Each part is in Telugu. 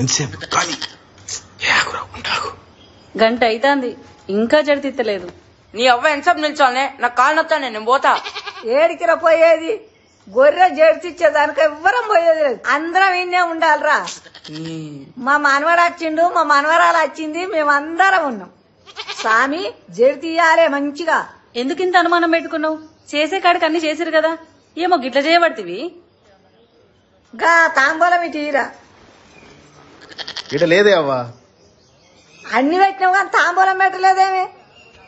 ఎంతసేపు కానీ గంట అయితాంది ఇంకా జడితిత్తలేదు. నీ అవ్వ ఎంతసేపు నిల్చోనే నాకు కాలు నొత్తానే నేను పోతా. ఏడికిరా పోయేది? గొర్రె జడిచిచ్చేదానికి ఎవ్వరం పోయేది లేదు. అందరం ఇన్నే ఉండాలిరా. మా మనవడు వచ్చిండు, మా మనవరాలు వచ్చింది, మేమందరం ఉన్నాం. స్వామి జడి తీయాలే మంచిగా. ఎందుకింత అనుమానం పెట్టుకున్నావు? చేసే కాడికి అన్ని చేసిరు కదా, ఏమో గిట్ల చేయబడితివి. గా తాంబూలం ఇటీరా. ఇట లేదే అవ్వా. అన్ని పెట్టినావు కానీ తాంబూలం పెట్టలేదేమి?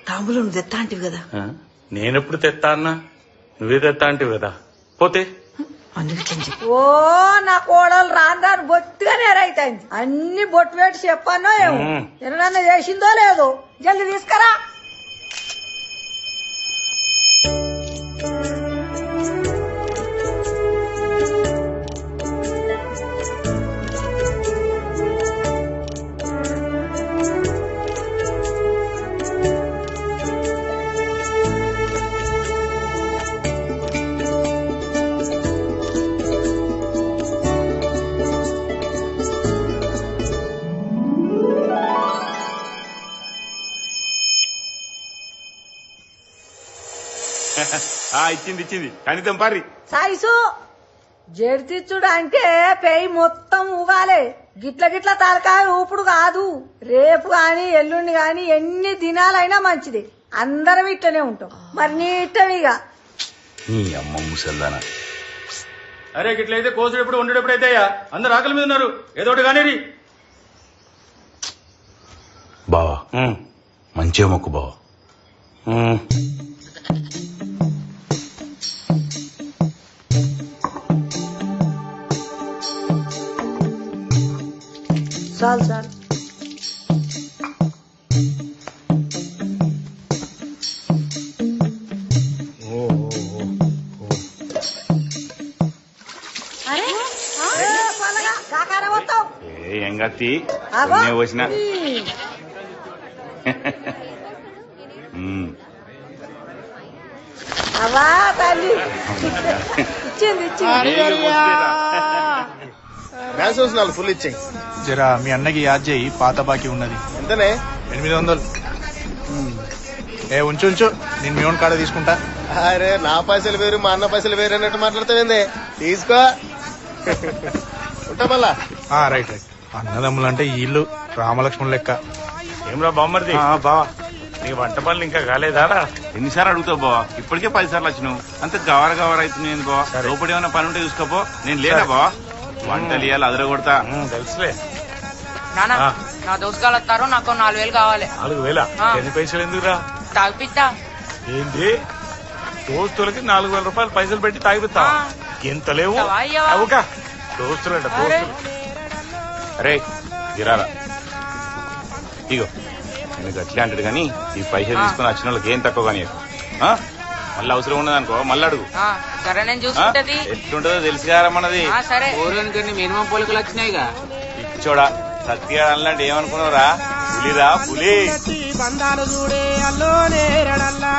తాంబూలం తెత్తా అంటివి కదా. నేనెప్పుడు తెత్తా అన్నా? నువ్వే తెత్తా అంటివి కదా. పోతే ఓ నా కోడలు రాను రాను బొత్తిగా నేరైతాంది. అన్ని బొట్టు పెట్టి చెప్పానో ఏమో ఎవరన్నా చేసిందో లేదో. జల్ది తీసుకురా. ఇచ్చింది ఇచ్చింది కనీసం పారి సాయిసు జడితిచ్చుడు అంటే పెయి మొత్తం ఊగాలే. గిట్ల గిట్ల తలకాయ ఊపుడు కాదు. రేపు గాని ఎల్లుండి గాని ఎన్ని దినాలైనా మంచిది. అందరం ఇట్లనే ఉంటాం. మరి నీ ఇట్టమిగా నీ అమ్మ ముసల్దానా. అరే గిట్లయితే కోసుడు ఎప్పుడు వండేటప్పుడు ఎప్పుడైతే అందరు ఆకలి మీద ఉన్నారు, ఏదో ఒకటి కానీ. బావా మంచిగా మొక్కు బావా. చాలు చాలు. ఏం గత్తి వచ్చిన అవా తల్లి ఇచ్చింది మ్యాథ్స్ రోజు 4 ఫుల్ ఇచ్చాయి. జరా మీ అన్నకి యాద్ చేయి, పాత బాకీ ఉన్నది. ఎంతనే? 800. ఉంచు ఉంచు, నేను మీ ఓన్ కాడ తీసుకుంటా. అరే నా పైసలు వేరు మా అన్న పైసలు వేరు అన్నట్టు మాట్లాడతావేందే? తీసుకో. ఉంటా మళ్ళా. Right right. అన్నదమ్ములు అంటే వీళ్ళు రామలక్ష్మణ్ లెక్క. ఏమ్రా బామ్మర్ది? బావా నీకు వంట పనులు ఇంకా కాలేదారా? ఎన్నిసార్లు అడుగుతావు బావా? ఇప్పటికే 10 సార్లు వచ్చినావు. అంత గవర గవర అవుతుంది బావా. లోపల ఏమైనా పని ఉంటే చూసుకోపో. నేను లేదా బావా? వంటలు ఇవ్వాలి అదర కొడతా. తెలుసులే నానా నా దోస్తుగాలు వస్తారు, నాకు 4000 కావాలి. 4000? ఎన్ని పైసలు ఎందుకురా? తాగిపిస్తా. ఏంటి దోస్తులకి 4000 రూపాయలు పైసలు పెట్టి తాగిపిస్తా? ఎంత లేవు దోస్తులంట దోస్తులు. అరే గిరారా ఇగో నేను అట్లే అంటాడు కానీ ఈ పైసలు తీసుకుని వచ్చిన వాళ్ళకి ఏం తక్కువ కానీ మళ్ళీ అవసరం ఉన్నదనుకో మళ్ళీ అడుగు. సరే నేను చూసుకుంటది. ఎట్లుంటదో తెలుసు కదా మనది. సరే మినిమం పోలికలు వచ్చినాయిగా. ఇచ్చోడా సత్తిగా అలాంటి ఏమనుకున్నావురా? పులిరా పులి. బంధాలు చూడే అల్లోనే రడల్లా.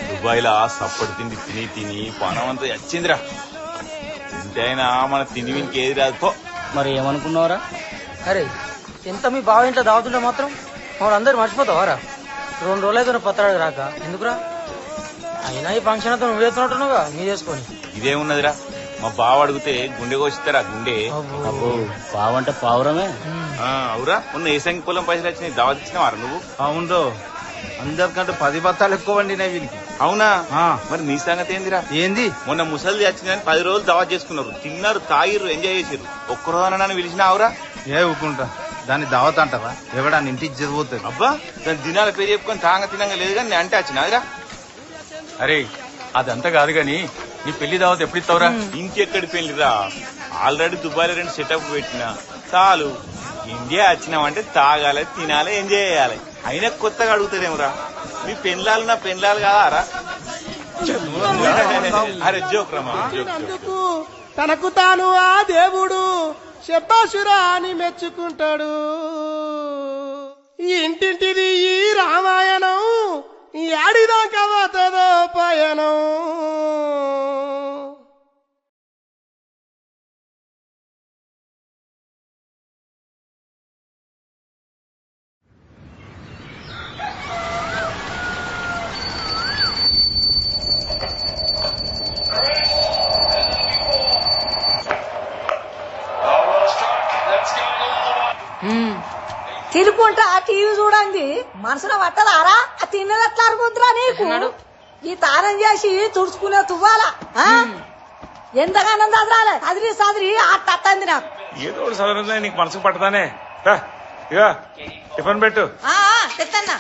దుబాయ్ లా సప్పటి తిండి తిని తిని పనం అంతా వచ్చిందిరా. ఇంటైనా మన తిని వీనికి ఏది రాదు. మరి ఏమనుకున్నావురా? అరే ఎంత మీ బావ ఇంట్లో దాగుతుంటే మాత్రం వాళ్ళందరూ మర్చిపోతావారా? 2 రోజులైతే పత్రాడు రాక ఎందుకురా? అయినా ఈ ఫంక్షన్ అంతా నువ్వు చేస్తున్నట్టున్నావుగా, నీ చేసుకొని. ఇదేమున్నదిరా, మా బావ అడిగితే గుండె కోసిస్తారా? గుండె పావంటే పావురమే. అవురా, ఉన్న ఏ సంఖ్య పొలం పైసలు వచ్చినాయి దావత్ ఇచ్చినవారా నువ్వు? అవును, అందరికంటే 10 బత్తాలు ఎక్కువ వండినాయి వీనికి. అవునా? మరి నీ సంగతి ఏందిరా? ఏంది? మొన్న ముసలి వచ్చిందని 10 రోజులు దావత్ చేసుకున్నారు, తిన్నారు, తాగిర్రు, ఎంజాయ్ చేసారు. ఒక్కరోజు నన్ను పిలిచినావురా? ఏ ఊకుంటా, దాన్ని దావత్ అంటారా? ఎవడా ఇంటికి చదిపోతుంది. అబ్బా దాని దినాల పేరు చెప్పుకొని తాంగ తినంగా లేదు కానీ నేను అంటే వచ్చినాదిరా. అరే అదంతా కాదు గాని నీ పెళ్లి దావత్ ఎప్పుడు ఇస్తావురా? ఇంకెక్కడి పెళ్లిరా, ఆల్రెడీ దుబాయ్లో 2 సెటప్ పెట్టినా చాలు. ఇండియా వచ్చినామంటే తాగాలి, తినాలి, ఎంజాయ్ చేయాలి. అయినా కొత్తగా అడుగుతారేమరా? మీ పెళ్ళాలు నా పెళ్ళాలు కాదారా? అరే జోక్ రమ్మా, జోక్. తనకు తాను ఆ దేవుడు శబ్బాసురా అని మెచ్చుకుంటాడు. ఇంటింటిది ఈ రామాయణం, ఆడిదాకా పోతుందో పయనం. తిరుకుంటా టీవీ చూడండి, మనసున పట్టదారా? ఆ తిన్నది ఎట్లా అరుగుద్దురా నీకు? ఈ తారం చేసి తుడుచుకునే తువ్వాలా? ఎంతగానో చదరాలే, చదిరి చదిరి అట్టంది నాకు. ఏదో ఒకటి చదవడం నీకు మనసుకు పట్టదానే. ఇక టిఫిన్ పెట్టు. తెత్తన్నా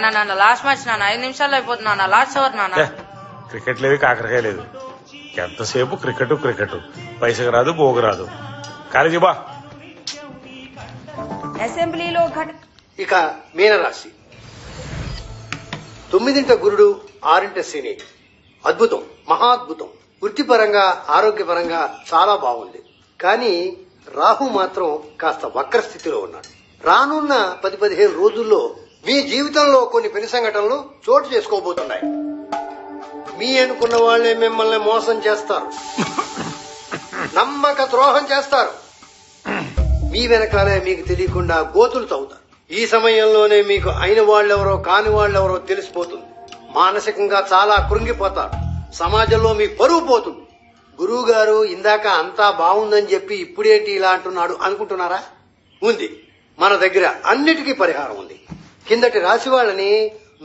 నాన్న లాస్ట్ మ్యాచ్ నాన్న 5 నిమిషాల్లో అయిపోతుంది నాన్న. లాస్ట్ ఓవర్ నాన్న. క్రికెట్ లేదు, కాకరకాయ లేదు, ఎంతసేపు క్రికెట్ క్రికెట్. పైసకు రాదు, బోగు రాదు. కాలేజీ బా. అసెంబ్లీలో ఇక మీనరాశి. 9ంట గురుడు, 6ంట శని. అద్భుతం, మహాద్భుతం. వృత్తిపరంగా, ఆరోగ్యపరంగా చాలా బాగుంది. కానీ రాహు మాత్రం కాస్త వక్ర స్థితిలో ఉన్నాడు. రానున్న 10-15 రోజుల్లో మీ జీవితంలో కొన్ని పెను సంఘటనలు చోటు చేసుకోబోతున్నాయి. మీ అనుకున్న వాళ్లే మిమ్మల్ని మోసం చేస్తారు, నమ్మక ద్రోహం చేస్తారు. మీ వెనకాలే మీకు తెలియకుండా గోతులు తవ్వుతారు. ఈ సమయంలోనే మీకు అయిన వాళ్ళెవరో కాని వాళ్ళెవరో తెలిసిపోతుంది. మానసికంగా చాలా కృంగిపోతారు. సమాజంలో మీ పరువు పోతుంది. గురువు గారు ఇందాక అంతా బాగుందని చెప్పి ఇప్పుడేంటి ఇలా అంటున్నాడు అనుకుంటున్నారా? ఉంది, మన దగ్గర అన్నిటికీ పరిహారం ఉంది. కిందటి రాశి వాళ్ళని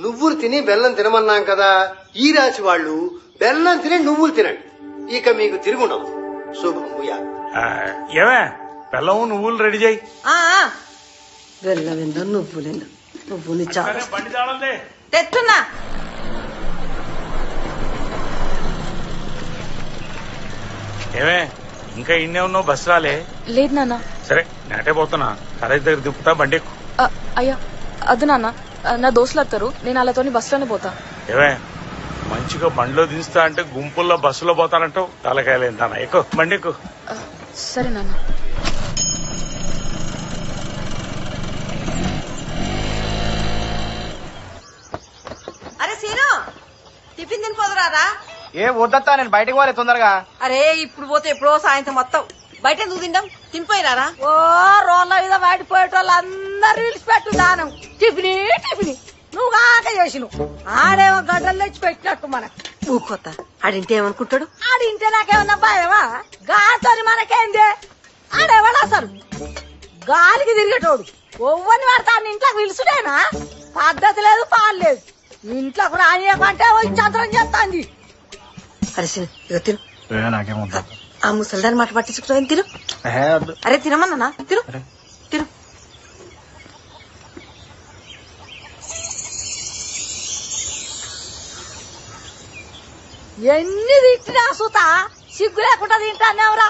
నువ్వులు తిని బెల్లం తినమన్నాం కదా, ఈ రాశి వాళ్ళు బెల్లం తిని నువ్వులు తినండి. ఇక మీకు తిరుగుండదు. శుభం. ఏమే బెల్లం నువ్వులు రెడీ చేయి. బెల్లమిందో నువ్వులేందో, నువ్వుని బండి తాళందే తెస్తున్నా. ఏమే ఇంకా ఇన్నే ఉన్నావు? బస్సు రాలే? లేదు నాన్న. సరే నేటే పోతున్నా, కాలేజ్ దగ్గర దింపుతా, బండి ఎక్కు. అయ్యా అదు నాన్న, నా దోస్తులు వస్తారు, నేను వాళ్ళతోని బస్సులోనే పోతా. ఏమే మంచిగా బండిలో దించుతా అంటే గుంపుల్లో బస్సులో పోతానంటావు. తలకాయలేందా? ఎక్కువ బండి ఎక్కువ. సరే నాన్న. అరే సీను, టిఫిన్ తినిపోదురారా? ఏ వద్దత్తా, నేను బయటకు పోలే తొందరగా. అరే ఇప్పుడు పోతే ఎప్పుడో సాయంత్రం మొత్తం బయట ఎందుకు తింటాం? తినిపోయినారా? ఓ రోడ్ల మీద వాడిపోయేటోళ్ళు అందరు విడిచిపెట్టు దానం. టిఫిని టిఫిని నువ్వు కాక చేసినావు. ఆడేమో గడ్డలు తెచ్చి పెట్టినట్టు మనకు. ఊకొత్త ఆడింటే ఏమనుకుంటాడు? ఆడింటే నాకేమన్నా భయమా? గాతోని మనకేందే? ఆడేవాడు అసలు గాలికి తిరిగేటోడు. ఒవ్వని వాడతాను ఇంట్లోకి పిలుచుడేనా? పద్ధతి లేదు, పాలు లేదు. ఇంట్లోకి రానియకంటే చంద్రం చేస్తాంది. అరే ఇక తిను. నాకేమవుతా ఆ ముసలిదాని మాట పట్టించుకుంటాను. తిను. అరే తినమన్నా, తిను తిను. ఎన్ని తిట్టినా సుతా సిగ్గు లేకుండా తింటానేవరా?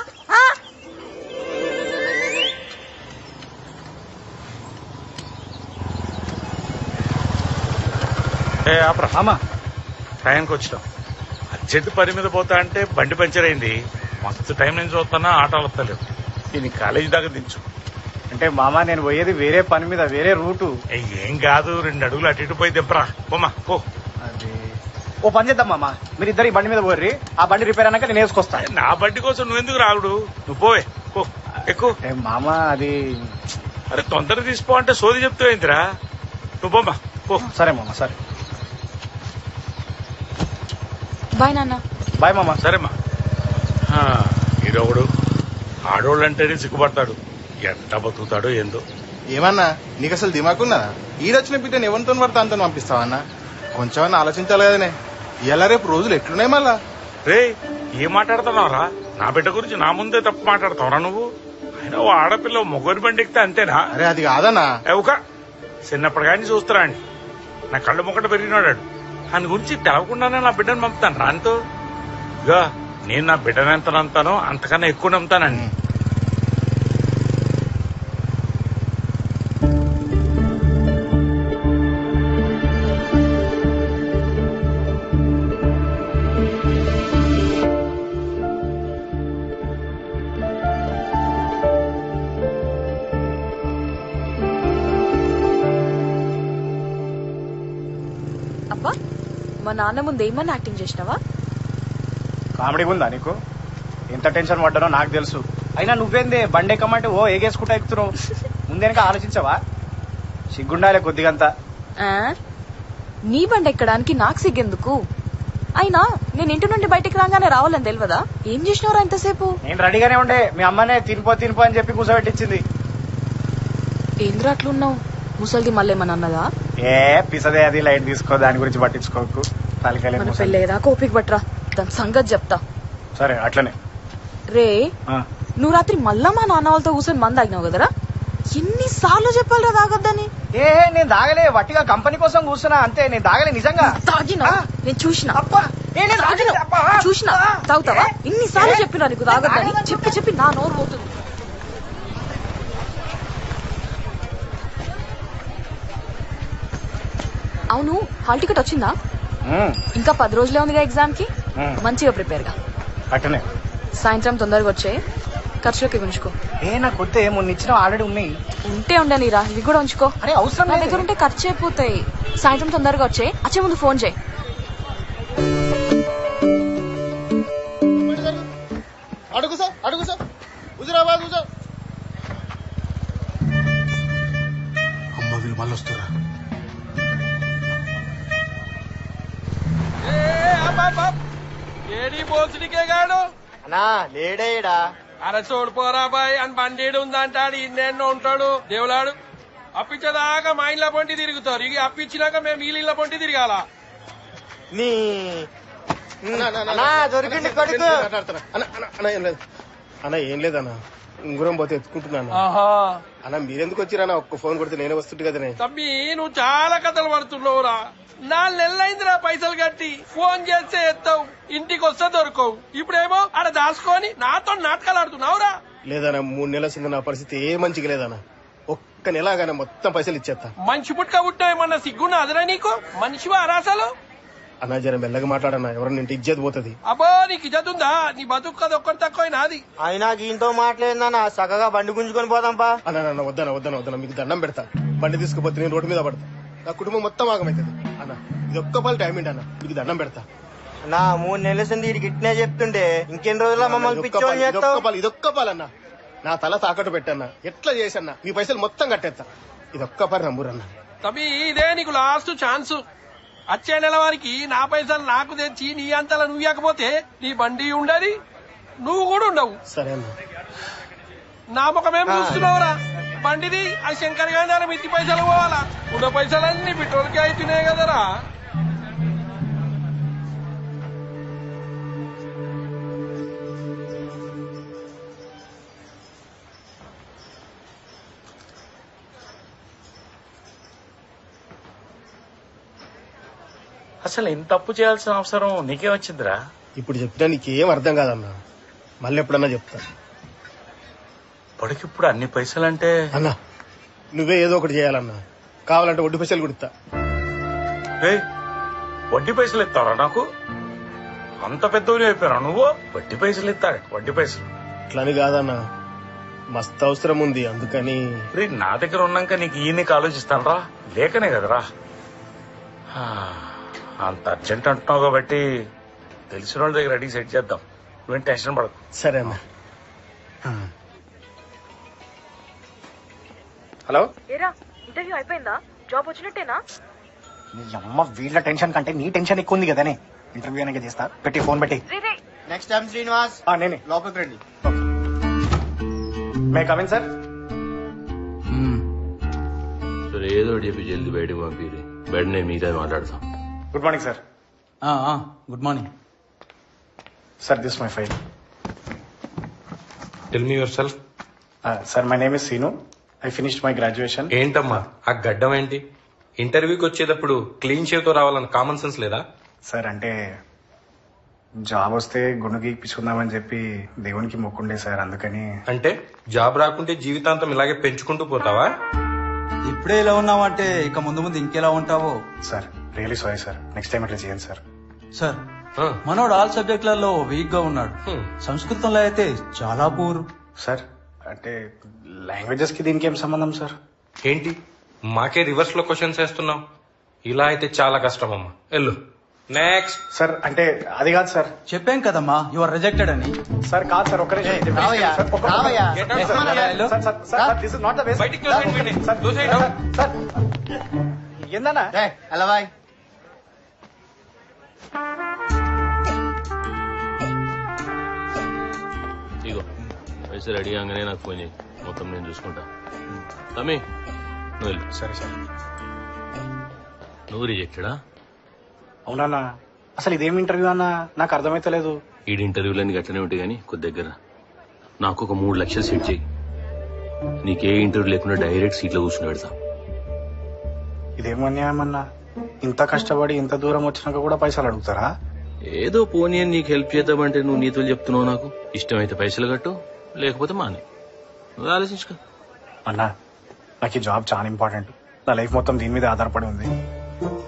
అమ్మా టైంకి వచ్చినాం. అర్జెంట్ పని మీద పోతా అంటే బండి పంచర్ అయింది. మస్తు టైం నుంచి చూస్తున్నా, ఆటోలు వస్తలేవు. దీన్ని కాలేజీ దాకా దించు. అంటే మామ నేను పోయేది వేరే పని మీద, వేరే రూటు. ఏం కాదు, 2 అడుగులు అటు ఇటు పోయి దింపరా. పోమా పో. అది ఓ పని చేద్దాం మామ, మీరు ఇద్దరు ఈ బండి మీద పోర్రి, ఆ బండి రిపేర్ అయినాక నేను వేసుకొస్తా. నా బండి కోసం నువ్వెందుకు రాగుడు? నువ్వు పోవే, పో ఎక్కువ. మామ అది అరే తొందరగా తీసిపో అంటే సోది చెప్తావు ఏంటిరా? నువ్వు పోమా పో. సరే మామ, సరే బాయ్ నాన్న. బాయ్ మామ. సరేమ్మా. ఈరోడు ఆడోళ్ళు అంటేనే సిగ్గుపడతాడు. ఎంత బతుకుతాడో ఏందో. ఏమన్నా నీకు అసలు దిమాకున్నదా? ఈడొచ్చిన బిడ్డను ఎవరితో పడితే అంత పంపిస్తావన్నా? కొంచెమన్నా ఆలోచించాలి కదనే. ఇలా రేపు రోజులు ఎట్లున్నాయి మళ్ళా? రే ఏం మాట్లాడుతున్నావురా? నా బిడ్డ గురించి నా ముందే తప్పు మాట్లాడతావురా నువ్వు? అయినా ఓ ఆడపిల్ల మొగోరి బండి ఎక్కితే అంతేనా? అరే అది కాదన్నా. ఒక చిన్నప్పుడు కానీ చూస్తారా అండి, నా కళ్ళు మొక్కట పెరిగినాడు. ఆయన గురించి తెలవకుండానే నా బిడ్డను పంపుతాను రానితో. ఇక నేను నా బిడ్డను ఎంత నమ్ముతానో అంతకన్నా ఎక్కువ నమ్ముతానండి. మా నాన్న ముందు ఏమన్నా యాక్టింగ్ చేసినావా? కామెడీగా ఉందా నీకు? ఎంత టెన్షన్ పడ్డానో నాకు తెలుసు. అయినా నువ్వేందే బండి ఎక్కమంటే ఓ ఏగేసుకుంటా ఎక్కుతున్నావు. ముందేనక ఆలోచించవా? సిగ్గుండాలే కొద్దిగంతా. నీ బండి ఎక్కడానికి నాకు సిగ్గెందుకు? అయినా నేను ఇంటి నుండి బయటికి రాగానే రావాలని తెలియదా? ఏం చేసినవరా ఇంతసేపు? నేను రెడీగానే ఉండే, మీ అమ్మనే తినిపో అని చెప్పి కూర్చోబెట్టించింది. ఏంద్రా అట్లున్నావు? ముసలిది మళ్ళీ ఏమన్నా అన్నదా? ఏ పిసదే, అది లైట్ తీసుకో, దాని గురించి పట్టించుకోకు. మన పెళ్ళేదా కోపిక పట్రా, దాని సంగతి చెప్తా. సరే అట్లనే. రే నువ్వు రాత్రి మళ్ళా మా నాన్న వాళ్ళతో కూర్చొని మంది ఆగినావు కదరా? ఎన్నిసార్లు చెప్పాలరా తాగొద్దని? నేను తాగలే, వట్టిగా కంపెనీ కోసం కూర్చున్నా అంతే. నేను తాగలే నిజంగా. తాగినా? నేను చూసిన తాగుతావా? ఇన్నిసార్లు చెప్పినా నీకు తాగొద్దని. చెప్పి చెప్పి నా నోరు పోతుంది. అవును, హాల్ టికెట్ వచ్చిందా? ఇంకా 10 రోజులే ఉందిగా ఎగ్జామ్ కి. మంచిగా ప్రిపేర్ గా. అట్టనే. సాయంత్రం తొందరగా వచ్చే, ఖర్చులకి ఉంచుకో. నాకు వద్దే, మొన్న ఇచ్చిన ఆల్రెడీ ఉన్నాయి. ఉంటే ఉండనిరా, ఇవి కూడా ఉంచుకో. అరే అవసరం నా దగ్గర ఉంటే ఖర్చు అయిపోతాయి. సాయంత్రం తొందరగా వచ్చే, వచ్చే ముందు ఫోన్ చేయి. అడుగు సార్ హుజురాబాద్ అమ్మ వీళ్ళు మళ్ళీ వస్తురా. ఏడి బోసుడికే గాడు అన్నా లేడేడా? అరే చూడిపోరా బాయ్ అని బండేడు ఉందంటాడు, ఇన్నెన్నో ఉంటాడు దేవులాడు. అప్పించేదాకా మా ఇళ్ళ పొంటి తిరుగుతారు, ఇక అప్పించినాక మేము వీళ్ళ ఇళ్ళ పొంటి తిరగాల. నీ దొరికింది కొడుకు. అన్న ఏం లేదన్నా, ఉంగురం పోతే ఎత్తుకుంటున్నాను. అన్న మీరెందుకు వచ్చిరా? ఒక్క ఫోన్ కొడితే నేనే వస్తుంటే కదనే. తమ్మి నువ్వు చాలా కథలు పడుతున్నావురా. 4 నెలలైందిరా పైసలు కట్టి. ఫోన్ చేస్తే ఎత్తావు, ఇంటికి వస్తే దొరకవు. ఇప్పుడేమో ఆడ దాచుకొని నాతో నాటకాలు ఆడుతున్నావురా. లేదన్నా 3 నెలల కింద నా పరిస్థితి ఏ మంచిగా లేదన్నా. ఒక్క నెలగానే మొత్తం పైసలు ఇచ్చేస్తా. మంచి పుట్టుక పుట్టావేమన్నా సిగ్గున్నా అదరా నీకు? మనిషివా అరాసలు? అన్నా జర మెల్లగా మాట్లాడన్నా, ఎవరన్నా ఇంటి ఇజ్జత్ పోతుంది. అబ్బో నీకు ఇజ్జత్ ఉందా? నీ బతుకు కదా ఒక్కటి తక్కువ నాది. అయినా దీంతో మాట్లాడిందన్నా చక్కగా బండి గుంజుకొని పోదాంపా. అన్న వద్దనా మీకు దండం పెడతా. బండి తీసుకుపోతే నేను రోడ్డు మీద పడతా, నా కుటుంబం మొత్తం ఆగమైతుంది. అన్న ఇది ఒక్క పలు టైం ఏంటి అన్న, మీకు దండం పెడతా. నా 3 నెలల సంది వీడికి ఇట్నే చెప్తుండే ఇంకెన్ని రోజుల మమ్మల్ని పిచ్చోని చేస్తావు? ఇదొక్క పాలన్నా, నా తల తాకట్టు పెట్టన్నా, ఎట్లా చేసన్నా మీ పైసలు మొత్తం కట్టేస్తా. ఇదొక్క పని నమ్మురన్నా. తమ్మి ఇదే నీకు లాస్ట్ ఛాన్స్. వచ్చే నెల వారికి నా పైసలు నాకు తెచ్చి నీ అంతలా నువ్వు ఇవ్వకపోతే నీ బండి ఉండదు, నువ్వు కూడా ఉండవు. సరే అన్న. నా ముఖమేం చూస్తున్నావురా? బండిది ఆ శంకర్ గారి మిత్తి పైసలు పోవాలా? ఉన్న పైసలన్నీ పెట్రోల్కి అవుతున్నాయి కదరా. అసలు ఇంత తప్పు చేయాల్సిన అవసరం నీకే వచ్చిందిరా? ఇప్పుడు చెప్పినా నీకేం అర్థం కాదన్నా, మళ్ళీ ఎప్పుడన్నా చెప్తా. ఇప్పటికిప్పుడు అన్ని పైసలంటే అన్నా నువ్వే ఏదో ఒకటి చేయాలన్నా, కావాలంటే వడ్డీ పైసలు కుడతా. వడ్డీ పైసలు ఇస్తారా నాకు? అంత పెద్దోని అయిపోయినా నువ్వు? వడ్డీ పైసలు ఇస్తాడు? వడ్డీ పైసలు అట్లని కాదన్నా, మస్తు అవసరం ఉంది అందుకని. నా దగ్గర ఉన్నాక నీకు ఈయనకి ఆలోచిస్తానరా? లేకనే కదరా. అంత అర్జెంట్ అంటున్నావు కాబట్టి తెలిసిన వాళ్ళ దగ్గర అడిగి సెట్ చేద్దాం, నువ్వేం టెన్షన్ పడకు. సరే అన్నా. హలో, ఇంటర్వ్యూ అయిపోయిందా? జాబ్ వచ్చినట్టేనా? నీ అమ్మ వీళ్ళ టెన్షన్ కంటే నీ టెన్షన్ ఎక్కువ ఉంది కదనే. ఇంటర్వ్యూ అనేది చేస్తా, పెట్టి ఫోన్ పెట్టి. నెక్స్ట్ టైం శ్రీనివాస్ నేనే లోపలికి రండి. May come in sir. సరే ఏదో చెప్పి జల్దీ బయటకు పంపిరి, బయట నేను మీతో మాట్లాడతాం. Good morning sir. Good morning sir, this my file. Tell me yourself. Sir my name is Seenu. I finished my graduation. ఏంటమ్మా ఆ గడ్డం ఏంటి? ఇంటర్వ్యూకి వచ్చేటప్పుడు క్లీన్ షేవ్ తో రావాలని కామన్ సెన్స్ లేదా? సార్ అంటే జాబ్ వస్తే గుండు గీక్పించుకుందామని చెప్పి దేవునికి మొక్కుండే సార్, అందుకని. అంటే జాబ్ రాకుంటే జీవితాంతం ఇలాగే పెంచుకుంటూ పోతావా? ఇప్పుడే ఇలా ఉన్నావంటే ఇక ముందు ముందు ఇంకెలా ఉంటావో. Sir really sorry sir, next time అట్లా చేయండి సార్. సార్ మనోడు ఆల్ సబ్జెక్టులలో వీక్ గా ఉన్నాడు, సంస్కృతంలో అయితే చాలా పూర్. సార్ అంటే లాంగ్వేజెస్ కి దీనికి ఏం సంబంధం సార్? ఏంటి మాకే రివర్స్ లో క్వశ్చన్స్ వేస్తున్నావు? ఇలా అయితే చాలా కష్టం అమ్మా. వెళ్ళు. నెక్స్ట్ సార్ అంటే అది కాదు సార్. చెప్పాం కదమ్మా యు ఆర్ రిజెక్టెడ్ అని. సార్ కాదు సార్, ఒక్క నిమిషం. ఇది రావయ్యా, సార్, ఒక్క- రావయ్యా. Sir, sir, sir, this is not the way. బయటికి తోసేయండి. సార్, తోసేయండి. సార్, ఏందన్నా? అలా బాయ్. ఇగో పైసలు రెడీ కాగానే నాకు ఫోన్ చేయి, మొత్తం నేను చూసుకుంటా. తమ్మి నువ్వు వెళ్ళు. సరే సార్. నువ్వు రిజెక్టెడా? అవునన్నా, అసలు ఇదేం ఇంటర్వ్యూ అన్నా, నాకు అర్థమైతలేదు. ఈడి ఇంటర్వ్యూలన్నీ గట్లనే ఉంటాయి కానీ కొద్ది దగ్గర నాకు ఒక 3 లక్షలు సెట్ చేయి. నీకే ఇంటర్వ్యూ లేకుండా డైరెక్ట్ సీట్లో కూర్చుని పెడతా. ఇదేం అన్యాయం అన్నా, ఇంత కష్టపడి ఇంత దూరం వచ్చినాక కూడా పైసలు అడుగుతారా? ఏదో పోనీ అని నీకు హెల్ప్ చేద్దామంటే నువ్వు నీతులు చెప్తున్నావు. నాకు ఇష్టమైతే పైసలు కట్టు, లేకపోతే మానే. నువ్వు ఆలోచించుకో. అన్నా, నాకు ఈ జాబ్ చాలా ఇంపార్టెంట్. నా లైఫ్ మొత్తం దీని మీద ఆధారపడి ఉంది.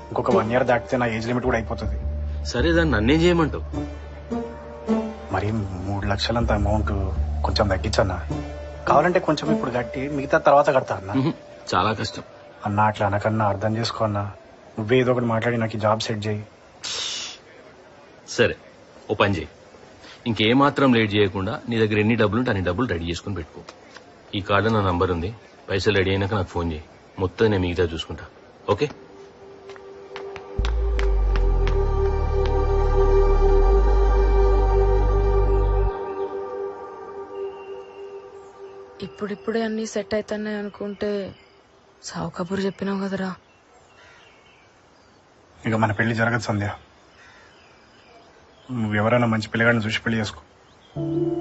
ఇంకొక 1 year దాటితే నా ఏజ్ లిమిట్ కూడా అయిపోతుంది. సరే, దాన్ని నన్నేం చేయమంటావు? మరి 3 లక్షలంత అమౌంట్ కొంచెం తగ్గించన్నా. కావాలంటే కొంచెం ఇప్పుడు కట్టి మిగతా తర్వాత కడతా అన్నా. చాలా కష్టం అన్నా, అట్లా అనకన్నా అర్థం చేసుకో అన్నా. నువ్వే ఏదో ఒకటి మాట్లాడి నాకు ఈ జాబ్ సెట్ చేయి. సరే, ఓ పని చేయి. ఇంకేమాత్రం లేట్ చేయకుండా నీ దగ్గర ఎన్ని డబ్బులు ఉంటే అన్ని డబ్బులు రెడీ చేసుకుని పెట్టుకో. ఈ కార్డులో నా నంబర్ ఉంది. పైసలు రెడీ అయినాక నాకు ఫోన్ చేయి. మొత్తం నేను మిగతా చూసుకుంటా. ఓకే? ఇప్పుడిప్పుడే అన్ని సెట్ అవుతున్నాయి అనుకుంటే సావు కబురు చెప్పినావు కదరా. ఇక మన పెళ్లి జరగదు సంధ్య. నువ్వు ఎవరైనా మంచి పిల్లగాడిని చూసి పెళ్లి చేసుకో.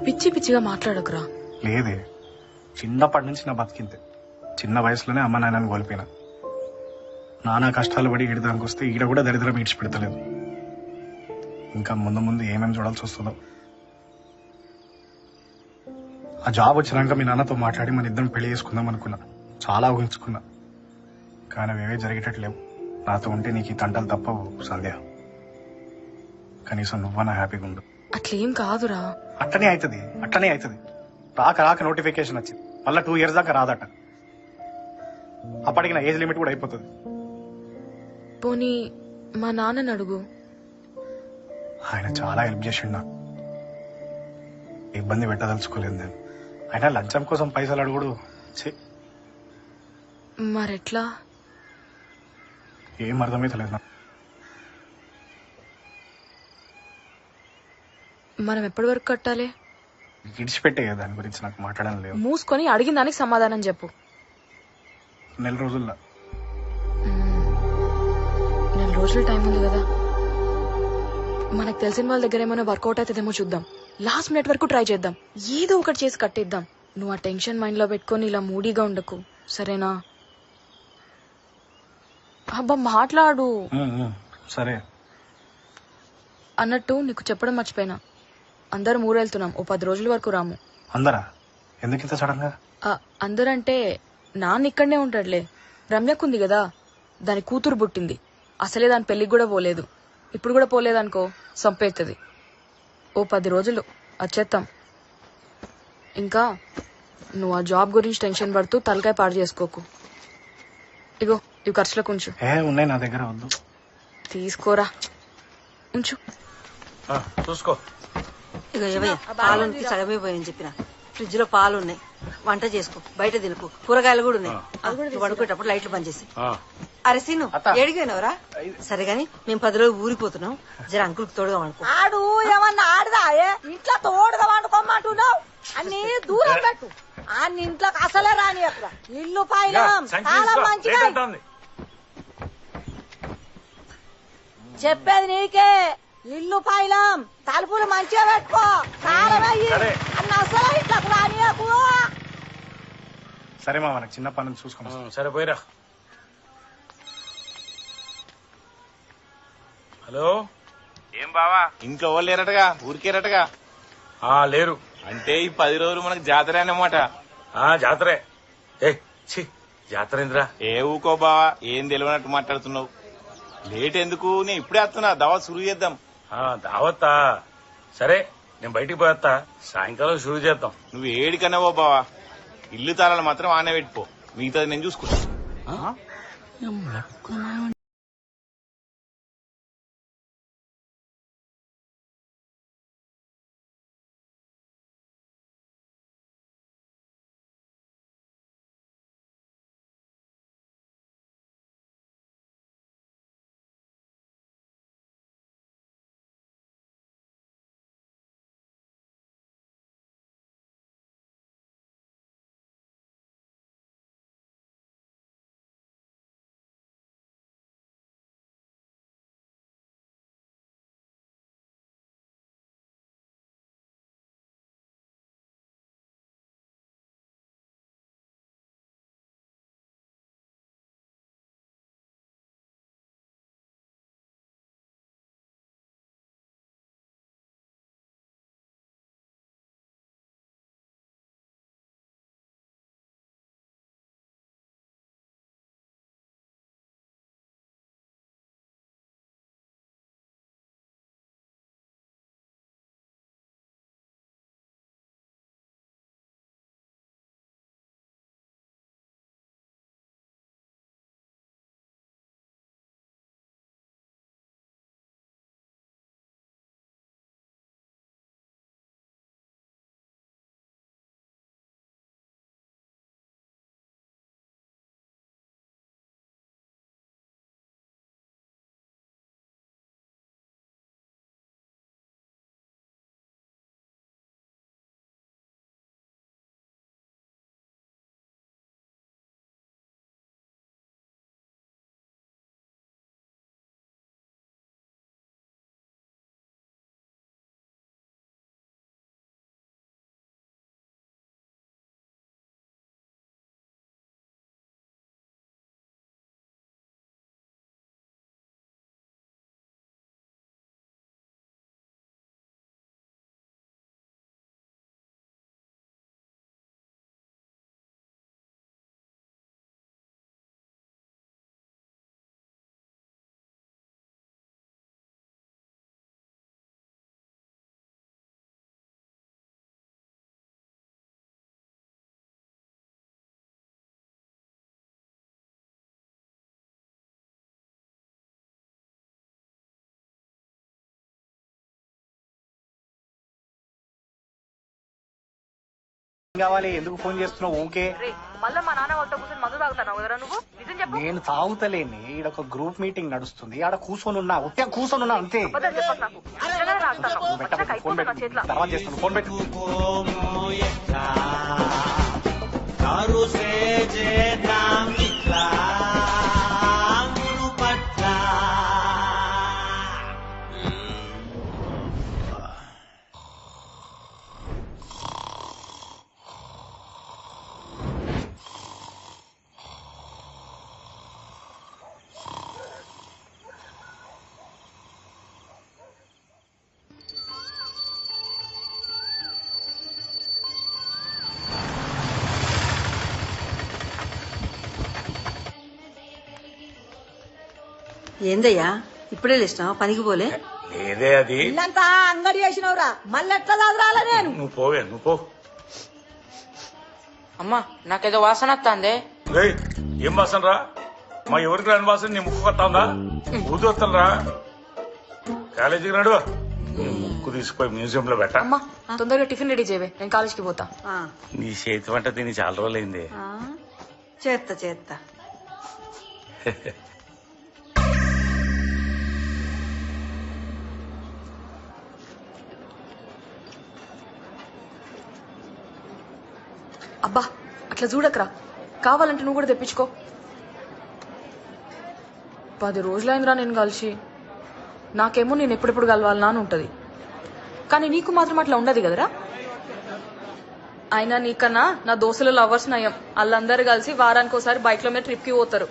పిచ్చి పిచ్చిగా మాట్లాడకురా. లేదే, చిన్నప్పటి నుంచి నా బతికింతే. చిన్న వయసులోనే అమ్మ నాన్నని కోల్పోయినా. నానా కష్టాలు పడి ఈడదానికి వస్తే ఈడ కూడా దరిద్రం ఈడ్చి పెడతలేదు. ఇంకా ముందు ముందు ఏమేమి చూడాల్సి వస్తుందో. ఆ జాబ్ వచ్చినాక మీ నాన్నతో మాట్లాడి మన ఇద్దరం పెళ్లి చేసుకుందాం అనుకున్నా. చాలా ఊహించుకున్నా, కానీ అవేవే జరిగేటట్లేవు. నాతో ఉంటే నీకు ఈ తంటలు తప్పవు సంధ్య. కనీసం నువ్వన్నా హ్యాపీగా ఉండు. అట్లేం కాదురా. అట్లనే అవుతుంది. రాక నోటిఫికేషన్ వచ్చింది. మళ్ళీ 2 years దాకా రాదట. అప్పటికి నా ఏజ్ లిమిట్ కూడా అయిపోతుంది. పోనీ మా నాన్నని అడుగు. ఆయన చాలా హెల్ప్ చేసిండు నాకు. ఇబ్బంది పెట్టదలుచుకోలేదు నేను. ఆయన లంచం కోసం పైసలు అడుగుడు. మరెట్లా? ఏం అర్థమైతలేదు నాకు. మనం ఎప్పటి వరకు కట్టాలి? విడిచిపెట్టే దాని గురించి నాకు మాట్లాడడం లేదు. మూసుకొని అడిగిన దానికి సమాధానం చెప్పు. 1 నెల రోజుల్లో. 1 రోజులు టైం ఉంది కదా. మనకు తెలిసిన వాళ్ళ దగ్గర ఏమైనా వర్కౌట్ అవుతుందేమో చూద్దాం. లాస్ట్ మినిట్ వరకు ట్రై చేద్దాం. ఏదో ఒకటి చేసి కట్టిద్దాం. నువ్వు ఆ టెన్షన్ మైండ్ లో పెట్టుకొని ఇలా మూడీగా ఉండకు, సరేనా? అబ్బా మాట్లాడు. సరే. అన్నట్టు నీకు చెప్పడం మర్చిపోయినా, అందరం ఊరెళ్తున్నాం. ఓ 10 రోజుల వరకు రాము. అందరా? ఎందుకు ఇంత సడన్ గా? అందరంటే నాన్న ఇక్కడనే ఉంటాడులే. రమ్యకుంది కదా, దాని కూతురు పుట్టింది. అసలే దాని పెళ్లికి కూడా పోలేదు. ఇప్పుడు కూడా పోలేదనుకో సంపేస్తుంది. ఓ 10 రోజులు వచ్చేస్తాం. ఇంకా నువ్వు ఆ జాబ్ గురించి టెన్షన్ పడుతూ తలకాయ పాడు చేసుకోకు. ఇగో ఇవి ఖర్చులకు ఉంచు. ఉన్నాయి నా దగ్గర, వద్దు. తీసుకోరా, ఉంచు. చూసుకో. ఇక ఏవయ్య, పాలుంటి సగమే పోయని చెప్పిన. ఫ్రిడ్జ్ లో పాలు ఉన్నాయి, వంట చేసుకో, బయట తినుకు. కూరగాయలు కూడా ఉన్నాయి. నువ్వు పడుకునేటప్పుడు లైట్లు బంద్ చేసి. అరే సీను, ఏడిపోయినవరా? సరే గాని మేము 10 రోజులు ఊరిపోతున్నాం. జర అంకుల్కి తోడుగా వండుకో. ఆడు ఏమన్నా ఆడదా? ఇంట్లో తోడుగా వండుకోమంటున్నావు. అన్ని దూరం పెట్టు. అన్ని ఇంట్లోకి అసలే రాని అక్కడ. ఇల్లు పైలం చాలా మంచిగా. చెప్పేది నీకే. ఇల్లు పైలం తలుపులు మంచిగా పెట్టుకో. కారం అయ్యి అన్న అసలు ఇంట్లోకి రానియకు. సరే మా, మనకు చిన్న పనులు చూసుకున్నాం. సరే పోయిరా. హలో, ఏం బావా, ఇంట్లో వాళ్ళు లేరటగా, ఊరికేరటగా? లేరు. అంటే ఈ 10 రోజులు మనకు జాతర అన్నమాట. జాతరే. జాతర ఏందిరా? ఏ ఊకో బావా, ఏం తెలియనట్టు మాట్లాడుతున్నావు. లేట్ ఎందుకు, నేను ఇప్పుడే వస్తున్నా. దావత్ షురూ చేద్దాం. దావత్తా? సరే, నేను బయటికి పోయేస్తా. సాయంకాలం షురూ చేద్దాం. నువ్వు ఏడికన్నా పో బావా, ఇల్లు తాళాలు మాత్రం ఆనే పెట్టిపో. మిగతాది నేను చూసుకుంటా. కావాలి? ఎందుకు ఫోన్ చేస్తున్నావు? ఓకే మళ్ళీ మా నాన్న వాళ్ళతో కూర్చొని మందు తాగుతాను కదా నువ్వు? నిజం చెప్పు. నేను తాగుతలేని ఈడ ఒక గ్రూప్ మీటింగ్ నడుస్తుంది, ఆడ కూర్చొని ఉన్నా, ఉత్తే కూర్చొని ఉన్నా అంతే. అబద్ధాలు చెప్పకు నాకు. నిజంగానే తాగుతాను. ఫోన్ పెట్టు, ఫోన్ పెట్టు, తర్వాత చేస్తాను. ఫోన్ పెట్టు. ఏందయ్యా ఇప్పుడే లేచినావా? పనికి పోలే? లేదే అది. ఇల్లంతా అంగడి చేసినవురా, మళ్ళీ ఎట్లా చదరాలా నేను? నువ్వు పోవే, నువ్వు పో. అమ్మా నాకేదో వాసన వస్తుంది. ఏయ్, ఏం వాసన రా? మా ఎవరికి రాని వాసన నీ ముక్కు కొత్తా ఊది వస్తాను రా. కాలేజీకి రాడు, నీ ముక్కు తీసుకుపోయి మ్యూజియం లో పెట్ట. అమ్మా తొందరగా టిఫిన్ రెడీ చేయవే, నేను కాలేజ్కి పోతా. నీ చేతి వంట తిని చాలా రోజులైంది. చేస్తా చేస్తా. అబ్బా అట్లా చూడకరా, కావాలంటే నువ్వు కూడా తెప్పించుకో. 10 రోజులైందిరా నేను కలిసి. నాకేమో నేను ఎప్పుడెప్పుడు కలవాలనా అని ఉంటది, కానీ నీకు మాత్రం అట్లా ఉండదు కదరా. అయినా నీకన్నా నా దోస్తులు లవర్స్ నయం. వాళ్ళందరూ కలిసి వారానికి ఒకసారి బైక్ లో మీద ట్రిప్ కి పోతారు.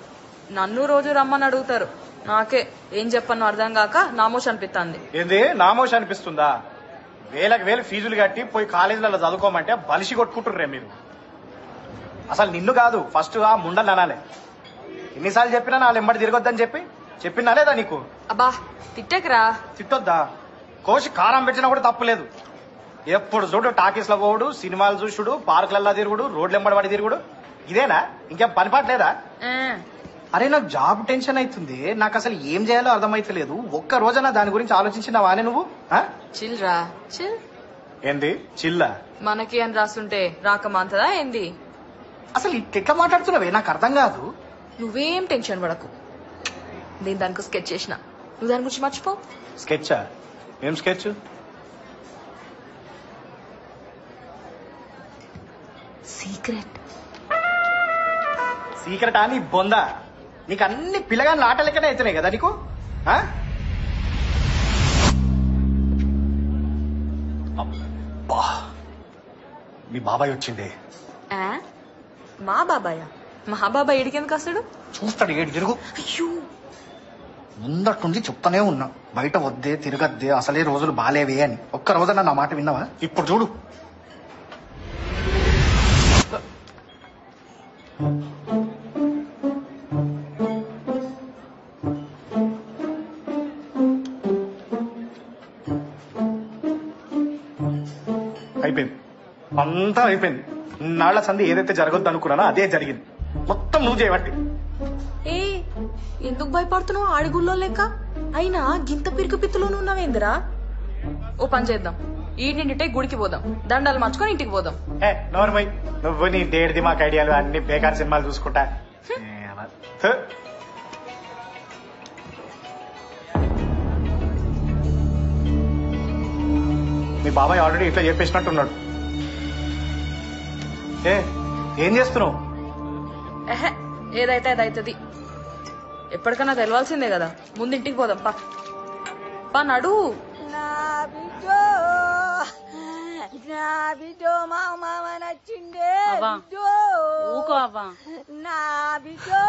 నన్ను రోజు రమ్మని అడుగుతారు. నాకే ఏం చెప్పను అర్థం కాక నామోష్ అనిపిస్తుంది. ఏంది నామోష్ అనిపిస్తుందా? వేలకు వేలు ఫీజులు కట్టి పోయి కాలేజీలలో చదువుకోమంటే బలిసి కొట్టుకుంటుర్రే మీరు. అసలు నిన్ను కాదు, ఫస్ట్ ఆ ముండలు అనాలే. ఎన్నిసార్లు చెప్పినా నా ఎంబడి తిరగొద్దని చెప్పినా లేదా నీకు? అబ్బా తిట్టకరా. తిట్టొద్దా? కోసి కారం పెట్టినా కూడా తప్పులేదు. ఎప్పుడు చూడు టాకీస్ లో పోవుడు, సినిమాలు చూసుడు, పార్కులలో తిరుగుడు, రోడ్లు ఎంబడి పడి తిరుగుడు, ఇదేనా? ఇంకేం పనిపాట్లేదా? అరే నాకు జాబ్ టెన్షన్ అవుతుంది, నాకు అసలు ఏం చేయాలో అర్థమైతలేదు. ఒక్క రోజైనా దాని గురించి ఆలోచించినావానే నువ్వు? చిల్ రా చిల్. ఏంది చిల్లా? మనకి అని రాస్తుంటే రాకమాంతదా ఏంది? అసలు ఎట్లా మాట్లాడుతున్నావే, నాకు అర్థం కాదు. నువ్వేం టెన్షన్ పడకు, నేను దానికి స్కెచ్ చేసిన, నువ్వు దాని గురించి మర్చిపో. స్కెచ్చా? ఏం స్కెచ్? సీక్రెట్. సీక్రెట్ అని బొందా? నీకు అన్ని పిల్లగాని ఆట లెక్కనే అవుతున్నాయి కదా నీకు. మీ బాబాయ్ వచ్చిండే. మా బాబాయ్? మా బాబాయ్ ఏడికెందుకు వస్తాడు? చూస్తాడు, ఏడు తిరుగు. అయ్యో ముందట్టుండి చెప్తానే ఉన్నా, బయట వద్దే తిరగద్దే, అసలే రోజులు బాలేవే అని. ఒక్క రోజన్నా నా మాట విన్నావా? ఇప్పుడు చూడు. అయిపోయింది, అంతా అయిపోయింది. నాళ్ల సంధి ఏదైతే జరగొద్దు అనుకున్నానో అదే జరిగింది. మొత్తం నువ్వు చేయబట్టి. ఏ ఎందుకు భయపడుతున్నావు ఆడిగుల్లో లెక్క? అయినా గింత పిరికి పిత్తులోనూ ఉన్నావేందిరా? ఓ పని చేద్దాం, ఈ నిండిటే గుడికి పోదాం, దండాలు మార్చుకొని ఇంటికి పోదాం. నోర్మై, నువ్వు నీ దేడిది మాకు ఐడియాలు అన్ని బేకార్ సినిమాలు చూసుకుంటా. మీ బాబాయ్ ఆల్రెడీ ఇట్లా చెప్పేసినట్టున్నాడు. ఏం చేస్తున్నావు? ఏదైతే అది అవుతుంది. ఎప్పటికన్నా తెలవాల్సిందే కదా. ముందు ఇంటికి పోదాం పా. పా నడు. నా బిడ్డో మా మామ నచ్చిండే. ఊకో అవ్వా. నా బిడ్డో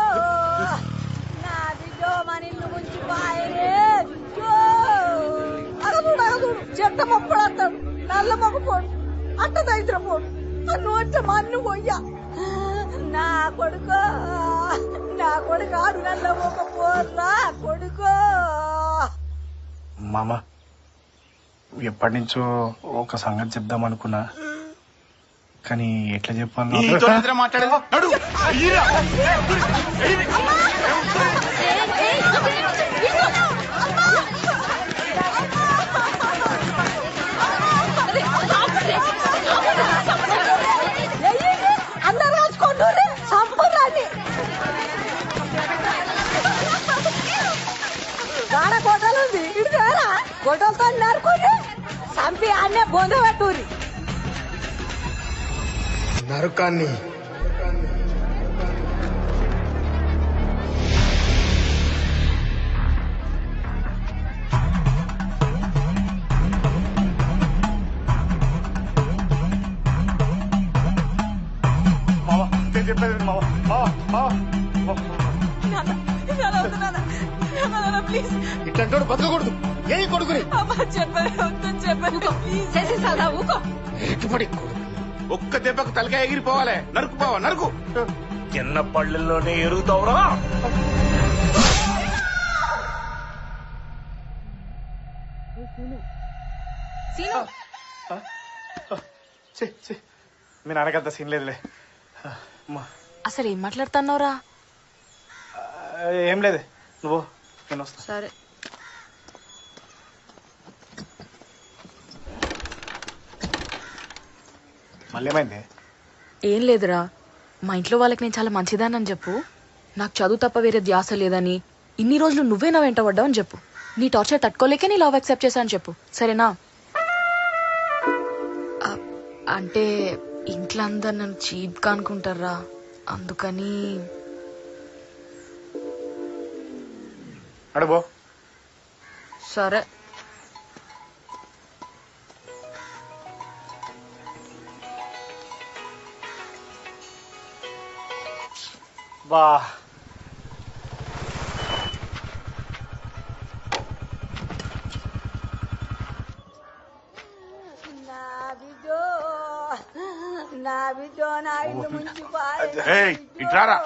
మన ఇల్లు ముంచి పాయరే. అగదుడు చెట్ట మొప్పుడు వస్తాడు, నల్ల మొక్కపోడు, అట్ట దైత్రపోడు, నోట్ల మన్ను పోయ్యా. నా కొడుకు ఆడు నల్ల మొక్కపోర్రా కొడుకో. మామ ఎప్పటి నుంచో ఒక సంగతి చెప్దాం అనుకున్నా, కానీ ఎట్లా చెప్పాలి? మాట్లాడేవా? గొడవలతో నరుకుని చంపి అన్నే బొంద పెట్టూరి. నరకాన్ని చెప్పేది ప్లీజ్ ఇట్లాంటి బతకకూడదు. ఏ కొడుకుని ఒక్క దెబ్బకు తలకాయ ఎగిరిపోవాలి. నరుకుపోవా నరుకు. చిన్న పళ్ళల్లోనే ఎరుగుతావురా. మీ నాన్నకంత సీన్ లేదులే. అసలు ఏం మాట్లాడుతున్నావురా? ఏం లేదు, నువ్వు నేను వస్తా. సరే. మళ్ళీ ఏమైంది? ఏం లేదురా, మా ఇంట్లో వాళ్ళకి నేను చాలా మంచిదానని చెప్పు. నాకు చదువు తప్ప వేరే ధ్యాస లేదని, ఇన్ని రోజులు నువ్వే నా వెంట పడ్డావు అని చెప్పు. నీ టార్చర్ తట్టుకోలేకే నీ లవ్ యాక్సెప్ట్ చేశాను చెప్పు, సరేనా? అంటే ఇంట్లో అందరు నన్ను చీప్గా అనుకుంటారా, అందుకని. అడుగో. సరే. బా నా బిడ్డో నా ఇల్లు ముంచి ఇట్లారా.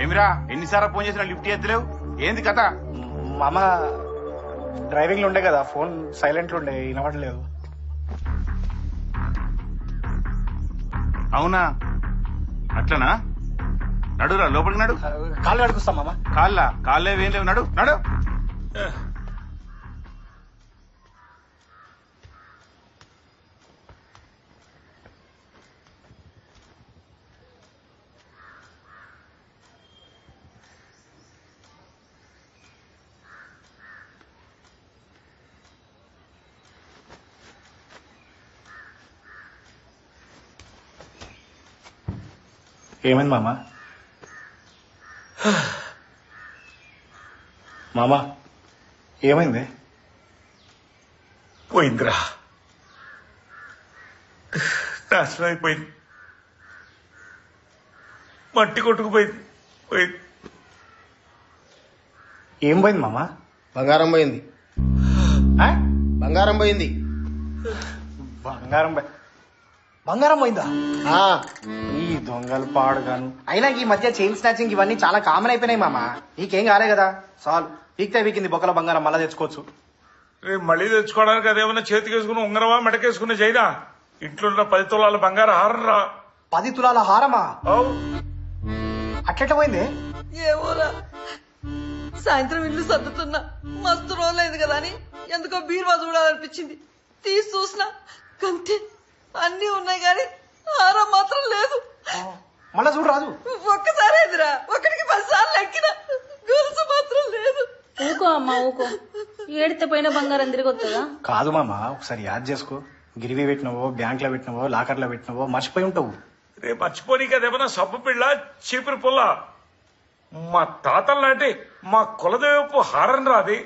ఏమిరా ఎన్నిసార్లు ఫోన్ చేసినా లిఫ్ట్ చేద్దలేవు, ఏంది కథ? మామ డ్రైవింగ్ లో ఉండే కదా, ఫోన్ సైలెంట్ లో ఉండే, వినవట్లేదు. అవునా, అట్లనా? నడురా, లోపలికి నడు. కాళ్ళు కడుకుస్తాం మామ. కాళ్ళే ఏం లేవు, నడు నడు. ఏమైంది మామ? మామ ఏమైంది? పోయిందిరా, నాశనం అయిపోయింది. మట్టి కొట్టుకుపోయింది. ఏం పోయింది మామ? బంగారం పోయింది. బంగారం పోయింది. బంగారం పోయిందా? ఈ దొంగలు పాడుగాను. అయినా ఈ మధ్య చైన్ స్నాచింగ్ ఇవన్నీ చాలా కామన్ అయిపోయినాయి మామ. నీకేం కాలే కదా, చాలు. వీక్తే వీకింది బొక్కల బంగారం మళ్ళా తెచ్చుకోవచ్చు. రేపు మళ్ళీ తెచ్చుకోవడానికి అదేమన్నా చేతికి వేసుకుని ఉంగరమా మెడకేసుకుని చైనా? ఇంట్లో 10 తులాల బంగారం హారం రా. 10 తులాల హారమా? అట్లెట్లా పోయింది? ఏమోరా, సాయంత్రం ఇల్లు సర్దుతున్నా, మస్తు రోజులైంది కదా అని ఎందుకో బీరువా చూడాలనిపించింది. తీసి చూసినా కంతే, అన్ని ఉన్నాయి కానీ హారం మాత్రం లేదు. మళ్ళా చూడు రాదు. ఒక్కసారి ఎదురా, 1కి 10 సార్లు ఎక్కిన, గొలుసు మాత్రం లేదు. ఊకో అమ్మా ఊకో, ఏడితే పోయిన బంగారం తిరిగి వస్తుందా? కాదు మామ, ఒకసారి యాద్ చేసుకో. గిరివి పెట్టినవో, బ్యాంక్ లో పెట్టినవో, లాకర్ లో పెట్టినవో మర్చిపోయి ఉంటావు. రేపు మర్చిపోనీకి అదేమన్నా సబ్బు పిల్ల, చీపురు పుల్ల. మా తాతలు లాంటి మా కులదేవపు హారం రాది.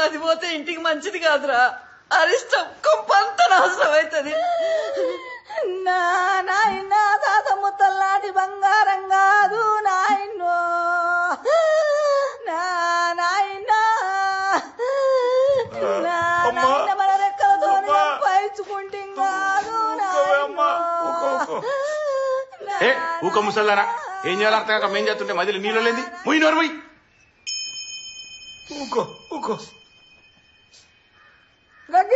అది పోతే ఇంటికి మంచిది కాదురా, అరిష్టం కొంపంత నాశనం అవుతుంది. నాయన తాత ముత్తల్లాంటి బంగారం కాదు నాయనో, నాయన మన రెక్కలతో పైచుకుంటే కాదు. ఊక ముసల్లారా, ఏం చేయాలి అర్థం కాక మేం చేస్తుంటే మధ్యలో నీళ్ళు లేని ముయ్యి నోరు ముయ్యి. ఊకో ఊకో.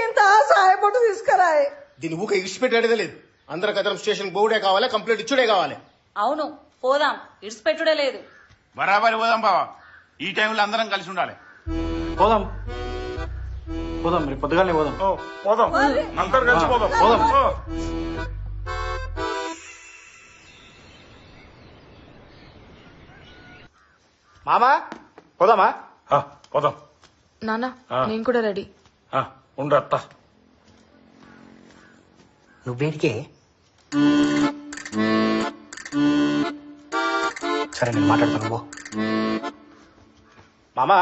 ఇంత సాయపట్టు తీసుకురాయి. దీని ఊక ఇడిచిపెట్టేదే లేదు. అందరికి అదనం స్టేషన్ బోర్డే కావాలి, కంప్లైంట్ ఇచ్చుడే కావాలి. అవును, పోదాం, ఇడిచిపెట్టుడే లేదు. బరాబరి పోదాం బావా, ఈ టైంలో అందరం కలిసి ఉండాలి. పోదాం పోదాం, రేపు పొద్దుగానే పోదాం. పోదాం, అందరు కలిసి పోదాం. పోదాం. మామా పోదామా? పోదాం. నానా ఆ. నేను కూడా రెడీ. ఉండత్తా. నువ్వేడికే సరే నేను మాట్లాడతాను పో. మామా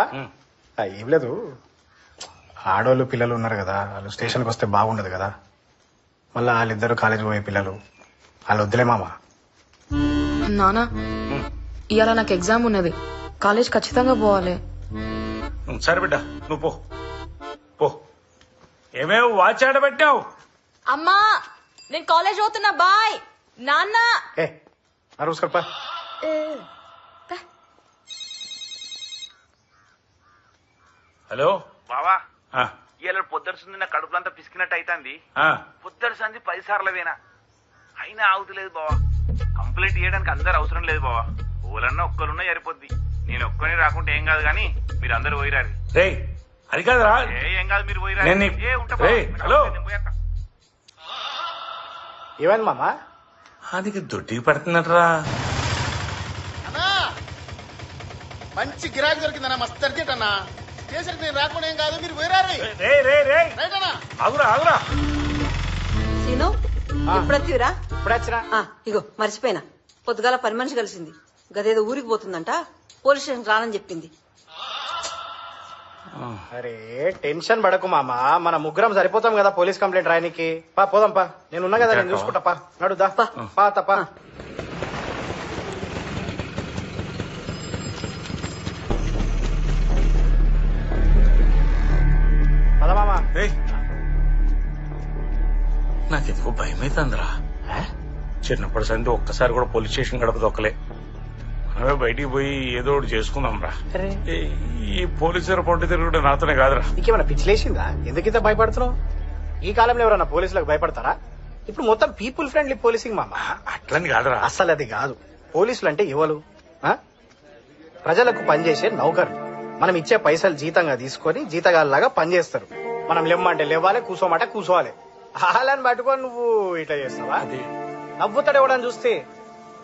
ఏం లేదు, ఆడోళ్ళు పిల్లలు ఉన్నారు కదా, వాళ్ళు స్టేషన్కి వస్తే బాగుండదు కదా, మళ్ళీ వాళ్ళిద్దరు కాలేజ్ పోయే పిల్లలు, వాళ్ళు వద్దులే మామా. నానా ఇవాళ నాకు ఎగ్జామ్ ఉన్నది, కాలేజ్ ఖచ్చితంగా పోవాలి. సరే బిడ్డ నువ్వు పో పో. ఏమేమి వాచ్ ఆడబెట్టావు? అమ్మా నేను కాలేజ్ పోతున్నా, బాయ్. నాన్న అరుసుకోపా. హలో బావా, ఇలా పొద్దురుసుంది నా కడుపులంతా పిసికినట్టు అయితాంది. పొద్దురుసంది 10 సార్లవేనా అయినా ఆగుతలేదు బావా. కంప్లైంట్ చేయడానికి అందరు అవసరం లేదు బావా, ఓలన్నా ఒక్కరున్నా సరిపోద్ది. నేను ఒక్కని రాకుంటే ఏం కాదు గానీ మీరు అందరు పోయిరారు. అది కాదురా, ఏం కాదు మీరు పోయిరారు. హలో ఏమైంది మామా? అది దొడ్డికి పడుతున్నట్రా. మంచి గిరాకీ దొరికిందన్నా, మస్తు అర్జెంట్ అన్నా. స్టేషన్కి నేను రాకుండా ఏం కాదు, మీరు పోయిరారు. ఆగురా ఆగురా. సీను ఎప్పుడొత్తివిరా? ఇప్పుడు వచ్చినా. ఇగో మర్చిపోయినా, పొద్దుగాల పని మనిషి కలిసింది, గదేదో ఊరికి పోతుందంట, పోలీస్ స్టేషన్ రానని చెప్పింది. అరే టెన్షన్ పడకు మామా, మన ముగ్గురం సరిపోతాం కదా పోలీస్ కంప్లైంట్ రాయనికి. పా పోదాం పా, నేను ఉన్నా కదా, నేను చూసుకుంటా. పా నడుదా పా తప్ప. పద మామా. నాకెందుకు భయం అవుతుందిరా. చిన్నప్పటి సంది ఒక్కసారి కూడా పోలీస్ స్టేషన్ గడప దొక్కలే. మనమే బయటికి పోయి ఏదో ఒకటి చేసుకుందాం రా. ఈ పోలీసులు పొంటి తిరుగుడు నాతోనే కాదురా. నీకేమన్నా పిచ్చిలేసిందా? ఎందుకింత భయపడుతున్నావు? ఈ కాలంలో ఎవరన్నా పోలీసులకు భయపడతారా? ఇప్పుడు మొత్తం పీపుల్ ఫ్రెండ్లీ పోలీసింగ్ మామ. అట్లని కాదురా. అసలు అది కాదు. పోలీసులు అంటే ఎవరు? ప్రజలకు పనిచేసే నౌకర్లు. మనం ఇచ్చే పైసలు జీతంగా తీసుకొని జీతగాళ్ళలాగా పనిచేస్తారు. మనం లేమ్మంటే లేవాలి, కూసోమంటే కూసోవాలి. హాలని పట్టుకొని నువ్వు ఇట్లా చేస్తావా? నవ్వుతాడు ఎవడని చూస్తే.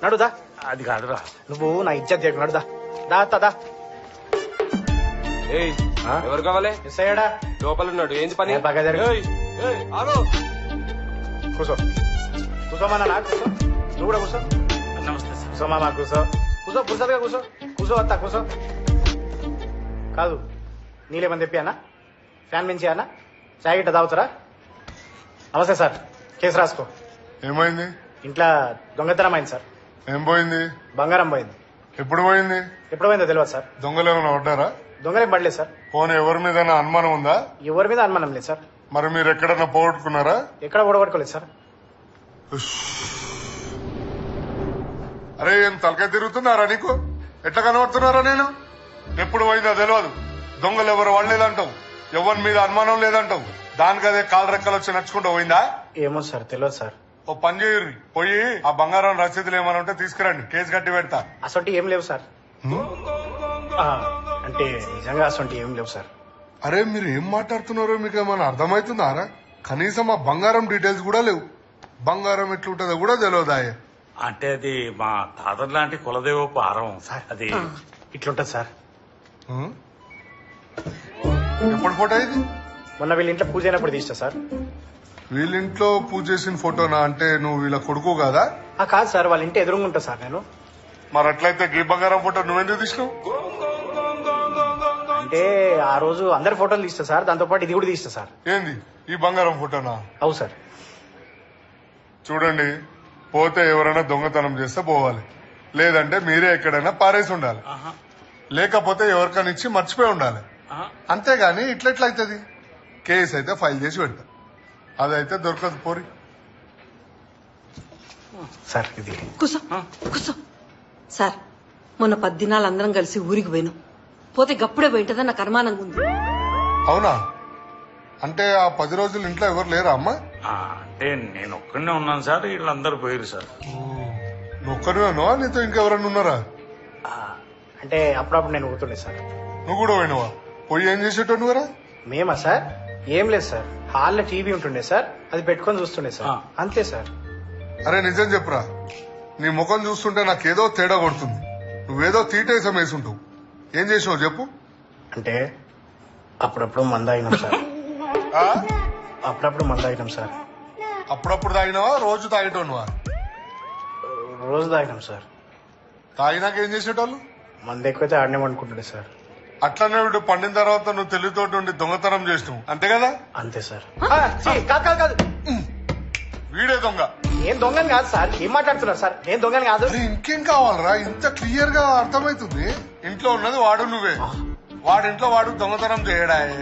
నడుదా. అది కాదురా. నువ్వు నా ఇజ్జత్ చేయకు. నడుదా దా. ఎవరు కావాలి? లోపల ఉన్నాడు. ఏంది పని? బాగా కూసో కూసోమన్నా నా కూసో. నువ్వు కూడా కూసో. కూసో మామా కూసో. కూసో పురుసగా కూసో. కూసో వస్తా కూసో. కాదు నీళ్ళేమని తెప్పానా? ఫ్యాన్ మించి అన్నా? చాయ్ గిట్ట తాగుతారా? నమస్తే సార్, కేసు రాసుకో. ఏమైంది? ఇంట్లో దొంగతనం అయింది సార్. ఏం పోయింది? బంగారం పోయింది. ఎప్పుడు పోయింది? ఎప్పుడు పోయిందో తెలియదు సార్. దొంగలు ఏమైనా పడ్డారా? దొంగలేం పడలేదు సార్. పోనీ ఎవరి మీద అనుమానం ఉందా? ఎవరి మీద అనుమానం లేదు సార్. మరి మీరు ఎక్కడన్నా పోగొట్టుకున్నారా? ఎక్కడ పోగొట్టుకోలేదు సార్. అరే ఏం తలకాయ తిరుగుతున్నారా నీకు? ఎట్లా కనబడుతున్నారా నేను? ఎప్పుడు పోయిందో తెలియదు. దొంగలు ఎవరు వాడలేదంటావు, ఎవరి మీద అనుమానం లేదంటావు, దానికి అదే కాలు రెక్కలు వచ్చి నడుచుకుంటూ పోయిందా? ఏమో సార్, తెలియదు సార్. ఓ పని చేయరు, పోయి ఆ బంగారం రసీదులు ఏమైనా ఉంటే తీసుకురండి, కేసు కట్టి పెడతా. అసొంటి ఏం లేవు సార్. అంటే నిజంగా అసొంటి ఏం లేవు సార్. అరే మీరు ఏం మాట్లాడుతున్నారో మీకు ఏమైనా అర్థమవుతుందారా? కనీసం ఆ బంగారం డీటెయిల్స్ కూడా లేవు. బంగారం ఎట్లుంటుందో కూడా తెలియదాయే. అంటే అది మా తాత లాంటి కులదేవ పారం. అది ఇట్లుంటది సార్. ఎప్పుడు ఫోటో ఇది? మొన్న వీళ్ళ ఇంట్లో పూజ అయినప్పుడు తీస్తా సార్. వీళ్ళింట్లో పూజ చేసిన ఫోటోనా? అంటే నువ్వు వీళ్ళ కొడుకు కాదా? కాదు సార్, వాళ్ళ ఇంటి ఎదురుగా ఉంటా సార్ నేను. మరి అట్లయితే గీ బంగారం ఫోటో నువ్వెందుకు తీసినావు? అంటే ఆ రోజు అందరి ఫోటోలు తీస్తా సార్, దాంతో పాటు ఇది కూడా తీస్తా సార్. ఏంది ఈ బంగారం ఫోటోనా? అవు సార్. చూడండి, పోతే ఎవరైనా దొంగతనం చేస్తే పోవాలి, లేదంటే మీరే ఎక్కడైనా పారేసి ఉండాలి, లేకపోతే ఎవరికైనా ఇచ్చి మర్చిపోయి ఉండాలి. అంతేగాని ఇట్లెట్లయితుంది? కేసు అయితే ఫైల్ చేసి పెడతా, అదైతే దొరకదు. పోరి సార్. ఇది కూసో కూసో. సార్, మొన్న 10 దినాలు అందరం కలిసి ఊరికి పోయినాం. పోతే గప్పుడే పోయింటదని నాకు అనుమానంగా ఉంది. అవునా? అంటే ఆ 10 రోజులు ఇంట్లో ఎవరు లేరా అమ్మా? అంటే నేను ఒక్కడనే ఉన్నాను సార్, వీళ్ళందరూ పోయారు సార్. నువ్వు ఒక్కడివేనా? నీతో ఇంకెవరన్నా ఉన్నారా? అంటే అప్పుడప్పుడు నేను ఊరుతుండే సార్. నువ్వు కూడా పోయినవా? పోయి ఏం చేసేటో నువ్వరా? మేమా సార్? ఏం లేదు సార్, హాల్లో టీవీ ఉంటుండే సార్, అది పెట్టుకొని చూస్తుండే సార్, అంతే సార్. అరే నిజం చెప్పురా, నీ ముఖం చూస్తుంటే నాకేదో తేడా కొడుతుంది. నువ్వేదో తీటేసం వేసుంటావు. ఏం చేసావు చెప్పు? అంటే అప్పుడప్పుడు మంద అయినాం సార్. అప్పుడప్పుడు మంద అయినాం సార్. అప్పుడప్పుడు తాగినావా రోజు తాగేటోనువా? రోజు తాగినాం సార్. తాగినాక ఏం చేసేటోళ్ళు? మంద ఎక్కువైతే ఆడనే అనుకుంటాడు సార్. అట్లనే వీడు పండిన తర్వాత నువ్వు తెలివితోటి ఉండి దొంగతనం చేసినావు అంతే కదా? అంతే సార్. కాదు వీడే దొంగ. ఏం దొంగని కాదు సార్. ఏం మాట్లాడుతున్నారు సార్? నేను దొంగని కాదు. ఇంకేం కావాలరా? ఇంత క్లియర్ గా అర్థమవుతుంది. ఇంట్లో ఉన్నది వాడు నువ్వే, వాడింట్లో వాడు దొంగతనం చేయడాయే,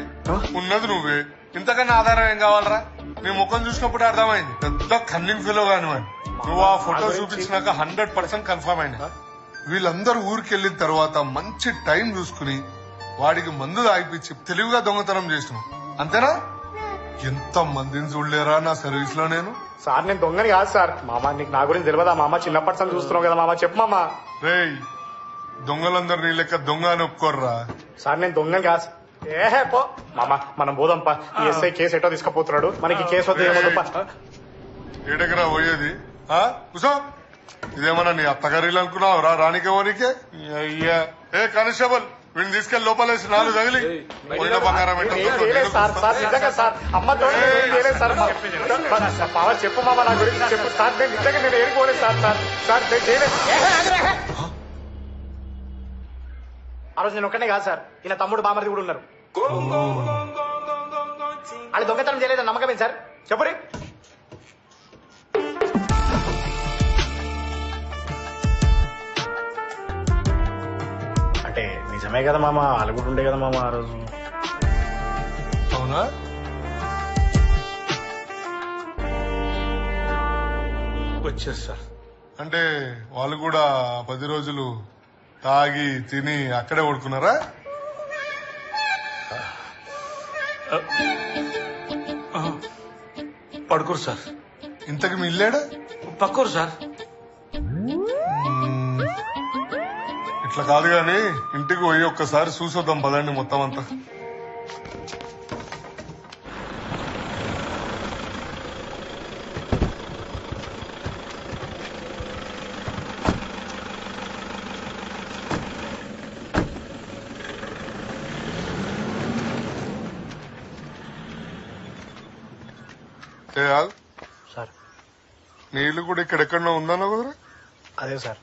ఉన్నది నువ్వే. ఇంతకన్నా ఆధారం ఏం కావాలరా? నీ ముఖం చూసినప్పుడు అర్థమైంది పెద్ద కన్నింగ్ ఫీలో కానివ్వండి. నువ్వు ఆ ఫోటో చూపించినాక 100% కన్ఫర్మ్ అయినా. వీళ్ళందరూ ఊరికి వెళ్ళిన తర్వాత మంచి టైం చూసుకుని వాడికి మందు తాగిపించి తెలివిగా దొంగతనం చేసినావు అంతేనా? ఎంత మందిని చూడలేరా నా సర్వీస్ లో నేను. సార్ నేను దొంగని కాదు సార్. మామ నీకు నా గురించి తెలియదా మామ? చిన్నప్పటి నుంచి చూస్తున్నావు కదా మామ. చెప్పు మామ. రేయ్ దొంగలందరూ నీ లెక్క దొంగ అని ఒప్పుకోర్రా. సార్ నేను దొంగని కాదు. ఏహే పో మామ, మనం పోదాంపా. ఈ ఎస్ఐ కేసు ఎటో తీసుకుపోతున్నాడు. మనకి కేసు వద్ద ఏమో. ఏడకరా పోయేది? కూసో. ఇదేమన్నా నీ అత్తగారిలు అనుకున్నావు రా? రానికేవోనికే అయ్యా. ఏ కానిస్టేబుల్ వీడిని తీసుకెళ్లి లోపలేసి 4 తగిలి పోయిన బంగారం చెప్పు మామ నా గురించి చెప్పు సార్. నేను నిజంగా నేను ఏడుకోలేదు సార్. సార్ నేను చేయలేదు. ఆ రోజు నేను ఒక్కనే కాదు సార్. ఈయన తమ్ముడు బామర్ది కూడా ఉన్నారు. అది దొంగతనం చేయలేదని నమ్మకమే సార్. చెప్పురి. అంటే నిజమే కదా మామ. వాళ్ళు కూడా ఉండే కదా మామ ఆ రోజు. అవునా? వచ్చారు సార్. అంటే వాళ్ళు కూడా 10 రోజులు తాగి తిని అక్కడే పడుకున్నారా? పడుకోరు సార్. ఇంతకు మీ ఇల్లేడా? పక్కరు సార్. ఇట్లా కాదు గాని ఇంటికి పోయి ఒక్కసారి చూసొద్దాం పదండి మొత్తం అంతా. సార్ నీ ఇల్లు కూడా ఇక్కడెక్కడో ఉందన్నా కుదరా? అదే సార్.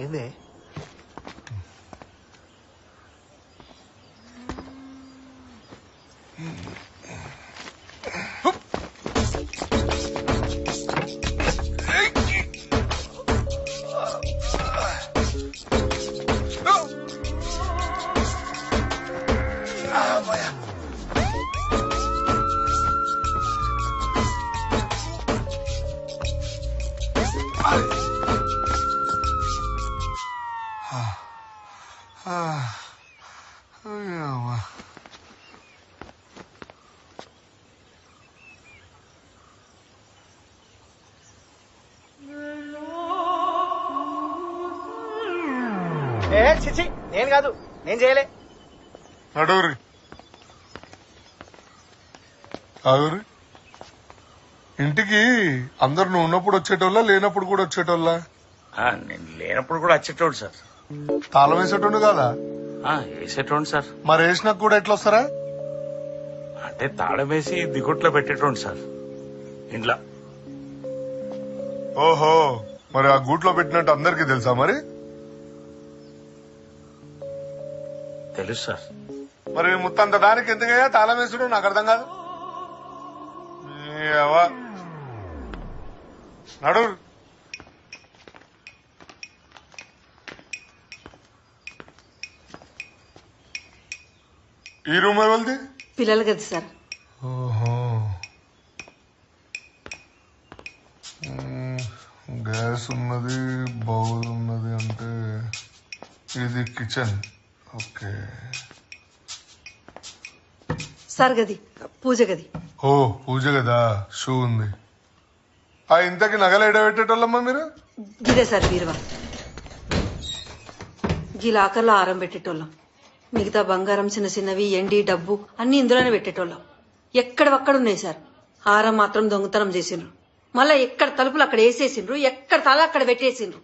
ఏంది? చిచి నేను కాదు. నేను చేయలే. నడూరి ఆగురి. ఇంటికి అందరు నువ్వు ఉన్నప్పుడు వచ్చేటోళ్ళ లేనప్పుడు కూడా వచ్చేటోళ్ళ? నేను లేనప్పుడు కూడా వచ్చేటోడు సార్. తాళం వేసేటోడు కాదా? వేసేటోండి సార్. మరి వేసినాక కూడా ఎట్లా వస్తారా? అంటే తాళం వేసి దిగుట్లో పెట్టేటోండి సార్ ఇంట్లో. ఓహో, మరి ఆ గూట్లో పెట్టినట్టు అందరికీ తెలుసా? మరి తెలుసు సార్. మరి ముత్తంత దానికి ఎందుకయ్యా తాళం వేసుడు? నాకు అర్థం కాదు. నడు. ఈ రూమ్ ఎవరిది? పిల్లలు కదా సార్. ఓహో, గ్యాస్ ఉన్నది, బౌల్ ఉన్నది. అంటే ఇది కిచెన్. ఓకే. సార్ గది పూజ గది. ఓ పూజ కదా, షూ ఉంది. ఆ ఇంతకి నగలు ఎడబెట్టేటోళ్ళమ్మా మీరు? గిదే సార్ బీరువా. గీ లాకర్లో ఆరం పెట్టేటోళ్ళం. మిగతా బంగారం చిన్న చిన్నవి ఎండి డబ్బు అన్ని ఇందులోనే పెట్టేటోళ్ళం. ఎక్కడవక్కడ ఉన్నాయి సార్. హారం మాత్రం దొంగతనం చేసిండ్రు. మళ్ళా ఎక్కడ తలుపులు అక్కడ వేసేసిండ్రు, ఎక్కడ తల అక్కడ పెట్టేసిండ్రు.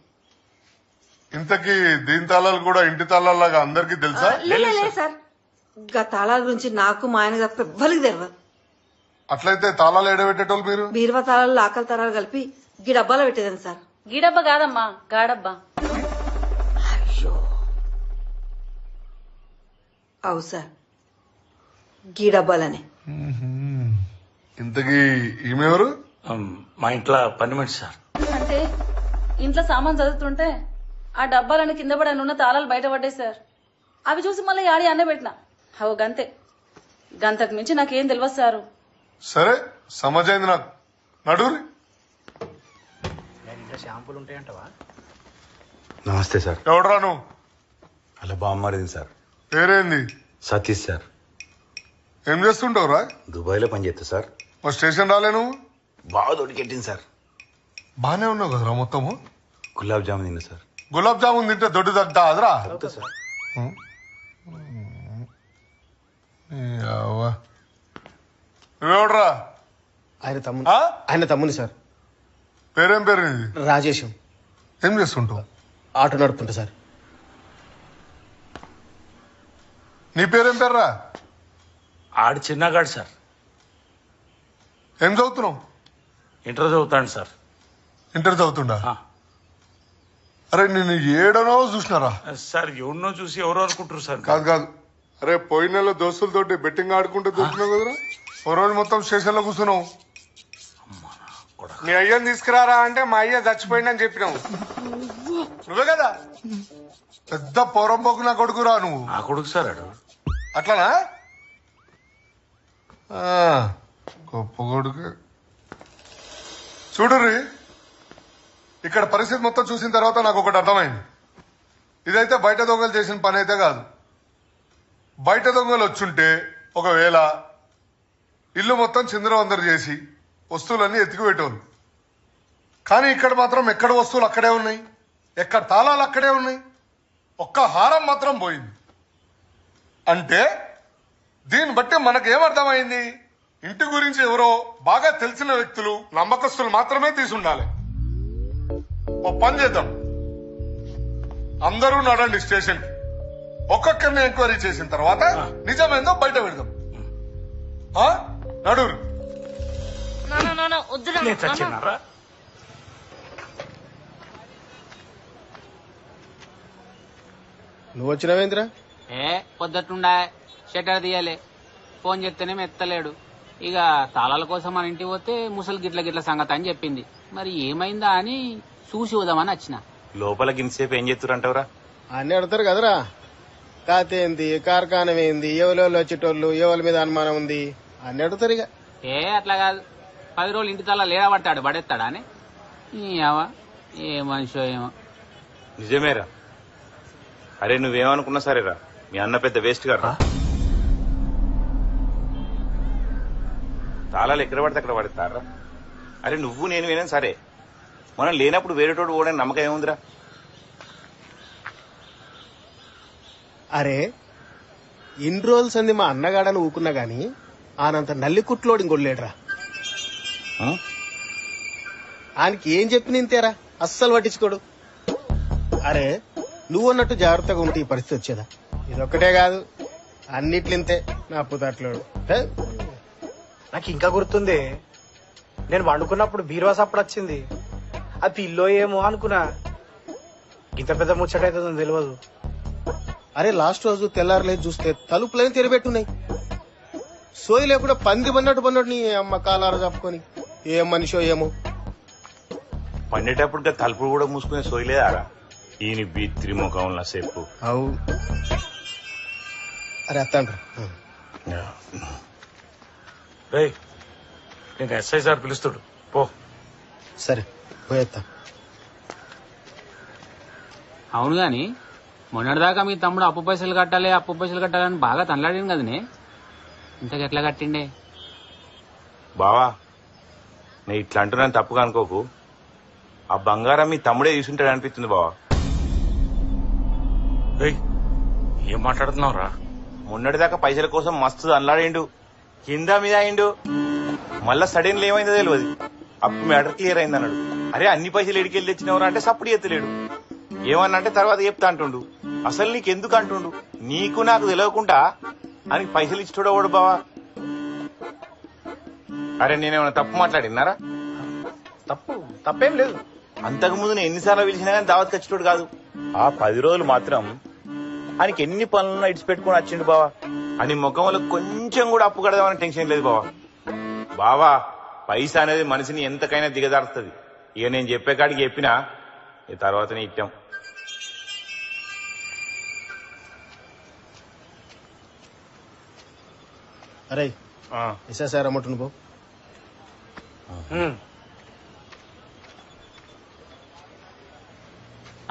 ఇంతకి దీని తాళాలు కూడా ఇంటి తాళాలాగా అందరికి తెలుసా? లే సార్, గా తాళాల గురించి నాకు మా ఆయన తప్ప ఎవ్వరికి తెలియదు. అట్లయితే తాళాలు ఎడబెట్టేటోళ్ళు మీరు? బీరువా తాళాలు లాకల తాళాలు కలిపి గీ డబ్బాలో పెట్టేదాన్ని సార్. గీడబ్బా కాదమ్మా, గాడబ్బా. అవు సార్, గీ డబ్బాలనే. ఇంతకి ఈమెవరు? మా ఇంట్లో పని మనిషి సార్. అంటే ఇంట్లో సామాన్ చదువుతుంటే ఆ డబ్బాలని కింద పడి ఉన్న తాళాలు బయటపడ్డాయి సార్. అవి చూసి మళ్ళీ ఆడి అన్న పెట్టినా. అవు గంతే, గంతకు మించి నాకేం తెలియదు సారు. సరే సమజైంది నాకు. నడురి. షాంపూలు ఉంటాయంటవా? నమస్తే సార్. ఎవడరా నువ్వు? అలా బామ్మరింది సార్. పేరేంది? సతీష్ సార్. ఏం చేస్తుంటావురా? దుబాయ్లో పనిచేస్తా సార్. మా స్టేషన్ రాలే నువ్వు? బాగా దొడికెట్టింది సార్. బానే ఉన్నావు కదరా మొత్తము? గులాబ్ జామున్ తిన్నా సార్. గులాబ్ జామున్ తింటే దొడ్డు తగ్గుతా అదరా? సార్. నువ్వెవడరా? ఆయన తమ్ముని సార్. పేరేం పేరు నీది? రాజేశం. ఏం చేస్తుంటావు? ఆటో నడుపుకుంటా సార్. నీ పేరేం పేర్రా? ఆడి చిన్నగాడు సార్. ఏం చదువుతున్నావు? ఇంటర్ చదువుతాడు సార్. ఇంటర్ చదువుతుండా? అరే నేను ఏడనో చూసినారా సార్? ఎవరినో చూసి ఎవరో అనుకుంటారు సార్. కాదు కాదు, అరే పోయిన నెల దోస్తులతోటి బెట్టింగ్ ఆడుకుంటూ దొరికినావు కదరా. ఓ రోజు మొత్తం స్టేషన్ లో కూర్చున్నావు. మీ అయ్యని తీసుకురారా అంటే మా అయ్య చచ్చిపోయిందని చెప్పినావు. నువ్వే కదా పెద్ద పొరంపోకు నా కొడుకురా నువ్వు. నా కొడుకు సార్ అడు. అట్లానా? గొప్ప కొడుకు. చూడుర్రి, ఇక్కడ పరిస్థితి మొత్తం చూసిన తర్వాత నాకు ఒకటి అర్థమైంది. ఇదైతే బయట దొంగలు చేసిన పని అయితే కాదు. బయట దొంగలు వచ్చుంటే ఒకవేళ ఇల్లు మొత్తం చిందరవందరు చేసి వస్తువులన్నీ ఎత్తికి పెట్టేవాళ్ళు. కానీ ఇక్కడ మాత్రం ఎక్కడ వస్తువులు అక్కడే ఉన్నాయి, ఎక్కడ తాళాలు అక్కడే ఉన్నాయి. ఒక్క హారం మాత్రం పోయింది. అంటే దీన్ని బట్టి మనకేమర్థమైంది? ఇంటి గురించి ఎవరో బాగా తెలిసిన వ్యక్తులు, నమ్మకస్తులు మాత్రమే తీసుండాలి. ఓ పని చేద్దాం, అందరూ నడండి స్టేషన్ కి. ఒక్కొక్కరిని ఎంక్వైరీ చేసిన తర్వాత నిజమేందో బయట పెడదాం. నడురు. నువ్వు వచ్చినావేంద్రా? పొద్దుట్టుండా షట్టర్ తీయాలి. ఫోన్ చేస్తేనే ఎత్తలేడు. ఇక తాళాల కోసం మన ఇంటికి పోతే ముసలి గిట్ల గిట్ల సంగతి అని చెప్పింది. మరి ఏమైందా అని చూసి వదామని వచ్చిన. లోపల గిన్నెసేపు ఏం చేస్తురంటవరా? అన్ని అడతారు కదరా. కాత ఏంది, కార్ఖానం ఏంది, ఎవరెవరు వచ్చేటోళ్ళు, ఎవరి మీద అనుమానం ఉంది అన్ని అడుగుతారు. ఇక అట్లా కాదు, 10 రోజులు ఇంటి తాళాలు లేడా పడతాడు, పడేస్తాడా అని. ఏ మనిషో ఏమో. నిజమేరా. అరే నువ్వేమనుకున్నా సరేరా, మీ అన్న పెద్ద వేస్ట్ గారు. తాళాలు ఎక్కడ పడితే అక్కడ పడతారా? అరే నువ్వు నేను వినా సరే, మనం లేనప్పుడు వేరేటోడు పోవడానికి నమ్మకం ఏముందిరా? అరే ఇన్ని రోజులు సంది మా అన్నగాడని ఊకున్నా గాని ఆనంత నల్లి కుట్లోడు ఇంకొడలేడురా. ఆయనకి ఏం చెప్పిన ఇంతేరా, అస్సలు పట్టించుకోడు. అరే నువ్వన్నట్టు జాగ్రత్తగా ఉంటే ఈ పరిస్థితి వచ్చేదా? ఇదొక్కటే కాదు, అన్నిట్లింతే నా పుతాట్లోడు. నాకు ఇంకా గుర్తుంది, నేను వండుకున్నప్పుడు బీరువా సప్పుడు వచ్చింది. అది పిల్లో ఏమో అనుకున్నా. ఇంత పెద్ద ముచ్చట అవుతుందని తెలియదు. అరే లాస్ట్ రోజు తెల్లారలేదు చూస్తే తలుపులైన తెరబెట్టున్నాయి. సోయి లేకుండా పంది పన్నట్టు నీ అమ్మ కాలార చెప్పుకొని. ఏం మనిషో ఏమో. పండేటప్పుడు తలుపులు కూడా మూసుకునే సోయలేదారా? ఈయన బీత్రి ముఖంలో సేపు. అవు అరే అత్తండ్రా. నేను ఎస్ఐ సార్ పిలుస్తాడు, పో. సరే పోయేత్తా. అవును గాని మొన్నటిదాకా మీ తమ్ముడు అప్పు పైసలు కట్టాలని బాగా తనలాడింది కదనే. ఇంతకు ఎట్లా కట్టిండే? బావా నేను ఇట్లా అంటున్నాను తప్పుగా అనుకోకు. ఆ బంగారం మీ తమ్ముడే తీసుంటాడు అనిపిస్తుంది బావా. ఏం మాట్లాడుతున్నావురా? మొన్నటిదాకా పైసల కోసం మస్తు అల్లాడిండు, కింద మీద అయిండు. మళ్ళా సడన్లీ ఏమైందో తెలియదు. అప్పుడు మ్యాటర్ క్లియర్ అయింది అన్నాడు. అరే అన్ని పైసలు ఎడికెళ్ళి తెచ్చినవరా అంటే సప్పుడు ఎత్తలేడు. ఏమన్నా అంటే తర్వాత చెప్తా అంటుండు. అసలు నీకెందుకు అంటుండు? నీకు నాకు తెలియకుండా అని పైసలు ఇచ్చుడోడు బావా. అరే నేనేమన్నా తప్పు మాట్లాడినారా? తప్పేం లేదు. అంతకుముందు నేను ఎన్నిసార్లు పిలిచినా కానీ దావత్ ఖచ్చితోడు కాదు. ఆ 10 రోజులు మాత్రం ఆయనకి ఎన్ని పనులను ఇడిచి పెట్టుకుని వచ్చిండు బావా. అని ముఖంలో కొంచెం కూడా అప్పు కడదామని టెన్షన్ లేదు బావా. బావా పైసా అనేది మనిషిని ఎంతకైనా దిగదారుస్తుంది. ఇక నేను చెప్పే కాడికి చెప్పినా ఈ తర్వాతనే ఇట్టాం. అరే ఎస్ఎస్ఆర్ అమ్మటను పో.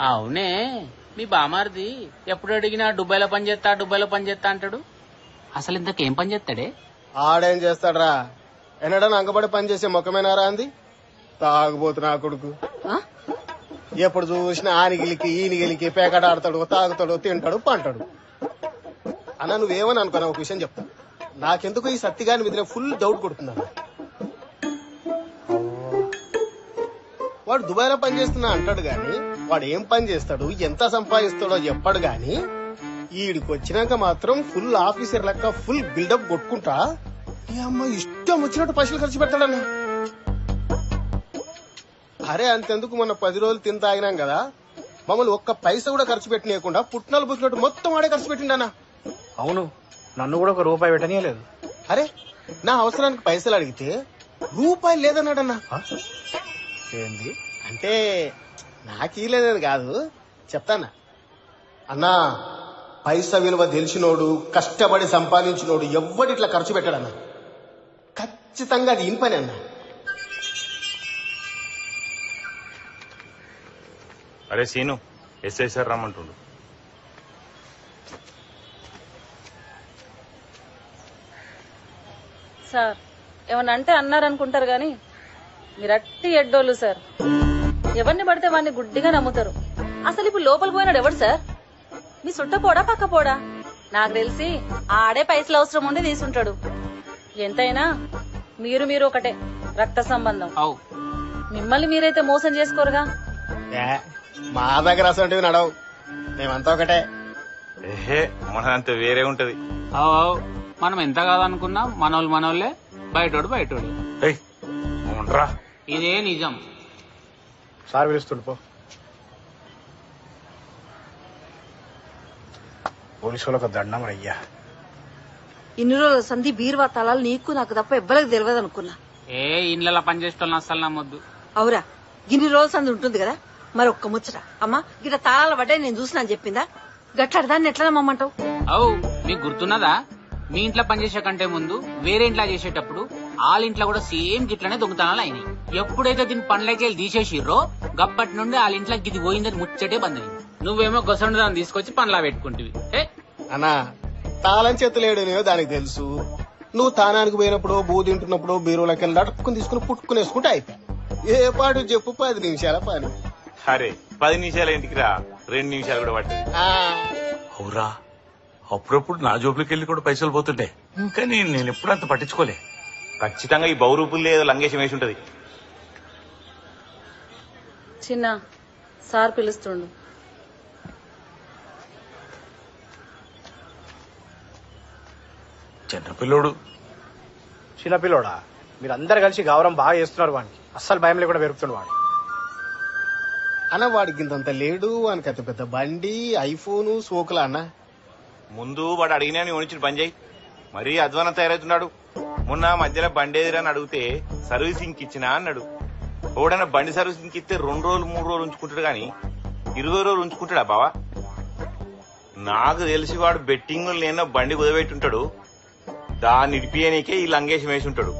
అవునే మీ బామారిది ఎప్పుడు అడిగినా దుబాయ్లో పని చేస్తా అంటాడు. అసలు ఇంతకేం పని చేస్తాడే? ఆడేం చేస్తాడరా? ఎన్నడన్నా అంగబడి పని చేసే మొక్కమేనారా అంది? తాగుబోతు నా కొడుకు. ఎప్పుడు చూసినా ఆనిగిలికి ఈనిగిలికి పేకట ఆడతాడు, తాగుతాడు, తింటాడు, పంటాడు. అన్న నువ్వేమని అనుకున్నా ఒక విషయం చెప్తా. నాకెందుకు ఈ సత్తిగాని మీద ఫుల్ డౌట్ కొడుతున్నా. వాడు దుబాయ్లో పని చేస్తున్నా అంటాడు గాని వాడు ఏం పని చేస్తాడు, ఎంత సంపాదిస్తాడో చెప్పాడు గాని ఈడికి వచ్చినాక మాత్రం ఫుల్ ఆఫీసర్ లెక్క ఫుల్ బిల్డప్ కొట్టుకుంటా ఈ అమ్మ ఇష్టం వచ్చినట్టు పైసలు ఖర్చు పెడతాడన్నా. అరే అంతెందుకు మొన్న 10 రోజులు తింత ఆగినాం కదా, మమ్మల్ని ఒక్క పైస కూడా ఖర్చు పెట్టనీయకుండా పుట్నాలు పుట్టినట్టు మొత్తం ఆడే ఖర్చు పెట్టిండన్నా. అవును, నన్ను కూడా ఒక రూపాయి పెట్టనీయలేదు. అరే నా అవసరానికి పైసలు అడిగితే రూపాయలు లేదన్నాడన్నా. ఏంది అంటే నాకీలేదని కాదు చెప్తానా అన్నా. పైసా విలువ తెలిసినోడు, కష్టపడి సంపాదించినోడు ఎవ్వడి ఇట్లా ఖర్చు పెట్టాడన్నా. ఖచ్చితంగా అది ఇన్ పని అన్నా. అరే సీను ఎస్ఐ సార్ రమ్మంటుండు. సార్ ఏమన్నా అంటే అన్నారనుకుంటారు గాని మీరు అట్టి ఎడ్డోళ్ళు సార్. ఎవరిని పడితే వాడిని గుడ్డిగా నమ్ముతారు. అసలు ఇప్పుడు లోపలికి పోయినాడు ఎవడు సార్? మీ సుట్టపోడా పక్కపోడా? నాకు తెలిసి ఆడే పైసలు అవసరం ఉండి తీసుంటాడు. ఎంతైనా మీరు ఒకటే, రక్త సంబంధం. మిమ్మల్ని మీరైతే మోసం చేసుకోరుగా. మా దగ్గర అసలు నడవు, మేమంతా ఒకటే. ఏహే మనంత వేరే ఉంటది. మనం ఎంత కాదనుకున్నా మనోళ్ళే, బయటోడు. ఇదే నిజం. సార్ పిలుస్తుండు పో. పోలీసు వాళ్ళకు దండం అయ్యా. ఇన్ని రోజుల సంధి బీరువా తలాలు నీకు నాకు తప్ప ఎవ్వరికి తెలియదు అనుకున్నా. ఏ ఇండ్ల పని చేసేటోళ్ళని అస్సలు నమ్మొద్దు. అవురా, ఇన్ని రోజుల సంధి ఉంటుంది కదా, మరి ఒక్క ముచ్చట అమ్మా గిట్ల తాళాల పడ్డాయి నేను చూసినా అని చెప్పిందా? గట్లాడు దాన్ని ఎట్లా నమ్మంటావు? అవు మీకు గుర్తున్నదా? మీ ఇంట్లో పనిచేసే కంటే ముందు వేరే ఇంట్లో చేసేటప్పుడు వాళ్ళ ఇంట్లో కూడా సేమ్ గిట్లనే దొంగతనాలు అయినాయి. ఎప్పుడైతే దీని పనులకి వెళ్ళి తీసేసిర్రో గప్పటి నుండి వాళ్ళ ఇంట్లో గిది పోయిందని ముచ్చటే బందైంది. నువ్వేమో గొసండు దాన్ని తీసుకొచ్చి పనులా పెట్టుకుంటివి. అన్నా తాళం చేతులేడనేవో దానికి తెలుసు. నువ్వు తానానికి పోయినప్పుడు బూ తింటున్నప్పుడు బీరువులకి వెళ్ళి అడుక్కుని తీసుకుని పుట్టుకునేసుకుంటే అయిపోయి. ఏ పాటు చెప్పు 10 నిమిషాల పని. అరే 10 నిమిషాల ఇంటికి రా, 2 నిమిషాలు కూడా పట్టింది. అవురా, అప్పుడప్పుడు నా జోబులకి వెళ్ళి కూడా పైసలు పోతుండే, కానీ నేను ఎప్పుడు అంత పట్టించుకోలే. ఖచ్చితంగా ఈ బౌరూపుల్లో ఏదో లంగేషం వేసి ఉంటది. చిన్న సార్ పిలుస్తుండు. చిన్నపిల్లోడు. చిన్నపిల్లోడా? మీరందరు కలిసి గౌరవం బాగా చేస్తున్నారు వాడికి. అస్సలు భయం లేకుండా పెరుగుతుంది వాడు. అన్న వాడికి ఇంతంత లేడు, వానికి అంత పెద్ద బండి, ఐఫోను, సోకులా అన్న. ముందు వాడు అడిగినా నీ పని చేయి. మరీ అధ్వానం తయారవుతున్నాడు. మొన్న మధ్యలో బండి ఎదురని అడిగితే సర్వీసింగ్ ఇచ్చినా అన్నాడు. ఓడన్నా బండి సర్వీసింగ్ ఇస్తే 2 రోజులు 3 రోజులు ఉంచుకుంటాడు గాని 20 రోజులు ఉంచుకుంటాడా బావా? నాకు తెలిసి వాడు బెట్టింగ్ నేను బండి కుదబెట్టుంటాడు. దాన్ని ఇడిపియనికే ఈ లంగేషం వేసి ఉంటాడు.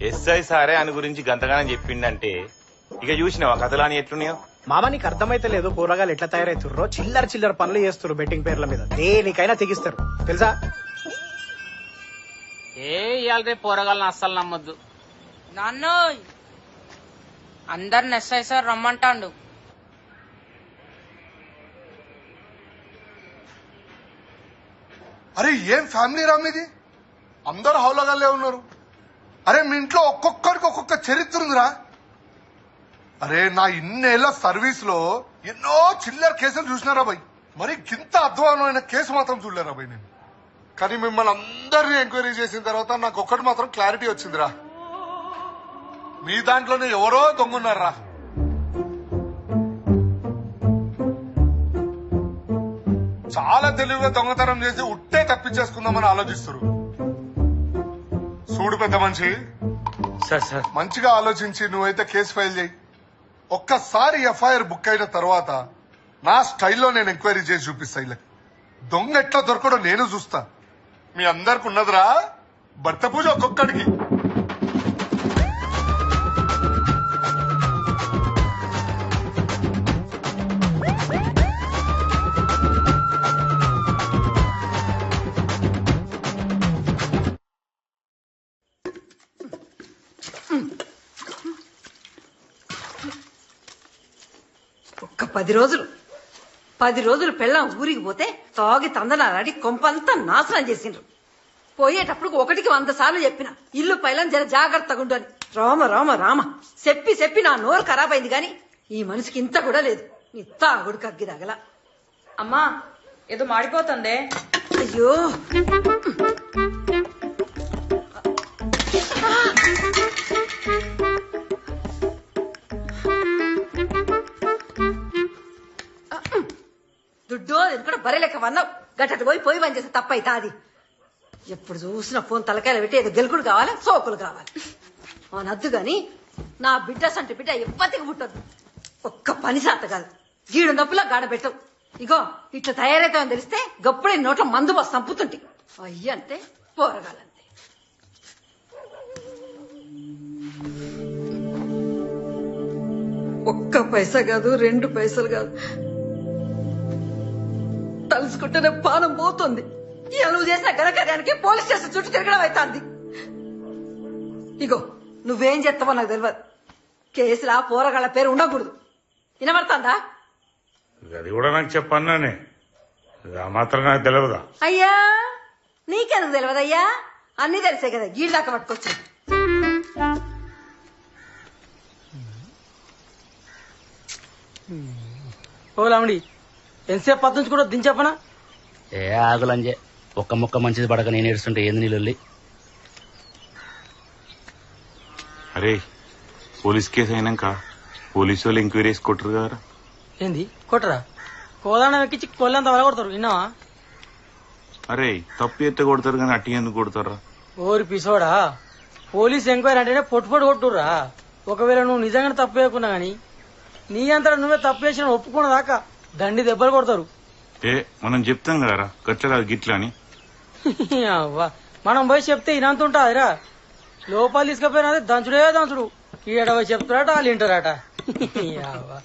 ఎస్ఐ సారే అని గురించి గంతగానం చెప్పిండంటే ఇక చూసినావా కథలాని ఎట్లున్నాయో? మామ నీకు అర్థమైతే లేదు, కూరగాయలు ఎట్లా తయారవుతుర్రో. చిల్లర పనులు చేస్తారు బెట్టింగ్ పేర్ల మీద. దేనికైనా తెగిస్తారు తెలుసా? ఇవాళ రేపు పోరగాళ్ళని అస్సలు నమ్మొద్దు. నాన్నోయ్ అందరు ఎస్ఐ సార్ రమ్మంటాండు. అరే ఏం ఫ్యామిలీ రా మీది? అందరు హౌలగాళ్ళే ఉన్నారు. అరే మీ ఇంట్లో ఒక్కొక్కరికి ఒక్కొక్క చరిత్ర ఉందిరా. అరే నా ఇన్నేళ్ల సర్వీస్ లో ఎన్నో చిల్లర కేసులు చూసినారా భయ్, మరి ఇంత అధ్వానమైన కేసు మాత్రం చూడలేరా భయ్ నేను. కానీ మిమ్మల్ని అందరినీ ఎంక్వైరీ చేసిన తర్వాత నాకు ఒక్కటి మాత్రం క్లారిటీ వచ్చిందిరా, మీ దాంట్లోనే ఎవరో దొంగన్నారా. చాలా తెలివిగా దొంగతనం చేసి ఉట్టే తప్పించేసుకుందామని ఆలోచిస్తారు. చూడు పెద్ద మనిషి, మంచిగా ఆలోచించి నువ్వైతే కేసు ఫైల్ చేయి. ఒక్కసారి ఎఫ్ఐఆర్ బుక్ అయిన తర్వాత నా స్టైల్లో నేను ఎంక్వైరీ చేసి చూపిస్తా. ఇలా దొంగ ఎట్లా దొరకడో నేను చూస్తా. మీ అందరికి ఉన్నదిరా భర్త పూజ ఒక్కొక్కడికి. ఒక్క 10 రోజులు పెళ్ళం ఊరికి పోతే తాగి తందనాలాడి కొంపంతా నాశనం చేసిండ్రు. పోయేటప్పుడు 1కి 100 సార్లు చెప్పిన ఇల్లు పైలం జర జాగ్రత్తగా ఉండు అని. రామ రామ రామ చెప్పి నా నోరు ఖరాబ్ అయింది గాని ఈ మనిషికి ఇంత కూడా లేదు. నీ తాగుడు కగ్గి తగల. అమ్మా ఏదో మాడిపోతుందే. అయ్యో దుడ్డో ఎందుకంటే బరే లెక్క వన్నావు. గట్టటి పోయి పని చేస్తే తప్పైతే అది. ఎప్పుడు చూసిన ఫోన్ తలకాయలు పెట్టి ఏదో గెలుకుడు కావాలి, సోకులు కావాలి. నద్దు గాని నా బిడ్డ సంటి బిడ్డ ఎప్పటికి పుట్టద్దు. ఒక్క పని శాత కాదు, గీడు నొప్పులా గాడ పెట్టవు. ఇగో ఇట్లా తయారైతామని తెలిస్తే గప్పుడే నోట్ల మందు బస్ చంపుతుంటి. అయ్యంతే పోరగాలంతే. ఒక్క పైసా కాదు, 2 పైసలు కాదు, తలుసుకుంటేనే పానం పోతుంది. ఇక నువ్వు చేసిన ఘనకార్యానికి పోలీస్ స్టేషన్ చుట్టూ తిరగడం అవుతుంది. ఇగో నువ్వేం చేస్తావో నాకు తెలియదు. కేసులా పోరగాళ్ళ పేరు ఉండకూడదు. వినబడుతుందా? అది కూడా నాకు చెప్పన్నానే, ఆ మాత్రం నాకు తెలియదా? అయ్యా నీకెందుకు తెలియదయ్యా? అన్ని తెలిసే కదా గీడు దాకా పట్టుకొచ్చు. ఓలామిడి ఎంతసేపు పద్దుంచి కూడా దించెప్పనా? ఏ ఆగులంజే, ఒక్క ముక్క మంచిది పడక నేను ఏడుస్తుంటే ఏంది నీళ్ళు. అరే పోలీస్ కేసు అయినాక పోలీసు వాళ్ళు ఎంక్వైరీ చేసి కొట్టరు కదా. ఏంది కొట్టరా? కోదాండం ఎక్కించి కొల్లంతా వల కొడతారు, విన్నావా? అరే తప్పు ఎత్తే కొడతారు కానీ అట్టి ఎందుకు కొడతారా? ఓరి పిసోడా, పోలీస్ ఎంక్వైరీ అంటేనే పొట్టు కొట్టుర్రా. ఒకవేళ నువ్వు నిజంగానే తప్పు చేయకున్నా గాని నీ అంతటా నువ్వే తప్పు చేసిన ఒప్పుకున్న దాకా దండి దెబ్బలు కొడతారు. ఏ మనం చెప్తాం కదరా గట్ల కాదు గిట్ల అని. మనం పోయి చెప్తే ఇనంత ఉంటాదిరా. లోపల తీసుకుపోయినా దంచుడే దంచుడు. ఈడ పోయి చెప్తారట వాళ్ళు వింటారట.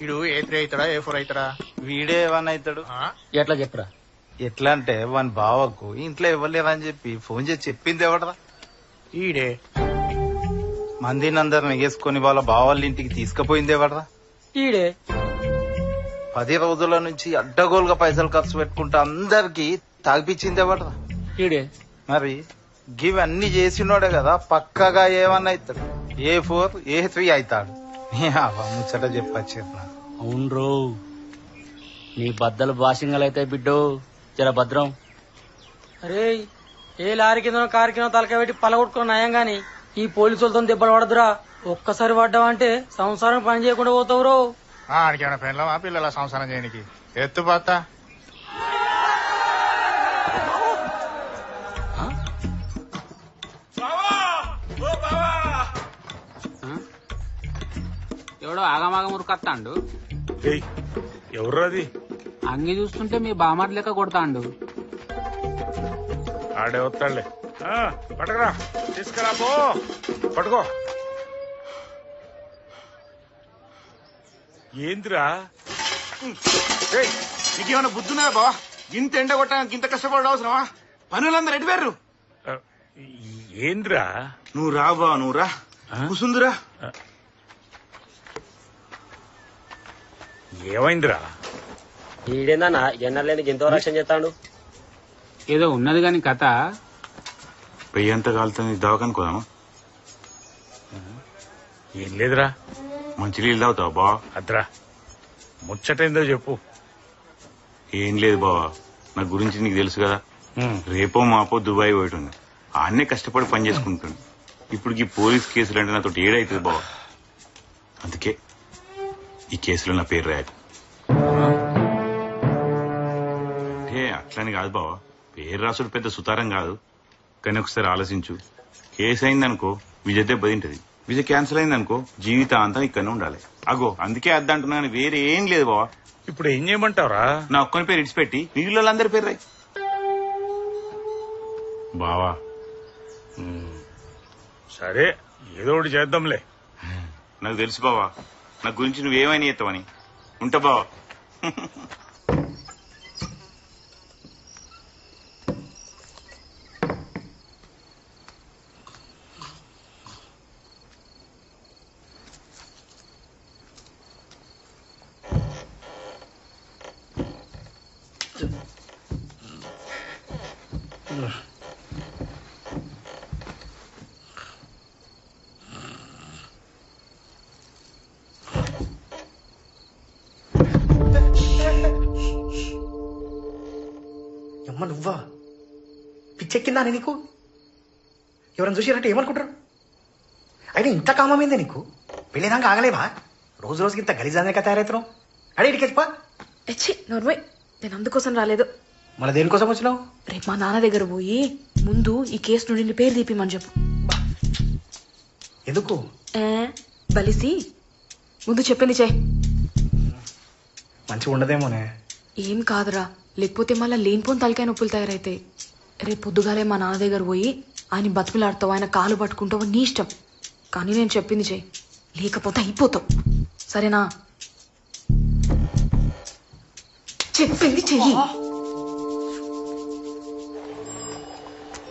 ఇడు A3 అవుతాడా A4 అవుతాడా? వీడే 1 అవుతాడు. ఎట్లా చెప్పరా? ఎట్లా అంటే వాని బావకు ఇంట్లో ఇవ్వలేరని చెప్పి ఫోన్ చేసి చెప్పింది ఎవడరా? ఈడే. మందిని అందరిని ఎగేసుకుని వాళ్ళ బావాళ్ళ ఇంటికి తీసుకుపోయింది ఎవడరా? ఈడే. 10 రోజుల నుంచి అడ్డగోలుగా పైసలు ఖర్చు పెట్టుకుంటా అందరికి తాగిపించింది ఎవడరా? ఈడే. మరి గివన్నీ చేసినోడే కదా పక్కగా ఏమన్నా అవుతాడు. A4 A3 అవుతాడు. ముచ్చట చెప్పచ్చు. అవును, నీ బద్దలు బాసింగలు అయితే బిడ్డో జర భద్రం. అరే ఏ లారీ కింద కారు కింద తలకాయ పెట్టి పలగొట్టుకున్న నయం గాని ఈ పోలీసులతో దెబ్బలు పడదురా. ఒక్కసారి పడ్డావంటే సంసారం పని చేయకుండా పోతావురో. ఆడికేమైనా పెళ్ళమా పిల్లల సంసారం చేయనికి? ఎత్తుపోతా. ఎవడో ఆగమాగ మురుకత్తాండు. ఎవరు అది? అంగి చూస్తుంటే మీ బామార్ లెక్క కొడతాండు. ఆడే వస్తాడులే. పట్టుకురా, తీసుకురా పో, పట్టుకో. ఏందిరా? నీకేమైనా బుద్ధున్నా బా? ఇంత ఎండ కొట్టడానికి ఇంత కష్టపడ అవసరమా? పనులందరూ ఎటువేర్రు? ఏంద్రా నువ్వు రా బా, నువ్వు రా కూసుందిరా. ఏమైందిరా? ఈడేందన్నా ఎన్నలేని ఎంతో రక్షణ చేస్తాడు. ఏదో ఉన్నది కాని కథ. పెయ్యంతా కాలుతుంది, దవాఖానికి పోదామా? ఏం లేదురా. మంచి నీళ్ళు తాగుతావా బా? అద్రా ముచ్చటేందో చెప్పు. ఏం లేదు బావా, నా గురించి నీకు తెలుసు కదా. రేపో మాపో దుబాయ్ పోయిటుంది, ఆన్నే కష్టపడి పని చేసుకుంటుంది. ఇప్పుడు ఈ పోలీస్ కేసులు అంటే నాతో ఏడైతుంది బావా. అందుకే ఈ కేసులో నా పేరు రాయకు. అంటే అట్లని కాదు బావా, పేరు రాసుడు పెద్ద సుతారం కాదు. కానీ ఒకసారి ఆలోచించు, కేసు అయిందనుకో విజయ్ దెబ్బతింటది. విజయ్ క్యాన్సిల్ అయిందనుకో జీవితాంతం ఇక్కడనే ఉండాలి. అగో అందుకే అద్దంటున్నా, కానీ వేరే ఏం లేదు బావా. ఇప్పుడు ఏం చేయమంటావురా? నా ఒక్కని పేరు ఇడిచిపెట్టి మిగిలిన వాళ్ళందరి పేరు రాయి బావా. సరే ఏదో ఒకటి చేద్దాంలే. నాకు తెలుసు బావా, నా గురించి నువ్వేమైనా చేస్తావని. ఉంటా బావా. అమ్మ నువ్వా? పిచ్చెక్కిందా నీకు? ఎవరైనా చూసిరంటే ఏమనుకుంటారు? అయినా ఇంత కామమైందే నీకు? పెళ్ళినాక ఆగలేవా? రోజు రోజుకి ఇంత గలీజానే కదా తయారవుతున్నావు. అడే ఇడికెచ్చిపా. నోర్మై, నేను అందుకోసం రాలేదు. మళ్ళీ దేనికోసం వచ్చినావు? రేపు మా నాన్న దగ్గర పోయి ముందు ఈ కేసు నుండి నీ పేరు తీపిమని చెప్పు. ఎందుకు? బలిసి ముందు చెప్పింది చెయ్యి. మంచిగా ఉండదేమోనే. ఏం కాదురా, లేకపోతే మళ్ళీ లేనిపోని తలకాయ నొప్పులు తయారైతాయి. రేపు పొద్దుగాలే మా నాన్న దగ్గర పోయి ఆయన బతుకులాడతావు, ఆయన కాలు పట్టుకుంటావు, నీ ఇష్టం. కానీ నేను చెప్పింది చెయ్యి, లేకపోతే అయిపోతావు. సరేనా? చెప్పింది చెయ్యి.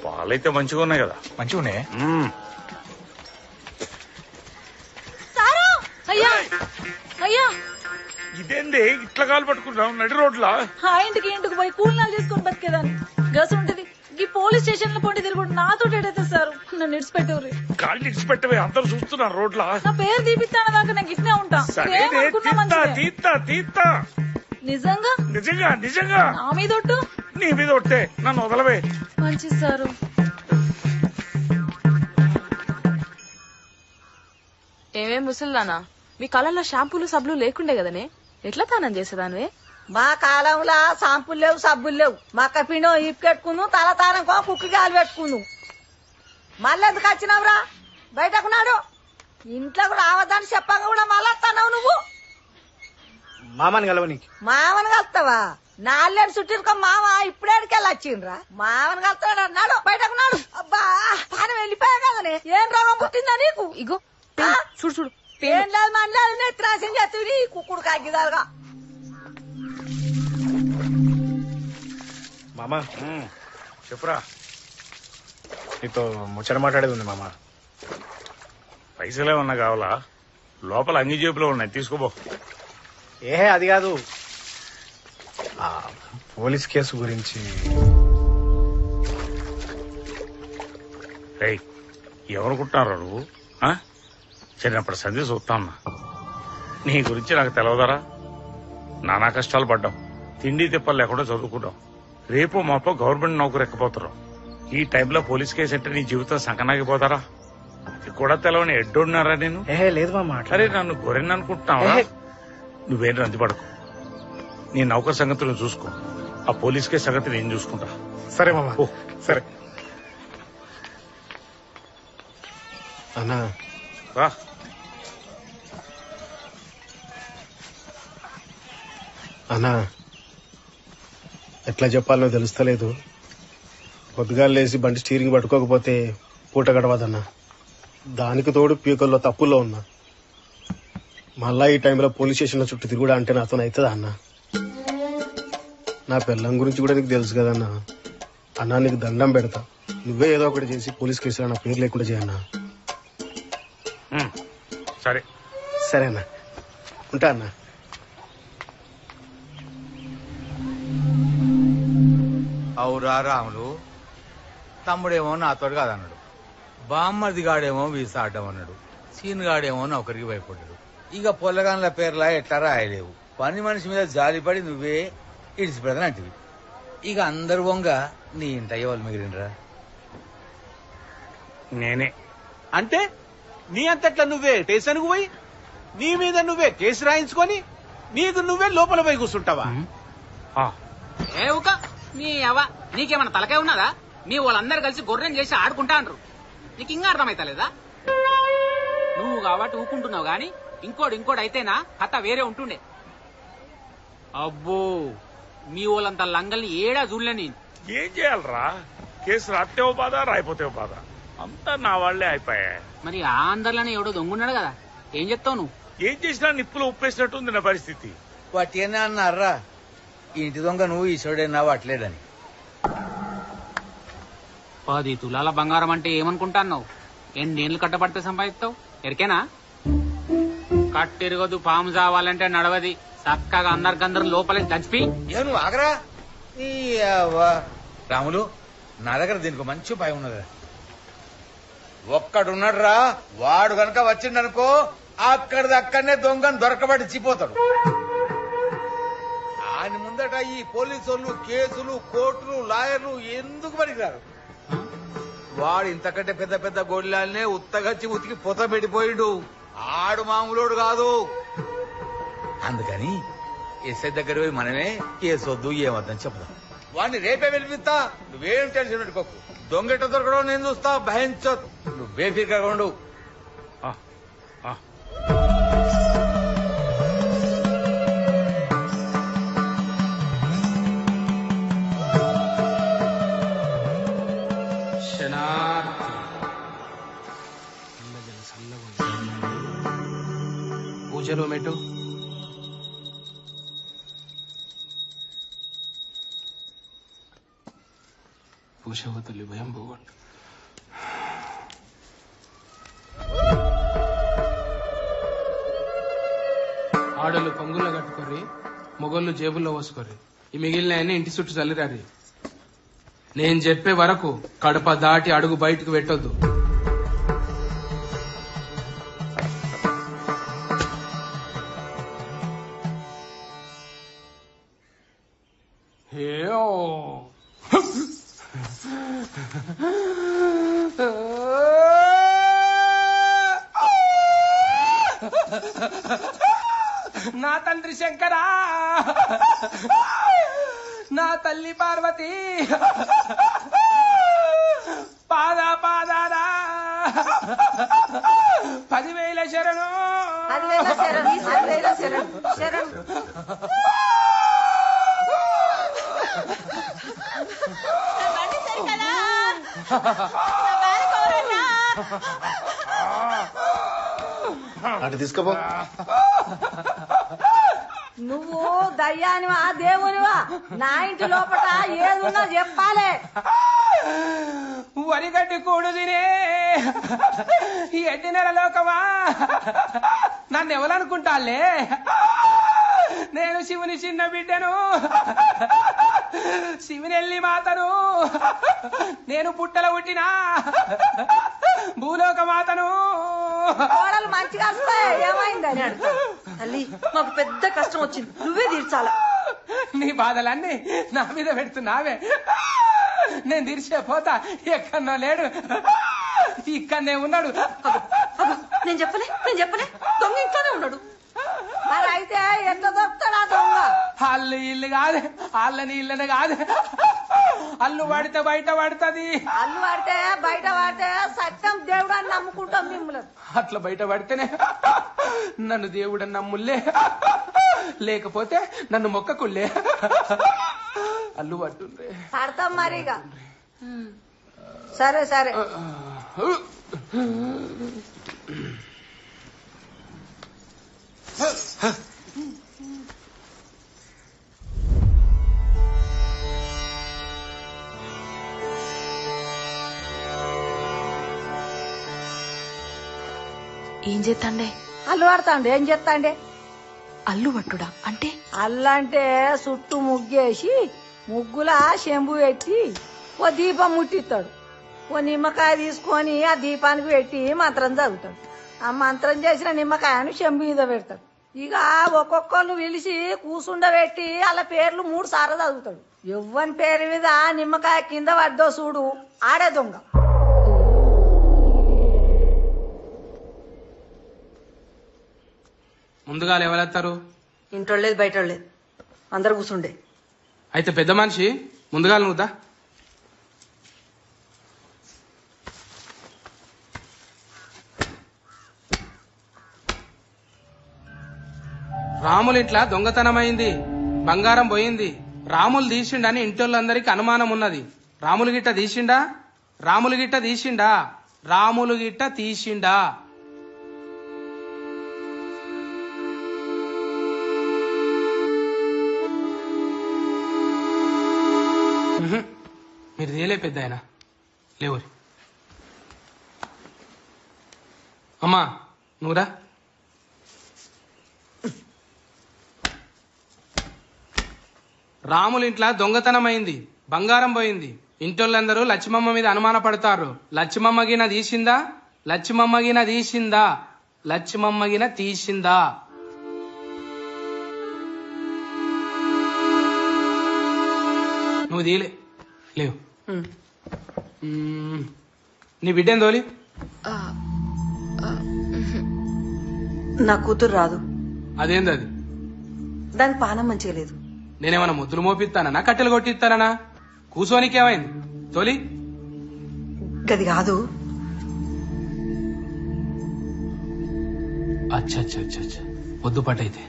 పాలైతే మంచిగా ఉన్నాయి కదా? మంచిగా ఉన్నాయి. అయ్యా అయ్యా, ఇదేంది ఇట్లా కాలు పట్టుకుంటాం నడి రోడ్లా? ఆ ఇంటికి ఇంటికి పోయి కూలినాలు చేసుకుని బతికేదాన్ని. గసు ఉంటది ఈ పోలీస్ స్టేషన్ లో పొంటి తిరుగుడు నాతో ఏడైతే సార్ నన్ను ఇడిచిపెట్టేవారు. కాళ్ళు ఇడిచిపెట్టవే, అందరు చూస్తున్నారు రోడ్లా. నా పేరు తీపిస్తాను దాకా నాకు ఇట్నే ఉంటా. తీత్తా. నిజంగా నిజంగా నిజంగా నా మీద ఒట్టు. నీ మీద ఒట్టే, నన్ను వదలవే. మంచిది సారు. ఏమేం ముసలిదానా, మీ కాలంలో షాంపూలు సబ్బులు లేకుండే కదనే, ఎట్లా తానం చేసేదానివే? మా కాలంలో షాంపులు లేవు, సబ్బులు లేవు. మక్క పిండం ఈపు పెట్టుకును, తల తారంకో కుక్కి గాలి పెట్టుకును. మళ్ళీ ఎందుకు వచ్చినావురా? బయటకున్నాడు. ఇంట్లోకి రావద్దని చెప్పగా కూడా మళ్ళీ వస్తున్నావు నువ్వు. మామని కలవనీకి. మామని కలుస్తావా? నాలుగేడు చుట్టిరుకో మామ ఇప్పుడేడికెళ్ళి వచ్చిండ్రా. మామని కలుస్తాడు అన్నాడు. బయటకున్నాడు. అబ్బా పానం వెళ్ళిపోయా కదనే. ఏం రోగం పుట్టిందా నీకు? ఇగో చూడు చూడు. ఏం లేదు మనలేదు, నెత్తిరాసం చేస్తుంది కుక్కుడు కాగిదాలుగా. మామా చెప్పురా. నీతో ముచ్చట మాట్లాడేది ఉంది మామ. పైసలేమన్నా కావాలా? లోపల అన్ని జేబులో ఉన్నాయి, తీసుకోబో. అది కాదు, పోలీస్ కేసు గురించి. ఏమనుకుంటున్నారా నువ్వు? చిన్నప్పటి సంధి చూస్తా ఉన్నా. నీ గురించి నాకు తెలవదరా? నానా కష్టాలు పడ్డాం, తిండి తిప్పలు లేకుండా చదువుకున్నాం. రేపు మాపో గవర్నమెంట్ నౌకరు ఎక్కపోతున్నాం. ఈ టైంలో పోలీస్ కేసు అంటే నీ జీవితం సంకనాగిపోతారా? ఇది కూడా తెలవని ఎడ్డున్నారా నేను? లేదు మామ. అరే నన్ను గొర్రెని అనుకుంటున్నావా? నువ్వేం రంది పడకు. నీ నౌకర్ సంగతి నువ్వు చూసుకో, ఆ పోలీస్ కేసు సంగతి నేను చూసుకుంటా. సరే మామ. సరే అన్నా. రా. అన్నా ఎట్లా చెప్పాలో తెలుస్తలేదు. పొద్దుగాలు లేచి బండి స్టీరింగ్ పట్టుకోకపోతే పూట గడవదన్నా. దానికి తోడు పీకల్లో తప్పుల్లో ఉన్నా. మళ్ళా ఈ టైంలో పోలీస్ స్టేషన్లో చుట్టూ తిరుగుడా అంటే నాతో అవుతుందా అన్న? నా పిల్లం గురించి కూడా నీకు తెలుసు కదన్నా. అన్నా నీకు దండం పెడతా, నువ్వే ఏదో ఒకటి చేసి పోలీస్ కేసులో నా పేరు లేకుండా చేయన్నా. సరే సరేనా, ఉంటా అన్నా. అవురా రాములు, తమ్ముడేమో నాతోడు కాదన్నాడు, బామ్మర్ది గాడేమో వీసా ఆడడం అన్నాడు, సీన్ గాడేమో నౌకరికి భయపడ్డాడు. ఇక పొల్లగాన్ల పేర్లా ఎట్లా రాయలేవు. పని మనిషి మీద జాలిపడి నువ్వే ఇడిచిపెడతానంటివి. ఇక అందరు వంగ నీ ఇంట వాళ్ళు మిగిలినరా? నేనే. అంటే నీ అంతట్లా నువ్వే స్టేషన్కు పోయి నీ మీద నువ్వే కేసు రాయించుకొని నీకు నువ్వే లోపల పోయి కూర్చుంటావా? ఏ ఊక నీ అవ్వ, నీకేమన్నా తలకాయ ఉన్నదా? మీ వాళ్ళందరూ కలిసి గొర్రెం చేసి ఆడుకుంటా అంటారు. నీకు ఇంకా అర్థమైతలేదా? నువ్వు కాబట్టి ఊకుంటున్నావు గాని ఇంకోటి అయితేనా కథ వేరే ఉంటుండే. అబ్బో, మీ వాళ్ళంతా లంగల్ని ఏడా చూడలే నేను. ఏం చేయాలరా? కేసు రాస్తేవో బాధ, రాయిపోతేవో బాధ, అంతా నా వాళ్లే అయిపోయా. మరి ఆ అందరిలోనే ఎవడో దొంగున్నాడు కదా, ఏం చెప్తావు నువ్వు? ఏం చేసినా నిప్పులో ఉప్పేసినట్టుంది నా పరిస్థితి. వాటినే అన్నారా ఇంటి దొంగ నువ్వు ఈశ్వరుడైనా వాట్లేడని. 10 తులాల బంగారం అంటే ఏమనుకుంటాన్నావు? ఎన్నేళ్లు కట్టబడితే సంపాదిస్తావు ఎరికేనా? కట్టిరగదు, పాము చావాలంటే నడవది. చక్కగా అందరికందరం లోపలే దంచిపి. నువ్వు ఆగరా రాములు, నా దగ్గర దీనికి మంచి భయం ఉన్నది. ఒక్కడున్నాడు రా, వాడు గనక వచ్చిండనుకో అక్కడనే దొంగను దొరకబడి చిపోతాడు. ఆయన ముందట ఈ పోలీసులు, కేసులు, కోర్టులు, లాయర్లు ఎందుకు పనికిరారు. వాడు ఇంతకంటే పెద్ద పెద్ద గోళ్ళనే ఉత్తగచ్చి ఉతికి పొత పెట్టిపోయిండు. ఆడు మామూలుడు కాదు. అందుకని ఎస్ఐ దగ్గర పోయి మనమే కేసొద్దు ఏమద్దని చెప్దాం. వాడిని రేపే పిలిపిస్తా, నువ్వేం టెన్షన్ పెట్టుకోకు. దొంగట దొరకడం నేను చూస్తా, భయించో, నువ్వు బేఫికర్గా ఉండు. పూజలో మెట్టు పూజవ తల్లి భయం పోగొట్టు. ఆడలు పొంగుల్లో కట్టుకోర్రి, మొగోళ్ళు జేబుల్లో పోసుకోర్రి. ఈ మిగిలిన ఇంటి చుట్టూ చల్లిరారి. నేను చెప్పే వరకు కడప దాటి అడుగు బయటకు పెట్టొద్దు. నా తండ్రి శంకరా, నా తల్లి పార్వతి, పాదారా 10,000 శరణు. 10,000 శరణు. అటు తీసుకుపో. నువ్వు దయ్యానివా దేవునివా? నా ఇంటి లోపల ఏదున్నా చెప్పాలే. వరిగడ్డి కూడు తినే ఈ ఎడ్డినెల లోకమా, నన్ను ఎవరనుకుంటాలే? నేను శివుని చిన్న బిడ్డను, శివునెల్లి మాతను. నేను పుట్టల పుట్టినా భూలోక మాతను. కోడలు మంచిగా ఏమైందని తల్లి, మాకు పెద్ద కష్టం వచ్చింది, నువ్వే తీర్చాలా. నీ బాధలన్నీ నా మీద పెడుతున్నావే. నేను తీర్చే పోతా. ఎక్కడో లేడు, ఇక్కడనే ఉన్నాడు. నేను చెప్పలే దొంగ ఇంట్లోనే ఉన్నాడు. మరి అయితే ఎట్లా దొరుకుతాడా దొంగ? అల్లు ఇల్లు కాదు, అల్లని ఇళ్ళని కాదు. అల్లు పడితే బయట పడుతుంది. అల్లు పడితే బయట పడితే సత్యం దేవుడు అని నమ్ముకుంటాం మిమ్మల్ని. అట్లా బయట పడితేనే నన్ను దేవుడని నమ్ములే, లేకపోతే నన్ను మొక్కకుళ్ళే. అల్లు పట్టుండ్రే. పడతాం మరిగా. సరే ఏం చేస్తాండే? అల్లు పడతాండే. ఏం చేస్తాండే? అల్లు పట్టుడా అంటే? అల్లంటే చుట్టూ ముగ్గేసి ముగ్గుల శంభు పెట్టి ఓ దీపం ముట్టిస్తాడు. ఓ నిమ్మకాయ తీసుకొని ఆ దీపానికి పెట్టి మంత్రం చదువుతాడు. ఆ మంత్రం చేసిన నిమ్మకాయను శంభు మీద పెడతాడు. ఇక ఒక్కొక్కళ్ళు పిలిచి కూసుండబెట్టి వాళ్ళ పేర్లు 3 సార్లు చదువుతాడు. ఎవ్వని పేరు మీద నిమ్మకాయ కింద పడ్డో చూడు ఆడే దొంగ. ముందుగా ఎవరెత్తారు? ఇంటోళ్ళేది బయటోళ్ళేది అందరు కూర్చుండే. అయితే పెద్ద మనిషి ముందుగా నువ్వుదా. రాములు ఇట్లా దొంగతనమైంది, బంగారం పోయింది, రాములు తీసిండని ఇంటోళ్ళందరికీ అనుమానం ఉన్నది. రాములు గిట్ట తీసిండా? రాములు గిట్ట తీసిండా? రాములు గిట్ట తీసిండా? మీరు తీయలే పెద్ద ఆయన లేవరి. అమ్మా నువ్వురా. రాములు ఇంట్లో దొంగతనమైంది, బంగారం పోయింది. ఇంటోళ్ళందరూ లక్ష్మమ్మ మీద అనుమాన పడతారు. లక్ష్మమ్మగిన తీసిందా? లక్ష్మమ్మగిన తీసిందా? లక్ష్మమ్మగిన తీసిందా? నువ్వు తీయలే లేవు. నీ బిడ్డేం తోలి? నా కూతురు రాదు. అదేంది అది? దానికి పానం మంచిగా లేదు. నేనేమన్నా ముద్దులు మోపిస్తానా, కట్టెలు కొట్టిస్తానా? కూసోనికేమైంది తోలి? గది కాదు. అచ్చా అచ్చా అచ్చా అచ్చా వద్దు పట్టయితే.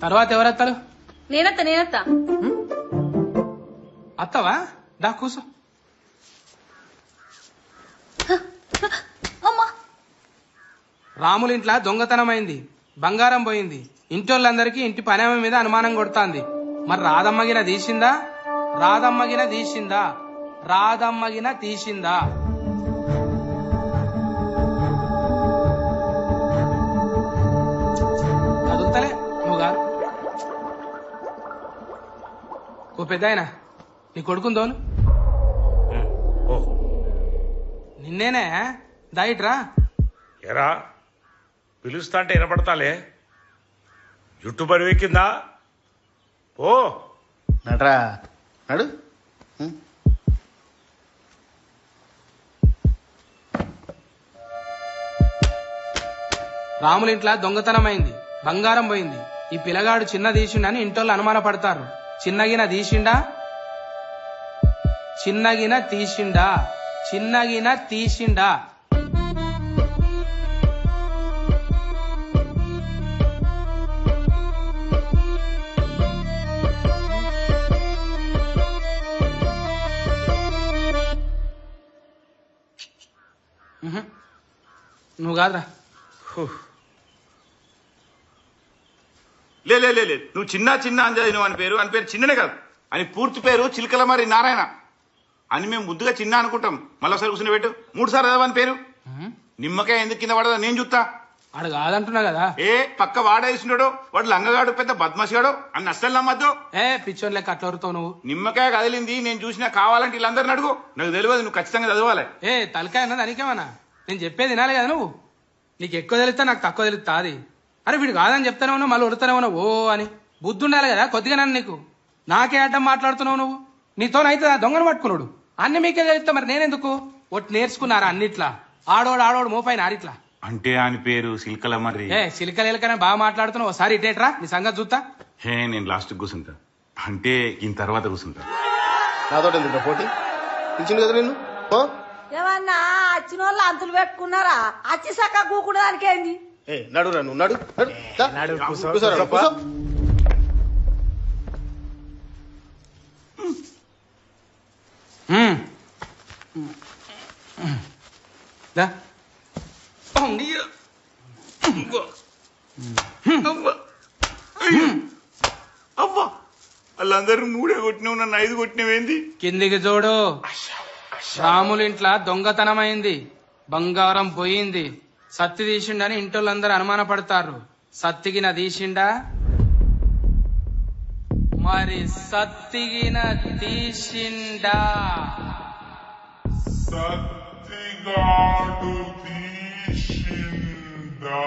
తర్వాత ఎవరెత్తారు? నేనత్తా. అత్తవా? దా కూసో. రాముల ఇంట్లో దొంగతనమైంది, బంగారం పోయింది. ఇంటోళ్ళందరికీ ఇంటి పనేమ మీద అనుమానం కొడుతాంది. మరి రాధమ్మగిన తీసిందా? రాధమ్మగిన తీసిందా? రాధమ్మగిన తీసిందా? కదులుతలే నువ్వు కాదు. ఓ పెద్ద ఆయన నీ కొడుకుందోలు. నిన్నేనే దాయిట్రా. ఎరా పిలుస్తా అంటే వినపడతాలే. జుట్టు బరువెక్కిందా? ఓ నడరా నడు. రాముల ఇంట్లో దొంగతనమైంది, బంగారం పోయింది. ఈ పిల్లగాడు చిన్న తీసిండని ఇంటోళ్ళు అనుమాన పడతారు. చిన్నగిన తీసిండా? చిన్నగిన తీసిండా? చిన్నగిన తీసిండా? నువ్వు కాదురా. లే నువ్వు చిన్న అంజాది అని పేరు చిన్ననే కాదు అని పూర్తి పేరు చిలకలమరి నారాయణ అని మేము ముద్దుగా చిన్న అనుకుంటాం. మళ్ళీ ఒకసారి కూర్చుని పెట్టు. 3 సార్లు చదవని పేరు. నిమ్మకాయ ఎందుకు కింద పడదా నేను చూస్తా. వాడు కాదంటున్నా కదా. పక్క వాడేసినాడు వాడు లంగగాడు పెద్ద బద్మాషిగాడు అని అస్సలు నమ్మద్దు. పిచ్చోన్ లెక్క అట్లా వరుతావు నువ్వు. నిమ్మకాయ కదిలింది నేను చూసినా. కావాలంటే వీళ్ళందరిని అడుగు. నాకు తెలియదు, నువ్వు ఖచ్చితంగా చదవాలి. తలకాయ అన్నది అనికేమన్నా? నేను చెప్పేది వినాలి కదా నువ్వు. నీకు ఎక్కువ తెలుస్తా నాకు తక్కువ తెలుస్తా. అది అరే వీడు కాదని చెప్తానే ఉన్నావు, మళ్ళీ ఉడతానే ఉన్నావు ఓ అని. బుద్ధి ఉండాలి కదా కొద్దిగా. నన్ను నీకు నాకే అడ్డం మాట్లాడుతున్నావు నువ్వు. నీతోనైతే ఆ దొంగను పట్టుకున్నాడు అన్ని మీకే తెలుస్తా. మరి నేనెందుకు? ఒట్టి నేర్చుకున్నారా అన్నిట్లా? ఆడోడు మోపైన ఆడిట్లా అంటే అని పేరు సిల్కలమర్రి. సిలికలేలకనే బాగా మాట్లాడుతున్నావు. ఒకసారి ఇటేట్రా నీ సంగతి చూస్తా. నేను లాస్ట్ కూర్చుంటా. అంటే ఈయన తర్వాత కూర్చుంటా. నాతో ఎందుకు పోటీ ఇచ్చింది కదా నిన్ను. ఏమన్నా వచ్చిన వాళ్ళు అంతులు పెట్టుకున్నారా? అచ్చి సక్క కూకుండా దానికి ఏంది? నడురా నువ్వు నడు. అవ్వా వాళ్ళందరూ 3 కొట్టినావు, నన్ను 5 కొట్టినవేంది? కిందికి చూడు. రాముల ఇంట్లో దొంగతనమైంది, బంగారం పోయింది. సత్తి తీసిండని ఇంటోళ్ళందరూ అనుమానపడతారు. సత్తిగిన తీసిండా? మరి సత్తిగిన తీసిండా? సత్తిగాడు తీసిండా?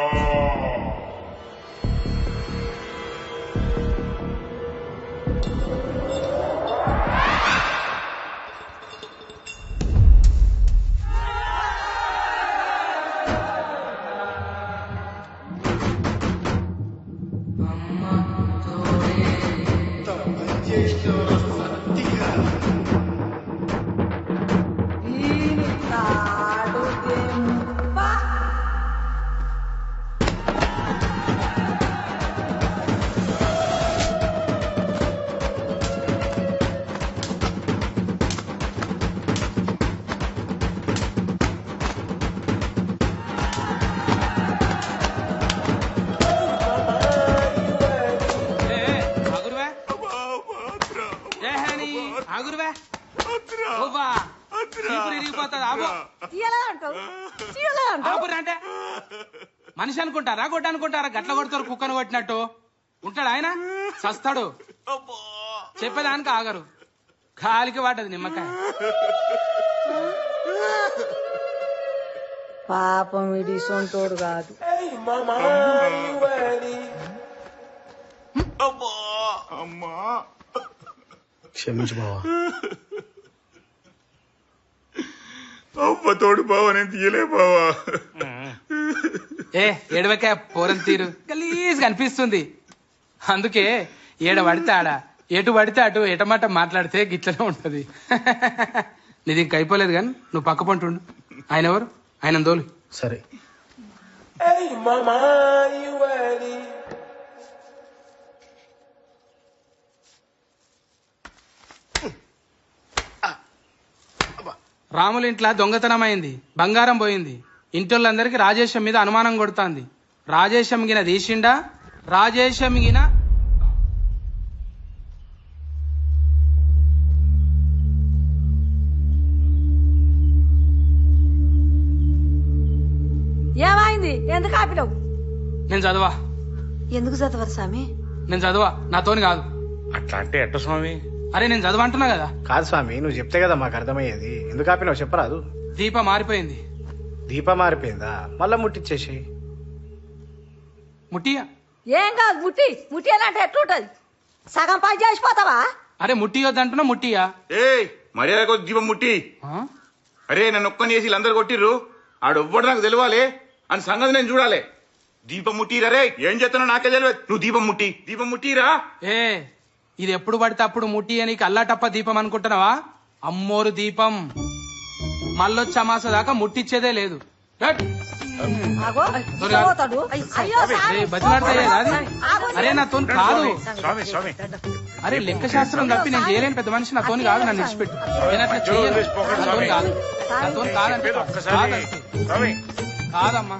మనిషి అనుకుంటారా గొడ్డ అనుకుంటారా? గట్ల కొడతారు కుక్కను కొట్టినట్టు ఉంటాడు ఆయన. సస్తాడు. చెప్పేదానికి ఆగరు. కాలికి వాటది నిమ్మకాయ. పాపం ఇది సొంతోడు కాదు. క్షమించు బావా. అవ్వ తోడు బావా, నేను తీయలే బావా. ఏడవకాయ పోరం తీరు గలీజ్ కనిపిస్తుంది. అందుకే ఏడ పడితే ఆడ, ఎటు పడితే అటు ఎటమాట మాట్లాడితే గిట్లనే ఉంటది. నీది ఇంక అయిపోలేదు కానీ నువ్వు పక్క పంటుండు. ఆయన ఎవరు? ఆయన దోలు. సరే. రాముల ఇంట్లో దొంగతనం అయింది. బంగారం పోయింది. ఇంటోళ్ళందరికీ రాజేశం మీద అనుమానం కొడుతుంది. రాజేశం గిన తీసిండా? రాజేశం గిన ఏమైంది? ఎందుకు ఆపినావు? నేను చదవా. ఎందుకు చదవరు స్వామి? నేను చదవా, నాతోని కాదు. అట్లా అంటే ఎట్ట స్వామి? అరే నేను చదవంటున్నా కదా. కాదు స్వామి, నువ్వు చెప్తే కదా మాకు అర్థమయ్యేది. ఎందుకు ఆపినావు చెప్పరాదు. దీప మారిపోయింది. దీప మారిపోయిందా? మళ్ళా ముట్టిచ్చేసి. ముట్టియా? ఏం కాదు. ముట్టి ముట్టి అంటే ఎట్లుంటది? సగం పని చేసిపోతావా? అరే ముట్టియొద్దంటున్నా. ముట్టియా? మర్యాద కొద్ది దీపం ముట్టి. అరే నన్ను ఒక్కని చేసి వీళ్ళందరూ కొట్టిర్రు, ఆడొవ్వడు నాకు తెలియాలి అని సంగతి నేను చూడాలి. దీపం ముట్టిరా రే. ఏం చేస్తున్నావు నాకే తెలియదు. నువ్వు దీపం ముట్టి, దీపం ముట్టిరా. ఇది ఎప్పుడు పడితే అప్పుడు ముట్టి అని అల్లాటప్ప దీపం అనుకుంటున్నావా? అమ్మోరు దీపం. మళ్ళొచ్చి అమాస దాకా ముట్టిచ్చేదే లేదు. అరే నాతో కాదు. అరే లెక్క శాస్త్రం తప్పి నేను చేయలేను పెద్ద మనిషి. నాతోని కాదు, నన్ను విడిచిపెట్టు. నేను అట్లా చేయను. నాతోని కాదు, నాతోని కాదంటే కాదమ్మా.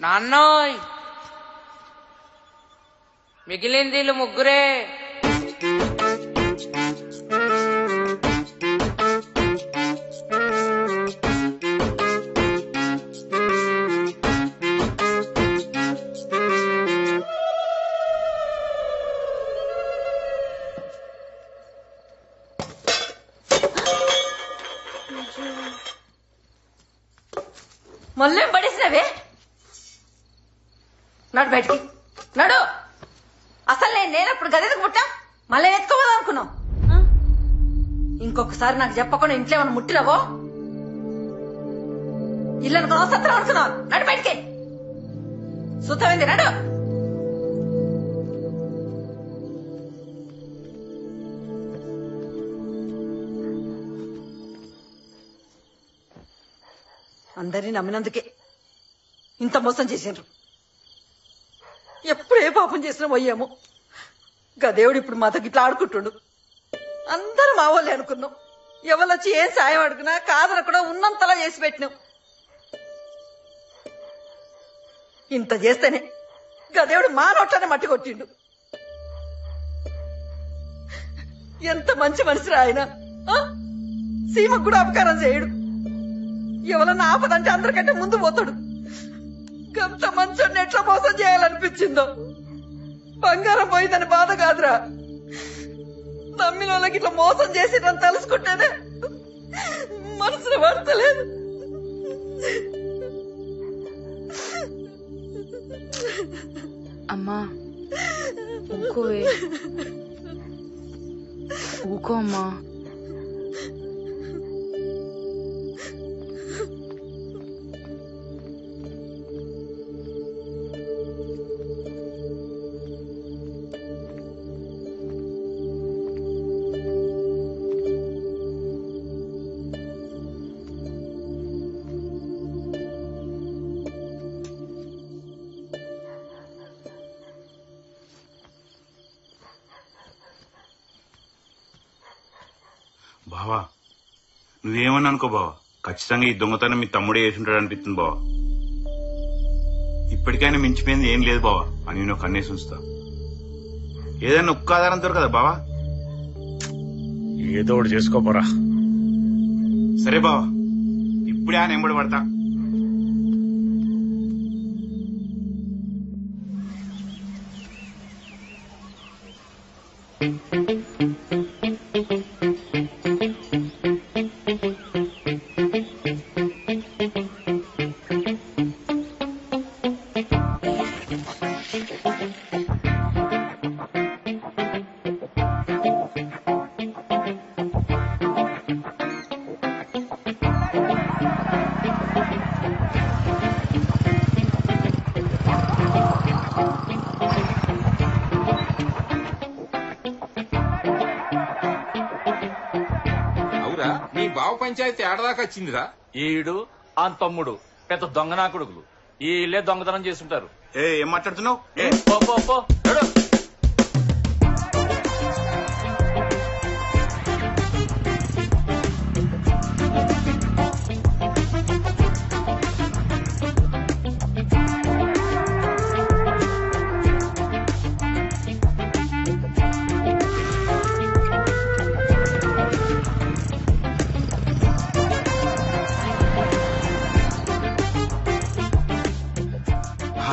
నాన్నోయ్ మిగిలింది వీళ్ళు ముగ్గురే. మళ్ళీ పడేసినవే. నడు బయటికి నడు. అసలు నేనప్పుడు గదికి పుట్టా, మళ్ళీ ఎత్తుకోవాలి అనుకున్నావు. ఇంకొకసారి నాకు చెప్పకుండా ఇంట్లో ఏమైనా ముట్టినవో ఇల్లు సత్రం అనుకున్నావు. నడు బయటికి. సుతమైంది నడు. అందరినీ నమ్మినందుకే ఇంత మోసం చేసిండ్రు. ఎప్పుడు ఏ పాపం చేసినా పోయాము. గదేవుడు ఇప్పుడు మాతో గిట్లా ఆడుకుంటుండు. అందరూ మా వాళ్ళే అనుకున్నాం. ఎవరొచ్చి ఏం సాయం అడుగునా కాదనకుండా ఉన్నంతలా చేసి పెట్టినాం. ఇంత చేస్తేనే గదేవుడు మా నోట్లనే మట్టి కొట్టిండు. ఎంత మంచి మనిషిరా ఆయన. సీమకు కూడా అపకారం చేయడు. ఎవరన్నా ఆపదంటే అందరికంటే ముందు పోతాడు. గంత మంచోడిని ఎట్లా మోసం చేయాలనిపించిందో. బంగారం పోయిందని బాధ కాదురా, నమ్మిన వాళ్ళకి ఇట్లా మోసం చేసిరని తెలుసుకుంటేనే మనసులో పడతలేదు. అమ్మా ఊకోవే, ఊకో అమ్మా. బావా నువ్వేమన్నా అనుకో బావా, ఖచ్చితంగా ఈ దొంగతనం మీ తమ్ముడే చేస్తుంటాడు అనిపిస్తుంది బావా. ఇప్పటికైనా మించిపోయింది ఏం లేదు బావా అని నేను కన్నేసి ఉంచుతా. ఏదైనా ఒక్క ఆధారం దొరకదా బావా? ఏదో ఒకటి చేసుకోపోరా. సరే బావా, ఇప్పుడే ఆయన ఎంబడి పడతా. నీ బావ పంచాయతీ ఏడదాకా వచ్చిందిరా. ఈడు ఆ తమ్ముడు పెద్ద దొంగనా కొడుకులు, వీళ్ళే దొంగతనం చేస్తుంటారు. ఏం మాట్లాడుతున్నావు?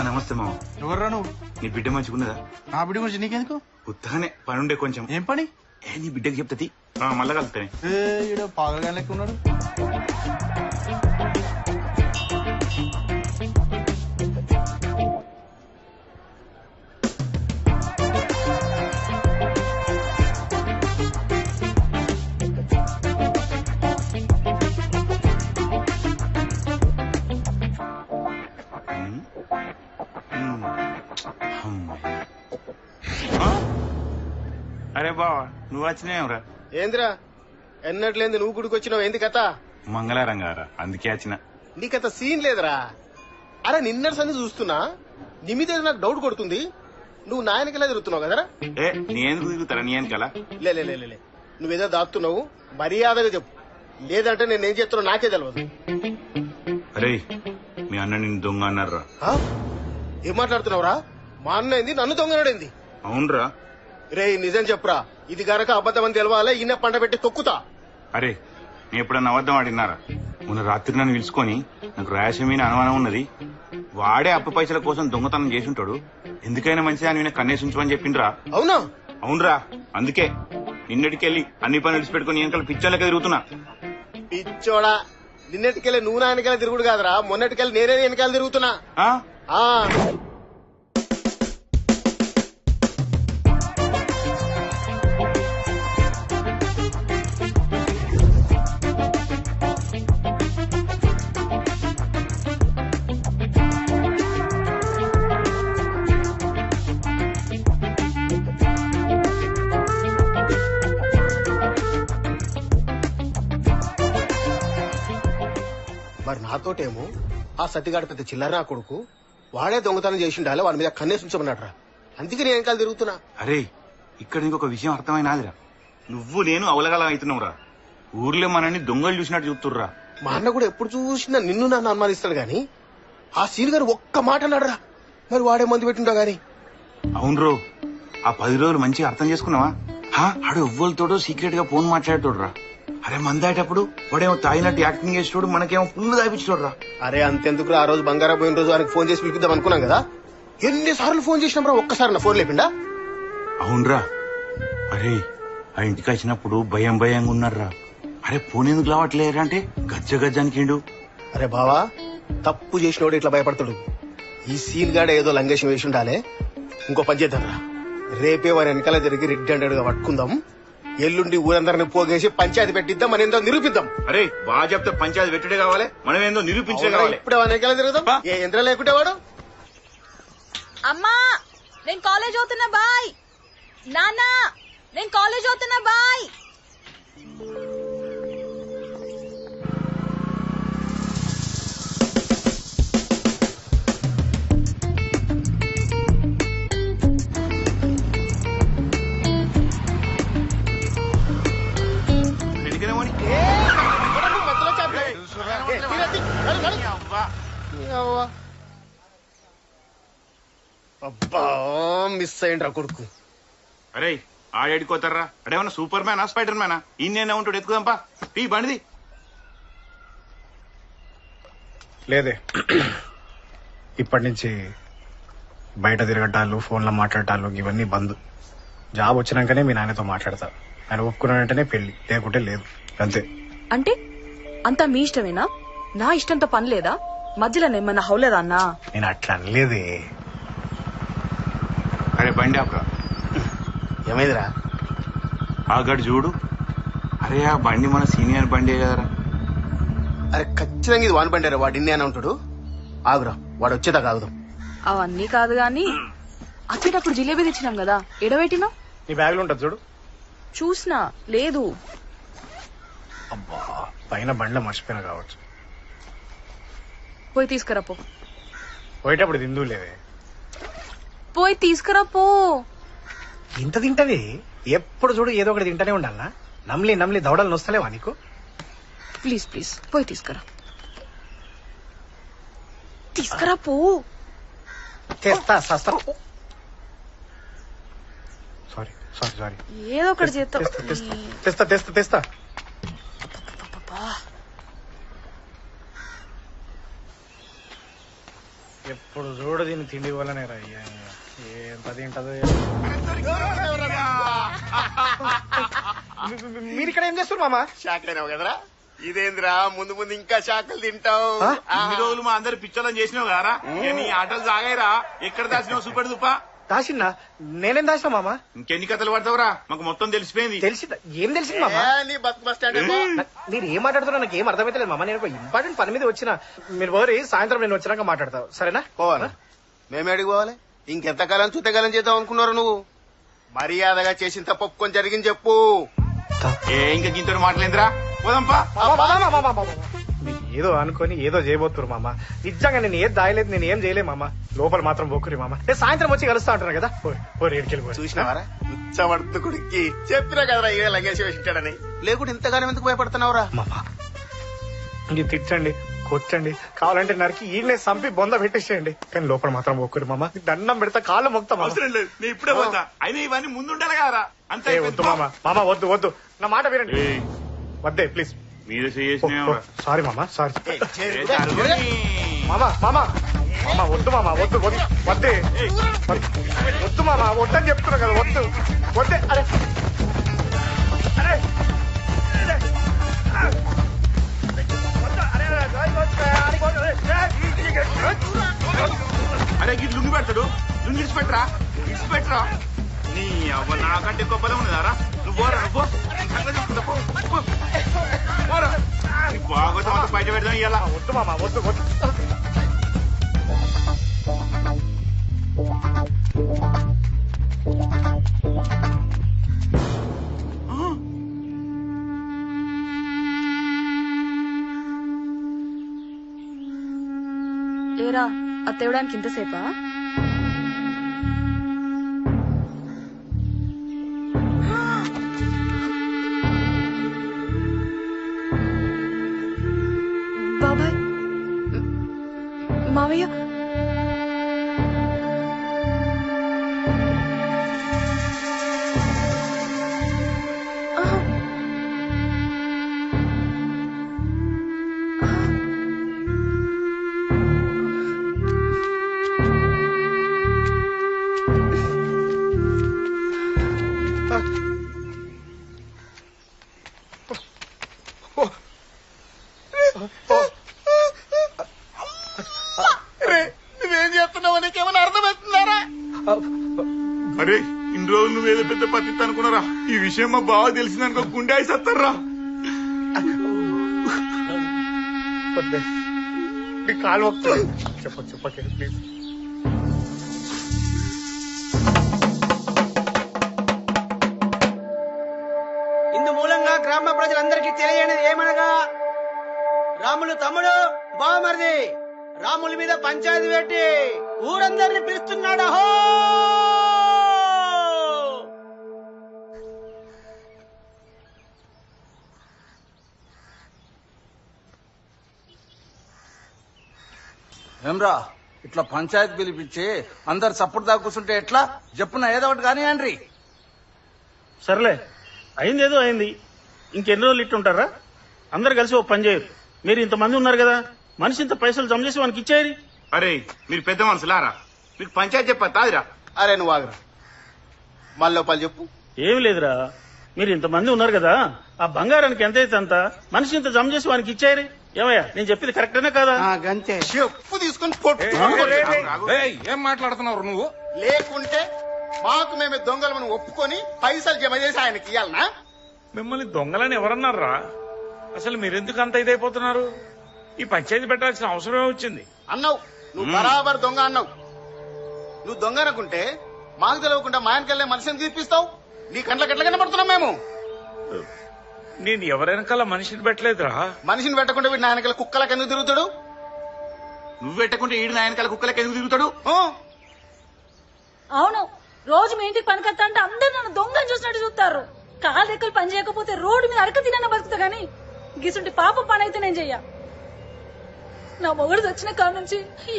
నమస్తే మామ. ఎవర్రా నువ్వు? నీ బిడ్డ మంచిగున్నదా? నా బిడ్డ గురించి నీకెందుకు? ఉత్తగానే పని ఉండే కొంచెం. ఏం పని? నీ బిడ్డకి చెప్తాది మళ్ళా కలుతానే. పాగగా లెక్క ఉన్నాడు. అరే బావా నువ్వు వచ్చినావురా? ఏందిరా ఎన్నట్లేంది నువ్వు గుడికి వచ్చినావు? ఏంది కథ? మంగళారం గారా, అందుకే వచ్చిన. నీ కథ సీన్ లేదురా. అరే నిన్నటి సంది చూస్తున్నా, నీ మీద నాకు డౌట్ కొడుతుంది. నువ్వు నాయనకెలా తిరుగుతున్నావు కదరా? నేను తిరుగుతారా నీ వెనకాల? లే నువ్వేదో దాస్తున్నావు, మర్యాదగా చెప్పు, లేదంటే నేనేం చేస్తున్నావు నాకే తెలియదు. అరే మీ అన్న నిన్ను దొంగ అన్నారా? ఏం మాట్లాడుతున్నావురా? మా అన్న ఏంది నన్ను దొంగనడేంది? అవునరా. రే నిజం చెప్పురా, ఇది గనక అబద్ధం అని తెలవాలే, ఈయన పంట పెట్టి తొక్కుతా. అరే నేను ఎప్పుడన్నా అబద్ధం ఆడినారా? మొన్న రాత్రి నన్ను పిలుచుకొని నాకు రాయసమైన అనుమానం ఉన్నది, వాడే అప్పు పైసల కోసం దొంగతనం చేసి ఉంటాడు, ఎందుకైనా మంచిది అని కన్నేసి ఉంచమని చెప్పిండ్రా. అవునా? అవునరా, అందుకే నిన్నటికెళ్ళి అన్ని పనులు విడిచిపెట్టుకుని వెనకాల పిచ్చోళ్ళకి తిరుగుతున్నా. పిచ్చోడా, నిన్నటికెళ్ళి నువ్వు నా వెనకాల తిరుగుడు కాదురా, మొన్నటికెళ్ళి నేనే వెనకాల తిరుగుతున్నా. మరి నాతోటేమో ఆ సతిగాడు పెద్ద చిల్లర నా కొడుకు, వాడే దొంగతనం చేసిండాలి, వాడి మీద కన్నేసి ఉంచమన్నాడ్రా, అందుకే నేను వెనకాల తిరుగుతున్నా. అరే ఇక్కడ ఇంకొక విషయం అర్థమైనాదిరా, నువ్వు నేను అవలగలం అవుతున్నావురా. ఊర్లో మనల్ని దొంగలు చూసినట్టు చూస్తుర్రా. మా అన్న కూడా ఎప్పుడు చూసినా నిన్ను నన్ను అనుమానిస్తాడు గాని ఆ సీన్ గారు ఒక్క మాట అన్నాడురా, మరి వాడే మందు పెట్టిండో గాని. అవును రో, ఆ 10 రోజులు మంచిగా అర్థం చేసుకున్నావా? ఆడు ఎవ్వరితోటో సీక్రెట్ గా ఫోన్ మాట్లాడేటోడ్రా. అరే మందాటప్పుడు వాడేమో తాగినట్టు యాక్టింగ్ చేసేటోడు, మనకేమో పుల్లు తాపించోడు రా. అరే అంతెందుకు ఆ రోజు బంగారా పోయిన రోజు ఆయనకు ఫోన్ చేసి పిలిపిద్దాం అనుకున్నాం కదా, ఎన్నిసార్లు ఫోన్ చేసినాం రా, ఒక్కసారి నా ఫోన్ లేపిండా? అవునరా. అరే ఆ ఇంటికి వచ్చినప్పుడు భయం భయంగా ఉన్నారా. అరే ఫోన్ ఎందుకు లావట్లేరా అంటే గజ్జ గజ్జానికిండు. అరే బావా, తప్పు చేసినోడు ఇట్లా భయపడతాడు. ఈ సీల్ గాడ ఏదో లంగేషన్ వేసి ఉండాలే. ఇంకో పని చేద్దాంరా, రేపే వారి వెనకాల జరిగి రెడ్ హండ్రెడ్ గా పట్టుకుందాం. ఎల్లుండి ఊరందరిని పోగేసి పంచాయతీ పెట్టిద్దాం, మన ఏందో నిరూపిద్దాం. అరే బాగా చెప్తే పంచాయతీ పెట్టుడే కావాలి, మనం ఏందో నిరూపించే కావాలి. ఇప్పుడే వారి వెనకాల తిరుగుదాం, ఏ యంత్రం లేకుంటే వాడు. అమ్మా నేను కాలేజ్ అవుతున్నా బాయ్. నాన్నా నేను కాలేజ్ అవుతున్నా బాయ్. అబ్బా మిస్ అయ్యిండ్రా కొడుకు. అరే ఆడేడుకోతారా, అడేమన్నా సూపర్ మ్యానా స్పైడర్ మ్యానా? ఈయన ఉంటాడు, ఎత్తుకుదాంపా టీ బండిది. లేదే, ఇప్పటి నుంచి బయట తిరగటాలు, ఫోన్లో మాట్లాడటాలు ఇవన్నీ బంద్. జాబ్ వచ్చినాకనే మీ నాన్నతో మాట్లాడతా. ఆయన ఒప్పుకున్నానంటేనే పెళ్లి, లేకుంటే లేదు, అంతే. అంటే అంతా మీ ఇష్టమేనా? నా ఇష్టంతో పని లేదా? మధ్యలో ఏమన్నా హౌలేదా అన్నా? నేను అట్లా అనలేదే. అరే బండి ఆపరా. ఏమైందిరా? ఆ గడు చూడు. అరే ఆ బండి మన సీనియర్ బండి కదరా. అరే ఖచ్చితంగా ఇది వాన్ బండి. వాడు ఇన్ని అని ఉంటాడు. ఆగురా, వాడు వచ్చేదాకా ఆగుదాం. అవన్నీ కాదు గాని వచ్చేటప్పుడు జిలేబీ తెచ్చినాం కదా, ఎడబెట్టినా? నీ బ్యాగ్ లో ఉంటుంది చూడు. చూసినా లేదు. అబ్బా పైన బండ్లో మర్చిపోయినా కావచ్చు. పోయి తీసుకురా పో. పోయేటప్పుడు తిందు లేదే. పోయి తీసుకురా పో. ఇంత తింటది, ఎప్పుడు చూడు ఏదో ఒకటి తింటనే ఉండాలనా? నమ్లి నమ్లి దవడలు నొస్తలేవా నీకు? ప్లీజ్ ప్లీజ్ పోయి తీసుకురా. తీసుకురా పో. తెస్తా సస్తా. Sorry sorry sorry. ఏదో ఒకటి చేస్తా. తెస్తా తెస్తా తెస్తా. ఎప్పుడు చూడు దీన్ని తిండి వల్లనే రా. ఎంత తింటదో. మీరు ఇక్కడ ఏం చేస్తారు మామ? షాక్ అయినావు కదరా? ఇదేంద్రా ముందు ముందు ఇంకా షాకులు తింటావు. ఇన్ని రోజులు మా అందరు పిచ్చోళ్ళని చేసినావు కదరా, నీ ఆటలు సాగాయిరా. ఎక్కడ దాచినావు సూపర్ దుప్ప? దాచిన్నా? నేనేం దాచినా మామ? ఇంకెన్ని కథలు పడతావురా, మాకు మొత్తం తెలిసిపోయింది. తెలిసిందా? ఏం తెలిసింది మామ? నీ బస్ స్టాండ్ మీరు ఏం మాట్లాడుతున్నా నాకు ఏం అర్థమైతలేదు మామ. నేను ఒక ఇంపార్టెంట్ పని మీద వచ్చిన. మీరు పోరి, సాయంత్రం నేను వచ్చినాక మాట్లాడతావు, సరేనా? పోవాలా? మేమే అడిగి పోవాలి? ఇంకెంతకాలం చూతకాలం చేద్దాం అనుకున్నారు నువ్వు? మర్యాదగా చేసిన తప్పు ఒప్పుకొని జరిగింది చెప్పు. ఇంకా గింతడు మాటలేందిరా, పోదాంపా. ఏదో అనుకొని ఏదో చేయబోతున్నారు మామ. నిజంగా నేను ఏది దాయలేదు, నేను ఏం చేయలేదు మామ. లోపల మాత్రం పోకురి మామ. నేను సాయంత్రం వచ్చి కలుస్తా అంటున్నా కదా. ఏడికెళ్ళి చూసినావారా ఉచ్చబడుతు కొడుక్కి చెప్పినా కదరా ఇవే లంగేసి వేసింటాడని. లేకుంటే ఇంతగానం ఎందుకు భయపడుతున్నావురా? మామ ఇది తిట్టండి, కొట్టండి, కావాలంటే నరికి ఈయనే సంపి బొంద పెట్టేసేయండి, కానీ లోపల మాత్రం పోకురి మామ. దండం పెడతా, కాళ్ళు మొక్తా. అవసరం లేదు, నేను ఇప్పుడే పోతా. అయినా ఇవన్నీ ముందుండాలి కదరా. అంతే వద్దు మామ. మామ వద్దు వద్దు, నా మాట వినండి. వద్దే ప్లీజ్. మీరు సారీ మామ, సారీ మామ. మామ మామ వద్దు మామ, వద్దు వద్దు, వద్దే వద్దు మామ, వద్దని చెప్తున్నా కదా, వద్దు వద్దే. అరే అరే అరే గిట్ లుంగి పెడతాడు, లుంగి ఇడిచి పెట్టరా, ఇడిచి పెట్టరా. నీ అవ్వ నాకంటే గొప్పలో ఉన్నదారా. నువ్వు పోరా, నువ్వు పోరా. బాగోతం అంతా బయట పెడదాం ఇవాళ. వద్దు మామ, వద్దు వద్దు. ఏరా అది తేవడానికి ఇంతసేపా? బాబాయ్, మావయ్య, అరే ఇన్ని రోజులు నువ్వేదో పెద్ద పత్తి అనుకున్నారా? ఈ విషయం మా బావ తెలిసిందనుకో గుండె అయిసత్తారా. కాలు చెప్పకే ప్లీజ్. ఇందు మూలంగా గ్రామ ప్రజలందరికీ తెలియనిది ఏమనగా, రాములు తమ్ముడు బావమరిది రాముల మీద పంచాయతీ పెట్టి ఊరందరిని పిలుస్తున్నాడు. అహో! ఏమ్రా ఇట్లా పంచాయతీ పిలిపించి అందరు సపోర్ట్ దాకా కూర్చుంటే ఎట్లా? చెప్పున ఏదో ఒకటి కానీ అండ్రి. సర్లే, అయింది ఏదో అయింది. ఇంకెన్ని రోజులు ఇట్టుంటారా? అందరు కలిసి ఓ పని చేయరు. మీరు ఇంతమంది ఉన్నారు కదా, మనిషి ఇంత పైసలు జమ చేసి వానికి ఇచ్చేయరు. అరే మీరు పెద్ద మనుషులారా, మీకు పంచాయతీ చెప్పాదిరా. అరే నువ్వు ఆగరా, మళ్ళీ పలు చెప్పు. ఏమి లేదురా, మీరు ఇంతమంది ఉన్నారు కదా, ఆ బంగారానికి ఎంత అయితే అంత మనిషి ఇంత జమ చేసి వానికి ఇచ్చేయరు. ఏమయ్యా నేను చెప్పింది కరెక్టేనా కాదా? గంతే. చెప్పు తీసుకొని ఏం మాట్లాడుతున్నావు నువ్వు? లేకుంటే మాకు మేమే దొంగలను ఒప్పుకొని పైసలు జమ చేసి ఆయనకి ఇవ్వాలనా? మిమ్మల్ని దొంగలని ఎవరన్నారా? అసలు మీరెందుకు అంత ఇదైపోతున్నారు? ఈ పంచాయతీ పెట్టాల్సిన అవసరమే వచ్చింది. అన్నావు నువ్వు బరాబర్ దొంగ అన్నావు. నువ్వు దొంగ అనుకుంటే మాకు తెలియకుండా మా ఆయనకెళ్ళే మనిషిని తీర్పిస్తావు. నీ కంట్లకి ఎట్లా కనబడుతున్నాం మేము? నేను ఎవరెనకాల మనిషిని పెట్టలేదురా. మనిషిని పెట్టకుండా వీడు నాయనకాల కుక్కలకు ఎందుకు తిరుగుతాడు? నువ్వు పెట్టకుంటే ఈడు నాయనకాల కుక్కలకి ఎందుకు తిరుగుతాడు? అవును, రోజు మీ ఇంటికి పనికొస్తా అంటే అందరు నన్ను దొంగని చూసినట్టు చూస్తారు. కాలు రెక్కలు పని చేయకపోతే రోడ్డు మీద అడక తినన్న బతుకుతా గాని గిసుంటి పాప పని అయితే నేను చెయ్యా. నా మొగుడు వచ్చిన కాడ నుంచి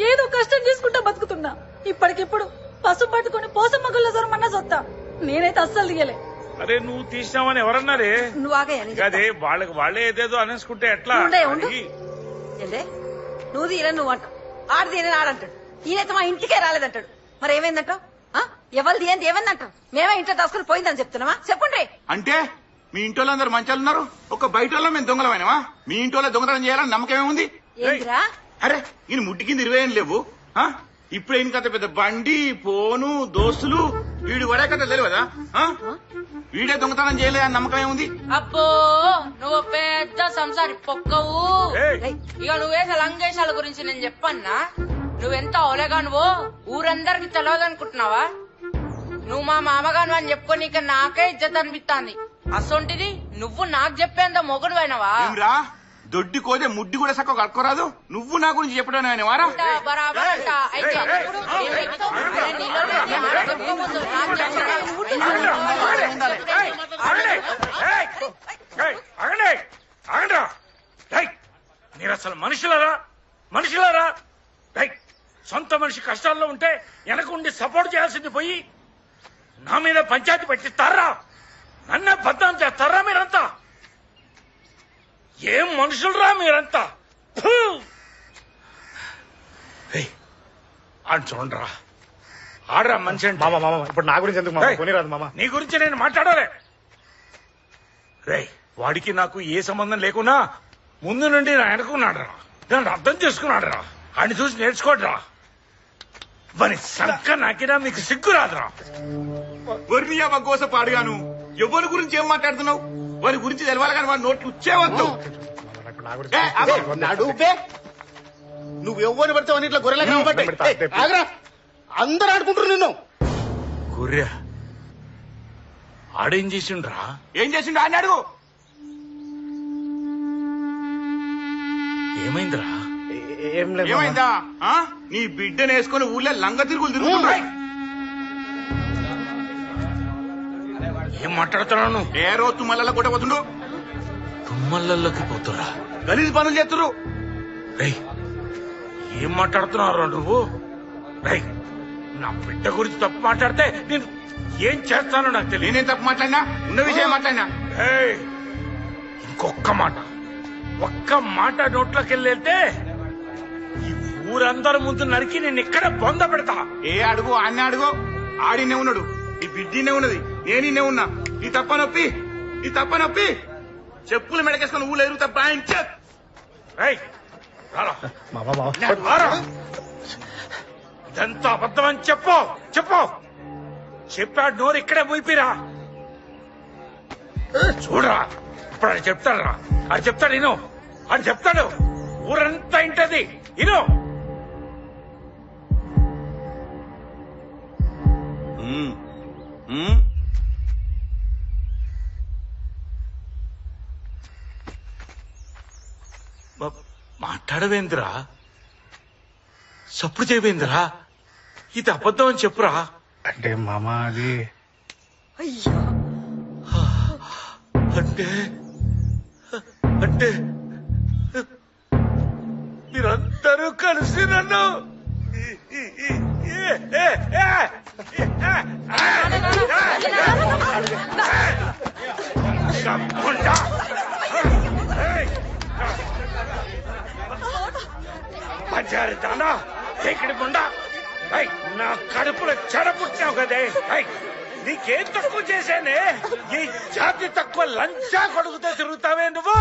ఏదో కష్టం చేసుకుంటా బతుకుతున్నా. ఇప్పటికిప్పుడు పసుపు పట్టుకుని పోసమ్మ గుళ్ళ జరమన్నా సొత్తా. నేనైతే అస్సలు దిగలే. అరే నువ్వు తీసినావని ఎవరన్నారే? నువ్వు ఆగయ్యా, నేను అదే వాళ్ళకి వాళ్ళే ఏదేదో అనేసుకుంటే ఎట్లా? ఉండు. ఏంటే నువ్వు తీయలే నువ్వు అంటావు, ఆడు తీయని ఆడంటాడు. ఈయనైతే మా ఇంటికే రాలేదంటాడు. మరి ఏమైందంటావు? ఎవరు తీయంది ఏమైందంటావు? మేమే ఇంట్లో దాసుకుని పోయిందని చెప్తున్నావా? చెప్పండి. అంటే మీ ఇంట్లో అందరు మంచాలు ఉన్నారు, ఒక బయట వాళ్ళం మేము దొంగలమైనవా? మీ ఇంట్లో దొంగతనం చేయాలని నమ్మకం ఏముంది? ఏంటిరా? అరే ఈయన ముట్టి కింద 20 ఏం లేవు. ఇప్పుడు ఈయన కథ పెద్ద బండి ఫోను దోస్తులు, వీడు వడే కథ తెలియదా? వీడే దొంగతనం చేయలే అని నమ్మకం ఏముంది? అబ్బో నువ్వు పెద్ద సంసారి పొక్కవు. ఇక నువ్వేసే లంగేశాల గురించి నేను చెప్పన్నా? నువ్వెంత ఓలేగా నువ్వు ఊరందరికి తెలియదనుకుంటున్నావా? నువ్వు మా మామగాను అని చెప్పుకొని ఇక నాకే ఇజ్జత్ అనిపిస్తాంది. అసొంటిది నువ్వు నాకు చెప్పేంత మొగుడు అయినవా? దొడ్డి కోదే ముడ్డి కూడా సక్క కట్టుకోరాదు. నువ్వు నా గురించి చెప్పడం ఆయన వారా? బరాబర్ అంట. అయితే ఇప్పుడు మీరు అసలు మనుషులారా? మనుషులారా? సొంత మనిషి కష్టాల్లో ఉంటే వెనకుండి సపోర్ట్ చేయాల్సింది పోయి నా మీద పంచాయతీ పెట్టిస్తారా? నన్నే బద్నాం చేస్తారా మీరంతా? ఏం మనుషులరా మీరంతా? అని చూడరా, ఆడరా మనిషి అంటే. ఇప్పుడు నా గురించి ఎందుకు కొనిరాదు మామ? నీ గురించి నేను మాట్లాడాలి. రే వాడికి నాకు ఏ సంబంధం లేకున్నా ముందు నుండి నా వెనకున్నాడు రా. దాన్ని అర్థం చేసుకున్నాడు రా. ఆయన చూసి నేర్చుకోడరా. వారి సంక నాకినా మీకు సిగ్గు రాదురా. వర్ణియా బగ్గోస పాడుగాను. ఎవరి గురించి ఏం మాట్లాడుతున్నావు? వారి గురించి తెలవాలి కానీ వాడి నోట్లు వచ్చేవద్దు. నువ్వు ఎవరిని పడితే ఇట్లా గొర్రెలకు ఆగరా, అందరు ఆడుకుంటారు నిన్ను. గొర్రె ఆడేం చేసిండ్రా? ఏం చేసిండు అని అడుగు. ఏమైందిరా? ఏమైందా? నీ బిడ్డను వేసుకుని ఊళ్ళో లంగ తిరుగులు తిరుగుతున్నాయి. ఏం మాట్లాడుతున్నాను? ఏ రోజు తుమ్మల కొట్టబోతుండు. తుమ్మలకి పోతురా? గలీజ్ పనులు చేస్తురు. ఏం మాట్లాడుతున్నారు నువ్వు? నా బిడ్డ గురించి తప్పు మాట్లాడితే నేను ఏం చేస్తానో నాకు తెలియదు. నేనేం తప్పు మాట్లాడినా? ఉన్న విషయం మాట్లాడినా. ఇంకొక్క మాట, ఒక్క మాట నోట్లోకి వెళ్ళేస్తే ఈ ఊరందరి ముందు నరికి నేను ఇక్కడ బొంద పెడతా. ఏ అడుగు అన్న అడుగు. ఆడినే ఉన్నాడు, ఈ బిడ్డనే ఉన్నది, నేనే ఉన్నా. ఈ తప్ప నొప్పి చెప్పులు మెడకేసుకుని ఊళ్ళో ఎరుగు తప్ప ఇదంతా అబద్ధం అని చెప్పు చెప్పు. చెప్పాడు నోరు ఇక్కడే పోయిపోయిరా. చూడరా ఇప్పుడు అది చెప్తాడరా. అది చెప్తాడు ఇను. అది చెప్తాడు. ఊరంతా ఇంటది ఇను. మాట్లాడవేంద్రా? సప్పుడు చేయవేంద్రా? ఇది అబద్ధం అని చెప్పురా. అంటే మామ అది అంటే అంటే మీరందరూ కలిసి నన్ను పంచారి దానా ఎక్కడి ముండా నా కడుపులో చెడపుట్టావు కదే. నీకేం తక్కువ చేశానే? ఈ జాతి తక్కువ లంచా కొడుకుతో తిరుగుతావే నువ్వు?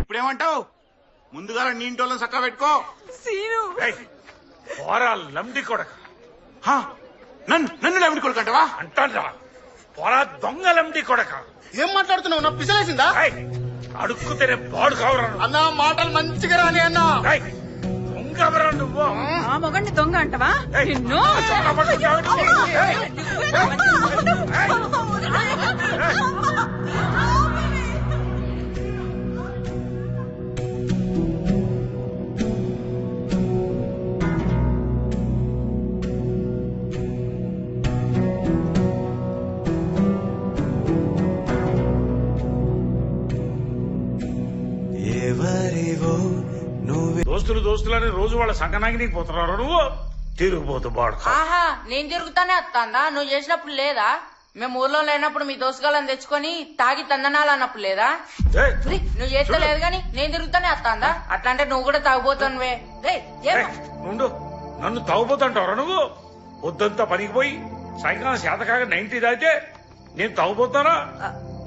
ఇప్పుడేమంటావు? ముందుగా నీ ఇంటోళ్ళని చక్క పెట్టుకో. పోరా లంబడి కొడక. నన్ను లంబడి కొడుకు అంటావా? అంటారా? పోరా దొంగ లంబడి కొడక. ఏం మాట్లాడుతున్నావు? నా పిసలేసిందా? అడుక్కుతేనే బాడు కావరా అన్నా. మాటలు మంచిగా రాని అన్నా. దొంగవరా నువ్వు? ఆ మొగండి దొంగ అంటవా? నిన్ను దోస్తులని రోజు వాళ్ళ సంకనాకి నీకు పోతున్నారు. నువ్వు తిరిగిపోతూ బాడు. ఆహా, నేను తిరుగుతానే వస్తాందా? నువ్వు చేసినప్పుడు లేదా? మేము ఊర్లో లేనప్పుడు మీ దోసుగాళ్ళని తెచ్చుకొని తాగి తందనాలు అన్నప్పుడు లేదా? నువ్వు చేస్తలేదు గాని నేను తిరుగుతానే వస్తాందా? అట్లా అంటే నువ్వు కూడా తాగుపోతానువే. నుండు నన్ను తాగుపోతుంటావరా నువ్వు? పొద్దంతా పనికి పోయి సాయంకాలం శాతకాగా 90 దాటితే నేను తాగుపోతానా?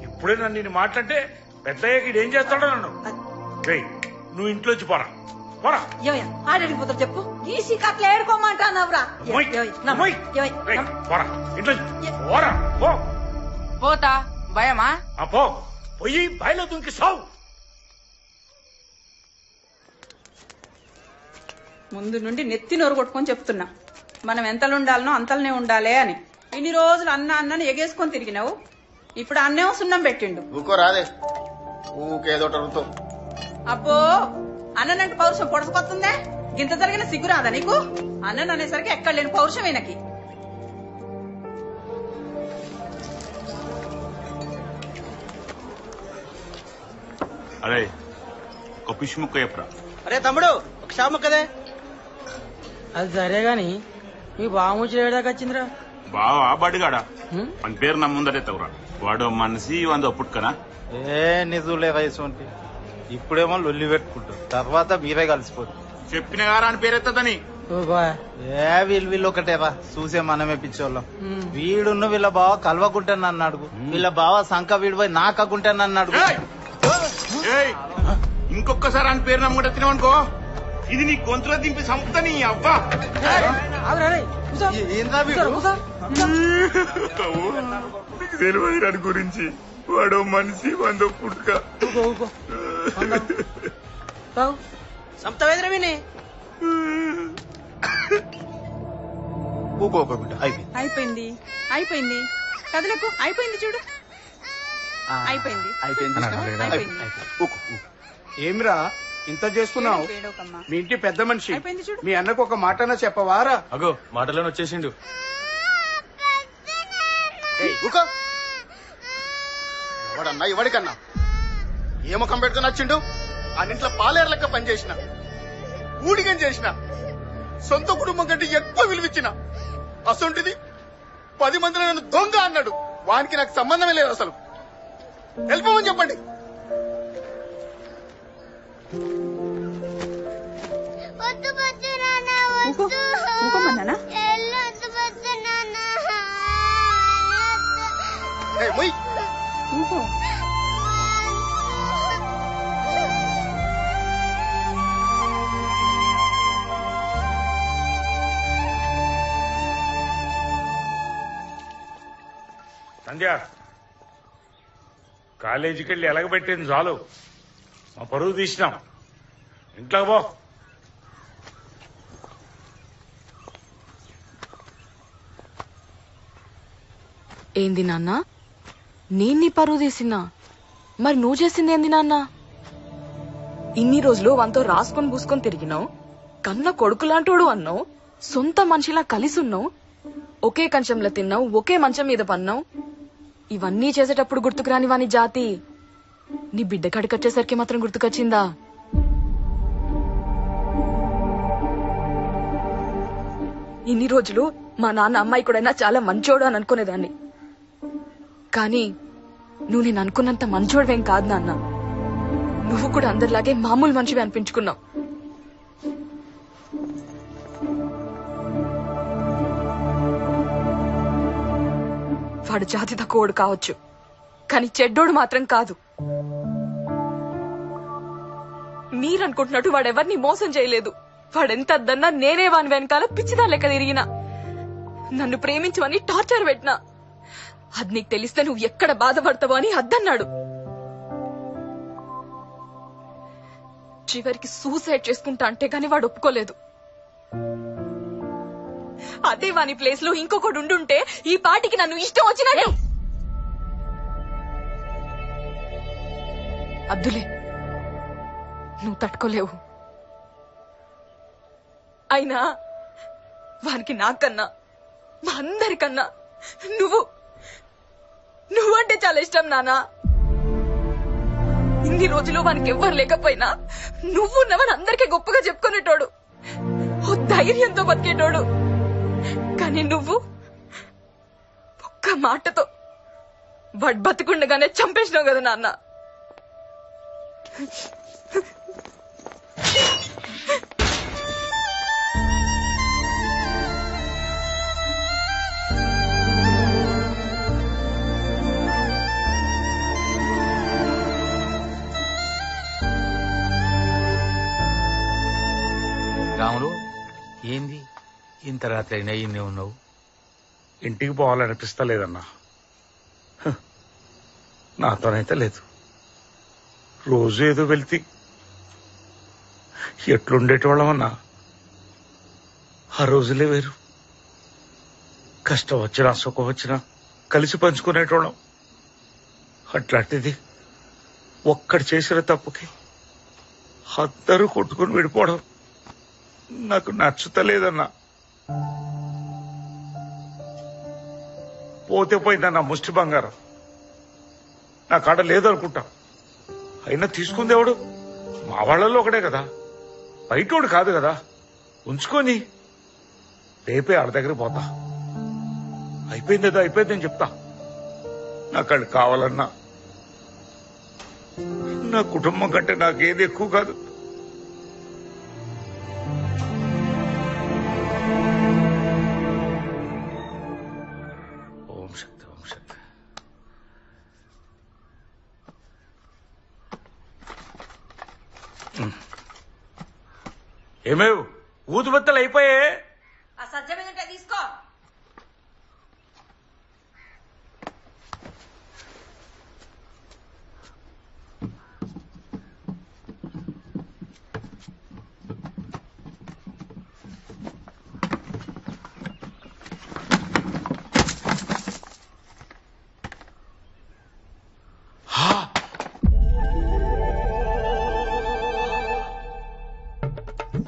ఇప్పుడే నన్ను నేను మాట్లాడితే పెద్దయ్యకి ఇదేం చేస్తాడో నన్ను. నువ్వు ఇంట్లోంచి పోరా పోరా. ఆడడిపోతారు చెప్పు. ఈ సిక్కట్లు ఏడుకోమంటానవరా? పోరా ఇంట్లో పోరా. పోతా భయమా? పో పోయి బయలు దుంకి సావు. ముందు నుండి నెత్తి నోరు కొట్టుకొని చెప్తున్నా, మనం ఎంతలు ఉండాలనో అంతలనే ఉండాలి అని. ఇన్ని రోజులు అన్నని ఎగేసుకొని తిరిగినావు. ఇప్పుడు అన్నేమో సున్నం పెట్టిండు. ఊకో రాదే. ఊకేదో అడుగుతావు. అబ్బో, అన్ననంటే పౌరుషం పొడసుకొస్తుందే. గింత జరిగిన సిగ్గు రాదా నీకు? అన్నను అనేసరికి ఎక్కడ లేని పౌరుషం ఈయనకి. అరే ఒక పిష్ ముక్క చెప్పరా. అరే తమ్ముడు ఒక షా ముక్కదే. అది సరే గాని మీ బావ ముచ్చట ఏడాకి వచ్చిందిరా? బావా బడిగాడా మన పేరు నా ముందరే తగురా. వాడు మనిషి వంద పుట్టుకనా? నిజులే వయసు అంటే ఇప్పుడేమో లొల్లి పెట్టుకుంటారు, తర్వాత మీరే కలిసిపోతారు. చెప్పిన గారా అని పేరెత్తదని. వీళ్ళు ఒకటేవా చూసే మనమే పిచ్చోళ్ళం. వీడున్న వీళ్ళ బావ కలవకుంటే నన్ను అడుగు, వీళ్ళ బావ సంఖ వీడిపోయి నాకుంటే నన్ను అడుగు. ఇంకొకసారి అని పేరు నమ్ముకుంటే తినవనుకో, ఇది నీ గొంతులో దింపి సంపుతా నీ అవ్వా. తెలియదు దాని గురించి. వాడు మనిషి వంద పుట్టుక. సంతవేదరా విని అయిపోయింది అయిపోయింది కదలకు అయిపోయింది చూడు. అయిపోయింది. ఏమిరా ఇంత చేస్తున్నావు? మీ ఇంటి పెద్ద మనిషి, మీ అన్నకు ఒక మాటనా చెప్పవారా? అగో మాటలోనే వచ్చేసిండు. ఎవడన్నా ఎవడికన్నా ఏ ముఖం పెడుతూ నచ్చిండు? అన్నింట్లో పాలేరు లెక్క పనిచేసిన, ఊడిగం చేసిన, సొంత కుటుంబం కంటే ఎక్కువ విలువిచ్చిన, అసొంటిది 10 మందిలో నన్ను దొంగ అన్నాడు. వానికి నాకు సంబంధమే లేదు అసలు. వెళ్ళిపోమని చెప్పండి. సంధ్య కాలేజీకి వెళ్ళి ఎలగబెట్టింది చాలు, మా పరువు తీసినాం. ఇంట్లో పో. ఏంది నాన్న, నేను నీ పరువు తీసినా? మరి నువ్వు చేసింది ఏంది నాన్న? ఇన్ని రోజులు వంతో రాసుకొని పూసుకొని తిరిగినావు, కన్న కొడుకులాంటోడు అన్నావు, సొంత మనిషిలా కలిసి ఉన్నావు, ఒకే కంచంలో తిన్నావు, ఒకే మంచం మీద పన్నావు. ఇవన్నీ చేసేటప్పుడు గుర్తుకురాని వాని జాతి నీ బిడ్డ కడికొచ్చేసరికి మాత్రం గుర్తుకొచ్చిందా? ఇన్ని రోజులు మా నాన్న అమ్మాయి కూడా చాలా మంచోడు అని అనుకునేదాన్ని. కానీ నువ్వు నేను అనుకున్నంత మంచోడువేం కాదు నాన్న. నువ్వు కూడా అందరిలాగే మామూలు మనిషివి అనిపించుకున్నావు. వాడు జాతి తక్కువడు కావచ్చు, కానీ చెడ్డోడు మాత్రం కాదు. మీరనుకుంటున్నట్టు వాడెవరిని మోసం చేయలేదు. వాడెంత అద్దన్నా నేనే వాని వెనకాల పిచ్చిదా లెక్క తిరిగినా, నన్ను ప్రేమించమని టార్చర్ పెట్టినా. అది నీకు తెలిస్తే నువ్వు ఎక్కడ బాధపడతావో అని అద్దన్నాడు. చివరికి సూసైడ్ చేసుకుంటా అంటే గాని వాడు ఒప్పుకోలేదు. అదే వాని ప్లేస్ లో ఇంకొకడు ఉండుంటే ఈ పాటికి నన్ను ఇష్టం వచ్చినట్టు. అద్దులే, నువ్వు తట్టుకోలేవు. అయినా వానికి నాకన్నా మా అందరికన్నా నువ్వంటే చాలా ఇష్టం నానా. ఇన్ని రోజులు వానికి ఎవ్వరు లేకపోయినా నువ్వున్నవని అందరికీ గొప్పగా చెప్పుకునేటోడు, ఓ ధైర్యంతో బతికేటోడు. కానీ నువ్వు ఒక్క మాటతో వాడు బతికుండగానే చంపేసినావు కదా నాన్న. రాములు, ఏంది ఇంత రాత్రి అయినా ఇన్నే ఉన్నావు? ఇంటికి పోవాలనిపిస్తలేదన్నా. నాతోనైతే లేదు. రోజు ఏదో వెళ్తే ఎట్లుండేటోళ్ళమన్నా. ఆ రోజులే వేరు. కష్టం వచ్చినా సుఖం వచ్చినా కలిసి పంచుకునేటోళ్ళం. అట్లాంటిది ఒక్కడు చేసిన తప్పుకి అందరూ కొట్టుకుని విడిపోవడం నాకు నచ్చుతలేదన్నా. పోతే పోయిందన్నా ముష్టి బంగారం. నా కాడ లేదనుకుంటా. అయినా తీసుకుంది ఎవడు? మా వాళ్ళల్లో ఒకడే కదా, బయటోడు కాదు కదా. ఉంచుకొని రేపే ఆడ దగ్గర పోతా. అయిపోయిందేదో అయిపోయిందని చెప్తా. నాకు అది కావాలన్నా. నా కుటుంబం కంటే నాకేది ఎక్కువ కాదు. ఓం శక్తి, ఓం శక్తి. ఏమేవ్ ఊదుబత్తలు అయిపోయాయి. ఆ సజ్జ మీద ఉంటే తీసుకో.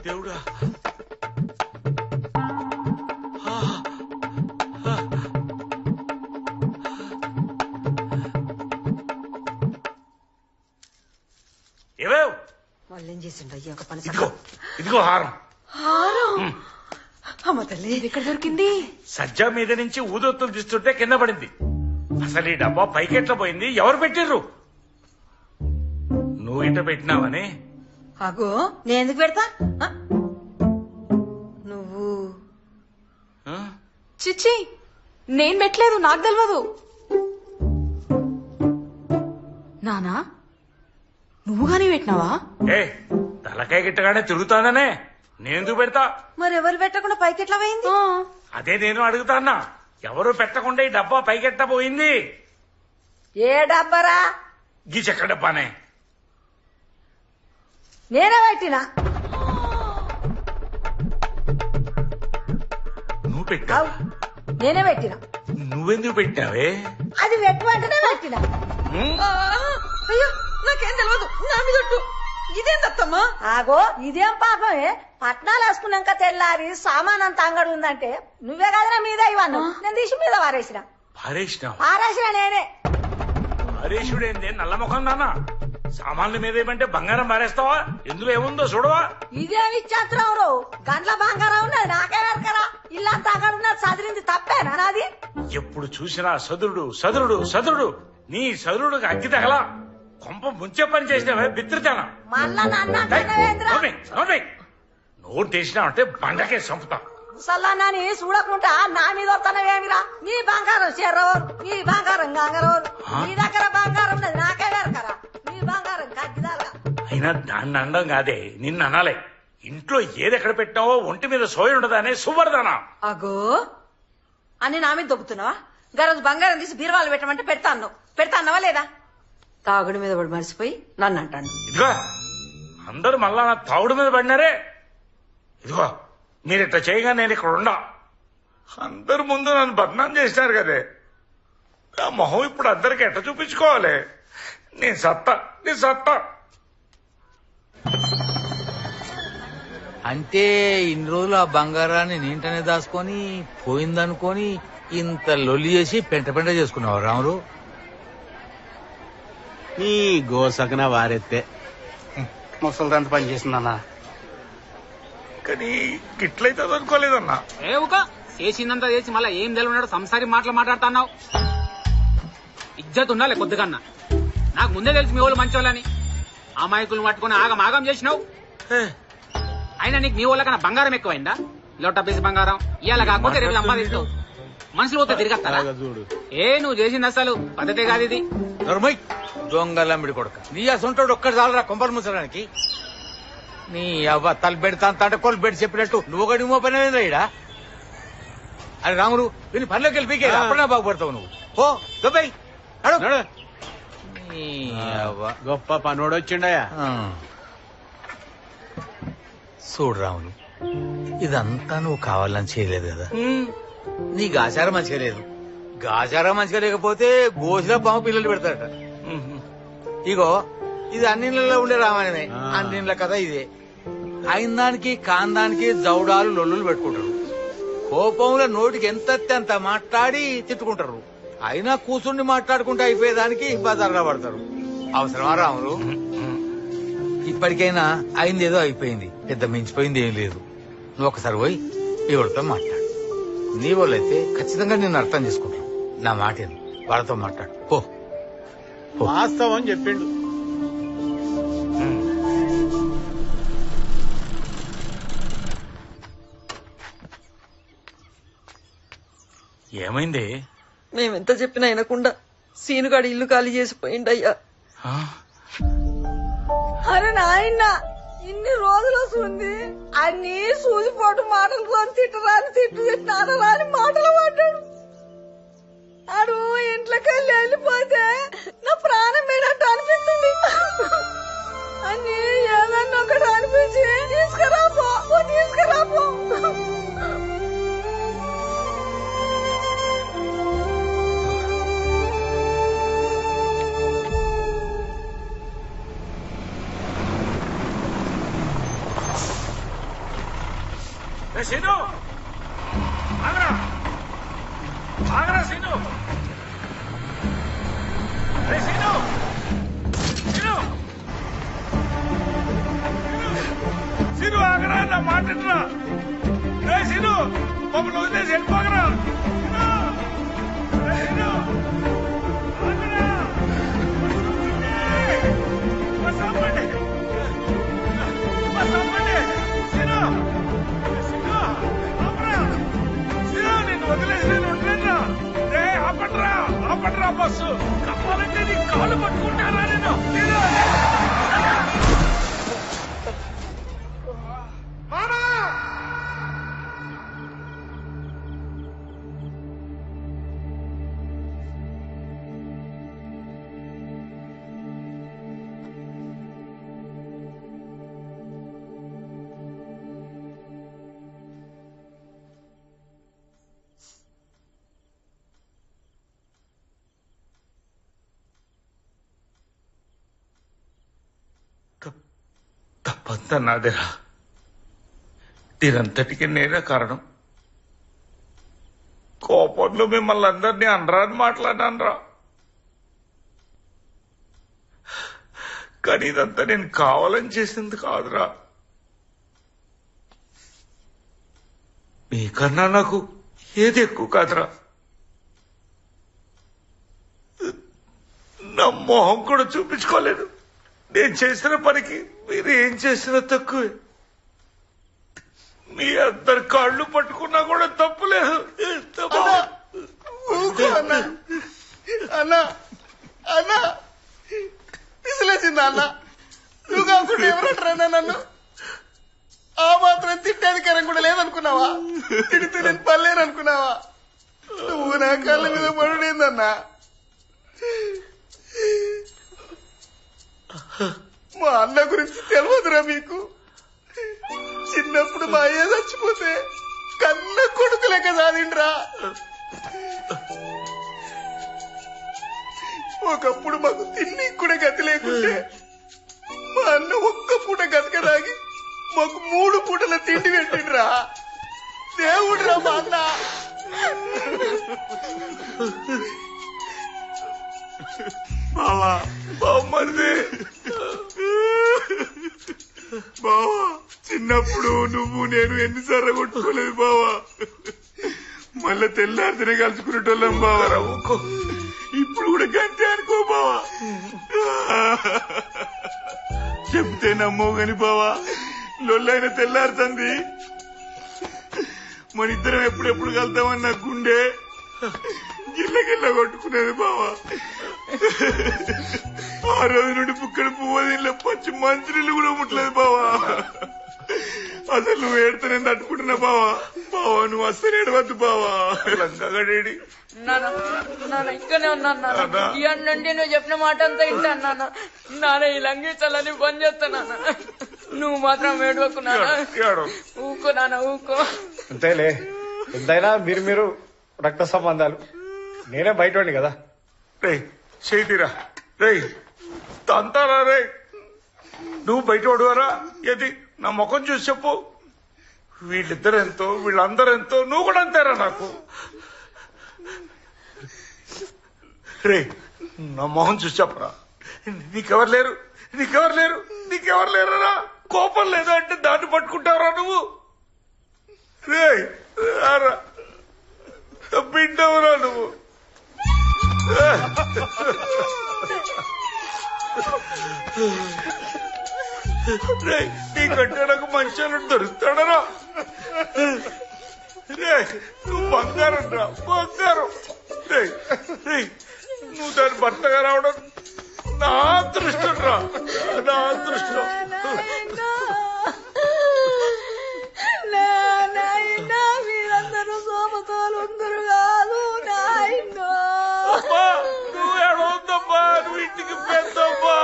దేవుడా, ఏమేవ్ వాళ్ళు ఏం చేసిండు అయ్యా ఒక పని. ఇదిగో హారం. హారం అమ్మ తల్లి ఎక్కడ దొరికింది? సజ్జా మీద నుంచి ఊదొత్తులు తీస్తుంటే కింద పడింది. అసలు ఈ డబ్బా పైకెట్లా పోయింది? ఎవరు పెట్టిర్రు? నువ్వు ఇట పెట్టినావని. అగో నేను ఎందుకు పెడతా? నువ్వు చిచ్చి, నేను పెట్టలేదు, నాకు తెలియదు. నానా, నువ్వు గానీ పెట్టినావా? ఏ తలకాయ గిట్టగానే తిరుగుతాననే నేనెందుకు పెడతా? మరి ఎవరు పెట్టకుండా పైకి ఎట్లా పోయింది? అదే నేను అడుగుతా అన్నా. ఎవరు పెట్టకుండా ఈ డబ్బా పైకెట్ట పోయింది? ఏ డబ్బరా? గీ చెక్క డబ్బానే. నేనే పెట్టినా. నువ్వు పెట్టావు? నేనే పెట్టినా. నువ్వెందుకు పెట్టావే? అది వెంటనే పెట్టినా. అయ్యో నాకేం తెలియదు, నా మీద ఒట్టు. ఇదేం దత్తమ్మా? ఆగో ఇదేం పాపమే, పట్నాలు వేసుకున్నాక తెల్లారి సామాన్ అంత అంగడి ఉందంటే నువ్వే కదరా మీద ఇవ్వను. నేను తీసి మీద పారేసిన. పారేసిన నేనే. పారేసుడేందే నల్ల ముఖం నాన్న? సామాన్ల మీద ఏమంటే బంగారం పారేస్తావా? ఎందులో ఏముందో చూడవా? ఇదేమి చంద్రరావు, గంటల బంగారం ఉన్నది నాకే వెరకరా. ఇల్లంతా అంగడి ఉన్నది, చదిరింది తప్పేనా నాది? ఎప్పుడు చూసినా సదురుడు సదురుడు సదురుడు. నీ సదురుడుకి అగ్గి తగలా. కొంప ముంచే పని చేసినావే బిత్రితేనా? మళ్ళా నన్ను నోరు తెచ్చినావంటే బండకే చంపుతా. ముసల్లాన్ని చూడకుండా నా మీద వస్తానవేమిరా? నీ బంగారం చెర్రవరు, నీ బంగారం గంగరవరు. నీ దగ్గర బంగారం ఉన్నది నాకే వెరకరా. నీ బంగారం కగ్గిదాగా. అయినా దాన్ని అనడం కాదే, నిన్ను అనాలే. ఇంట్లో ఏదెక్కడ పెట్టావో ఒంటి మీద సోయి ఉండదానే సువర్ధనా. అగో అని నా మీద దొబ్బుతున్నావా? గరోజు బంగారం తీసి బీరువాలు పెట్టమంటే పెడతాన్నావా లేదా? తాగుడు మీద పడి మరిసిపోయి నన్ను అంటాను. ఇదిగో అందరూ మళ్ళా నా తాగుడు మీద పడినారే. ఇదిగో మీరిట్లా చేయగా నేను ఇక్కడ ఉండా. అందరు ముందు నన్ను బదనాం చేసినారు కదే. ఆ మొహం ఇప్పుడు అందరికి ఎట్ట చూపించుకోవాలి? నీ సత్తా. అంటే ఇన్ని రోజులు ఆ బంగారాన్ని నీంటనే దాచుకొని పోయిందనుకొని ఇంత లొల్లి చేసి పెంట చేసుకున్నావు రాములు. ఈ గోసకన వారెత్తే ముసలిదంత పని చేసిందన్నా. కానీ గిట్లయితే అనుకోలేదన్నా. చేసిందంతా చేసి మళ్ళీ ఏం తెలియన్నాడు సంసారి మాటలు మాట్లాడుతున్నావు. ఇజ్జత్ ఉండాలి కొద్దిగన్నా. నాకు ముందే తెలిసి మీ వాళ్ళు మంచోళ్ళని. అమాయకులు పట్టుకుని ఆగం చేసినావు. అయినా నీకు మీ వాళ్ళకన్నా బంగారం ఎక్కువైందా? లోట పీసి బంగారం ఇవాళ కాకపోతే రేపు సంపాదిస్తావు. మనుషులు పోతే తిరిగేస్తారా? నువ్వు చేసింది అసలు పద్ధతే కాదు ఇది. దొంగలమ్మిడి కొడుక, నీ అసొంటోడు ఒక్కటి చాలరా కొంపలు ముసడానికి. నీ అవ్వ తల పెడతా అంటే కొలు పెట్టి చెప్పినట్టు నువ్వు ఒకటి మో పని ఇడా. అరే రాములు వీళ్ళు పనిలోకి వెళ్ళి పీకే అప్పుడే బాగుపడతావు నువ్వు. ఓ దుబాయ్ గొప్ప పనోడు వచ్చిండయా. చూడు రాములు, ఇదంతా నువ్వు కావాలని చేయలేదు కదా. నీ గాచారం మంచిగా లేదు. గాచారం మంచిగా లేకపోతే గోసిలో పాము పిల్లలు పెడతారట. ఇగో ఇది అన్నిళ్ళలో ఉండే రామాయణమే. అన్నిళ్ళ కథ ఇదే. అయిన దానికి కాందానికి జౌడాలు లొల్లులు పెట్టుకుంటారు. కోపంలో నోటికి ఎంత అంత మాట్లాడి తిట్టుకుంటారు. అయినా కూర్చుండి మాట్లాడుకుంటూ అయిపోయేదానికి బజార్గా పడతారు. అవసరమా రాములు? ఇప్పటికైనా అయిందేదో అయిపోయింది, పెద్ద మించిపోయింది ఏం లేదు. నువ్వు ఒకసారి పోయి ఎవరితో మాట్లాడు. నీ వాళ్ళైతే ఖచ్చితంగా నిన్ను అర్థం చేసుకుంటారు. నా మాట వాళ్ళతో మాట్లాడు. పో వాస్తవం చెప్పిండు. ఏమైంది? మేమెంత చెప్పినా వినకుండా సీనుగాడి ఇల్లు ఖాళీ చేసిపోయిండయ్యా. అరే నాయన, ఇన్ని రోజులు వస్తుంది అన్ని సూదిపోటు మాటలు తిట్టరాని తిట్టారాని మాటలు పడ్డాడు. అడు ఇంట్లోకి వెళ్ళిపోతే నా ప్రాణం మీడట్టు అనిపిస్తుంది. అన్ని ఏదన్నా ఒకటి అనిపించి తీసుకురాపో. సీను ఆగరా సీను. సీను ఆగరా, నా మాట సీను. మమ్మల్ని వదిలేసి వెళ్ళిపోగరా. ఆపట్రా బస్సు. కావాలంటే నీ కాళ్ళు పట్టుకుంటారా నేను? తప్పంతా నాదేరా. దీనంతటికి నేనే కారణం. కోపంలో మిమ్మల్ని అందరినీ అనరాని మాట్లాడానరా. కానీ ఇదంతా నేను కావాలని చేసింది కాదురా. మీకన్నా నాకు ఏది ఎక్కువ కాదురా. నా మొహం కూడా చూపించుకోలేదు. నేను చేసిన పనికి మీరు ఏం చేసినా తక్కువే. మీ అందరి కాళ్ళు పట్టుకున్నా కూడా తప్పులేదు. అన్నా అన్నా అన్నా విసిలేసిందా అన్న? నువ్వు కాకుండా ఎవరంటారన్నా నన్ను? ఆ మాత్రం తిట్టాధికారం కూడా లేదనుకున్నావా? తిడితే నేను పర్లేననుకున్నావా? నువ్వు నా కాళ్ళ మీద పడుడేందన్నా? మా అన్న గురించి తెలియదురా మీకు? చిన్నప్పుడు మా అయ్య చచ్చిపోతే కన్న కొడుకు లెక్క సాధిండ్రా. ఒకప్పుడు మాకు తిండి కూడా గతి లేకుంటే మా అన్న ఒక్క పూట గతకదాగి మాకు 3 పూటల తిండి పెట్టిండ్రా. దేవుడురా మా అన్న. బావా బామ్మది బావా, చిన్నప్పుడు నువ్వు నేను ఎన్నిసార్లు కొట్టుకోలేదు బావా. మళ్ళా తెల్లారితేనే కలుసుకునేటోళ్ళం బావా. ఊకో, ఇప్పుడు కూడా గంటే అనుకో బావా. చెప్తే నమ్మవు గాని బావా, లొల్లైన తెల్లారుతుంది. మన ఇద్దరం ఎప్పుడెప్పుడు కలుద్దామని నా గుండె గిల్ల గిల్ల కొట్టుకునేది బావా. ఆ రోజు నుండి పుక్కడి పువ్వు పచ్చి మంచినీళ్ళు కూడా ముట్టలేదు బావా. అసలు నువ్వు ఏడితే నేను తట్టుకుంటున్నా బావా. బావా నువ్వు అస్సలు ఏడవద్దు బావా. లంగాడేడి నాన్న ఇక్కడనే ఉన్నాను. ఇవన్నీ నువ్వు చెప్పిన మాట అంతా ఇంటాను నాన్న. నాన్న ఈ లంగీచాలని పని చేస్తాను. నువ్వు మాత్రం ఏడవకు నాన్న. ఊకో నాన్న ఊకో. అంతేలే, ఎంతైనా మీరు రక్త సంబంధాలు. నేనే బయటండి కదా. రే చేతిరా రే తంతారా రే. నువ్వు బయట పడువారా? ఏది నా ముఖం చూసి చెప్పు. వీళ్ళిద్దరెంతో వీళ్ళందరెంతో నువ్వు కూడా అంతేరా నాకు. రే నా మొహం చూసి చెప్పరా. నీకెవరు లేరు, నీకెవరు లేరు, నీకెవరు లేరా? కోపం లేదా అంటే దాన్ని పట్టుకుంటావురా నువ్వు. రే రా బిడ్డవురా నువ్వు. రే నీకంటే నాకు మంచి దొరుకుతాడరా. రే నువ్వు బంగారం రా, బంగారం. రే రే నువ్వు దాని భర్తగా రావడం నా అదృష్టం రా, నా అదృష్టం. మీరందరూ సోమతోలుందరు కాదు నాయనో. నువ్వు ఎడవద్దమ్మా, నువ్వు ఇంటికి పెద్దమ్మా.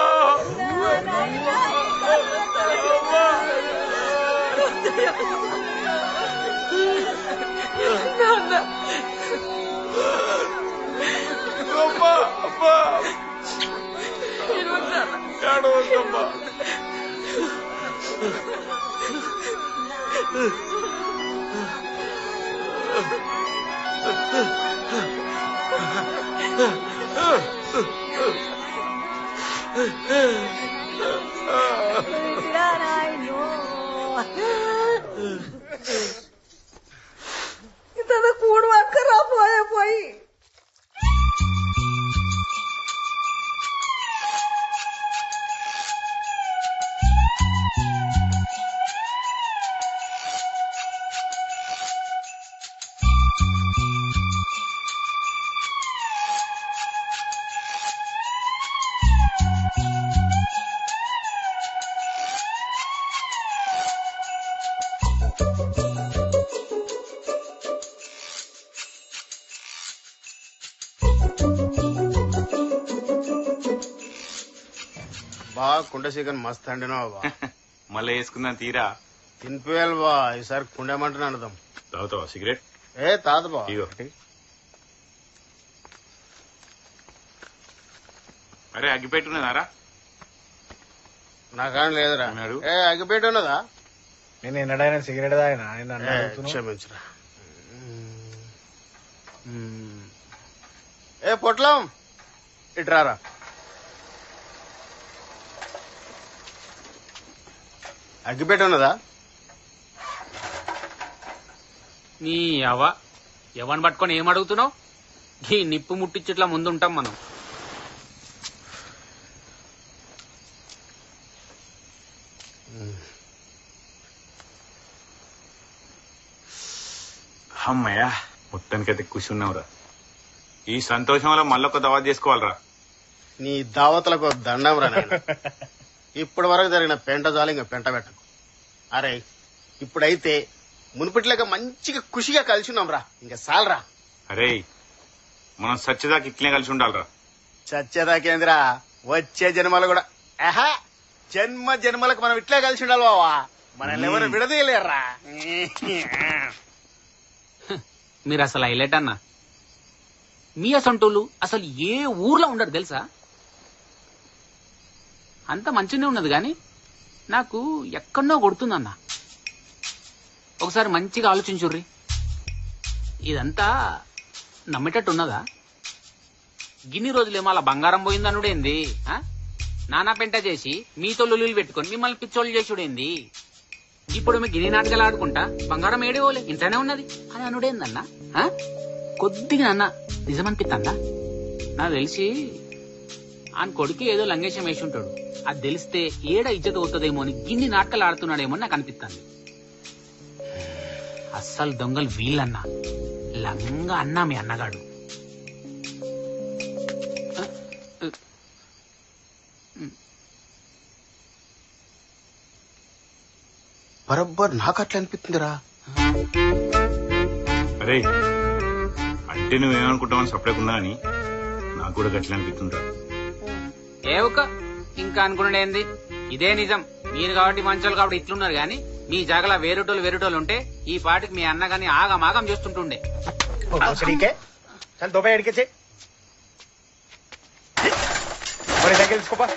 అమ్మా అమ్మా ఎడవద్దమ్మా. ఇతను కూడు అక్కరా పోయి బా కుండ చికెన్ మస్తు అండినావు బా. మళ్ళీ వేసుకుందాం తీరా. తినిపోయాలి బా. ఈసారి కుండేమంటే అర్థం. తాగుతావా సిగరెట్? ఏ తాత బా. అరే అగ్గిపెట్టున్నదారా? నాకాని లేదురా ఏ అగ్గిపెట్టి ఉన్నదా నేను ఎన్నడైనా సిగరెట్ తాగినా ఆయన నన్ను ఏ, అడుగుతున్నావు? క్షమించరా ఏ పొట్లం ఇట్రారా అగ్గిపెట్టి ఉన్నదా నీ ఎవరిని పట్టుకొని ఏం అడుగుతున్నావు ఈ నిప్పు ముట్టించుట్లా ముందుంటాం మనం. అమ్మయ్యా మొత్తానికైతే ఖుషి ఉన్నావురా. ఈ సంతోషం వల్ల మళ్ళొక దావా చేసుకోవాలరా. నీ దావతలకు దండం రా నాయన. ఇప్పటి వరకు జరిగిన పెంట జాలు ఇంకా పెంట పెట్టకు. అరే ఇప్పుడైతే మునుపటిలాగా మంచిగా ఖుషిగా కలిసి ఉన్నాం రా, ఇంకా సాలరా. అరే మనం సత్యదాకి ఇట్లనే కలిసి ఉండాలిరా. చచ్చేదాకేంద్రా వచ్చే జన్మలు కూడా ఆహా జన్మ జన్మలకు మనం ఇట్లే కలిసి ఉండాలి బావా. మనల్ని ఎవరు విడదీయలేరా. మీరు అసలు హైలైట్ అన్నా. మీ అసంటోళ్ళు అసలు ఏ ఊర్లో ఉండరు తెలుసా. అంత మంచిగానే ఉన్నది గాని నాకు ఎక్కడనో కొడుతుందన్నా. ఒకసారి మంచిగా ఆలోచించుర్రి. ఇదంతా నమ్మేటట్టు ఉన్నదా? గిన్ని రోజులేమో అలా బంగారం పోయిందనుడేంది? నానా పెంట చేసి మీతో లొల్లులు పెట్టుకొని మిమ్మల్ని పిచ్చోళ్ళు చేసుడేంది? ఇప్పుడు మీకు గిన్ని నాటకాలు ఆడుకుంటా బంగారం ఏడేవోలే ఇంట్లోనే ఉన్నది అని అనుడేందన్నా. కొద్దిగా అన్న నిజమనిపిస్తుందా? నాకు తెలిసి ఆయన కొడుకు ఏదో లంగేశం వేసి ఉంటాడు. అది తెలిస్తే ఏడ ఇజ్జత అవుతుందేమో అని గిన్ని నాటకాలు ఆడుతున్నాడేమో నాకు అనిపిస్తుంది. అస్సలు దొంగలు వీళ్ళన్నా లంగా అన్నా మీ అన్నగాడు. బరబ్బర్ నాకు అట్లా అనిపిస్తుందిరా. అరే అంటే నువ్వేమనుకుంటావని సపరేట్ ఉన్నా అని నాకు కూడా గట్లా అనిపిస్తుంటా. ఏవక ఇంకా అనుకునేది ఇదే నిజం. మీరు కాబట్టి మంచోళ్ళు కాబట్టి ఇట్లున్నారు గాని మీ జాగలా వేరేటోళ్ళు ఉంటే ఈ పాటికి మీ అన్న గాని ఆగమాగం చేస్తుంటుండే. చల్ దోపే ఎడికే మరి దగ్గర తీసుకోపా.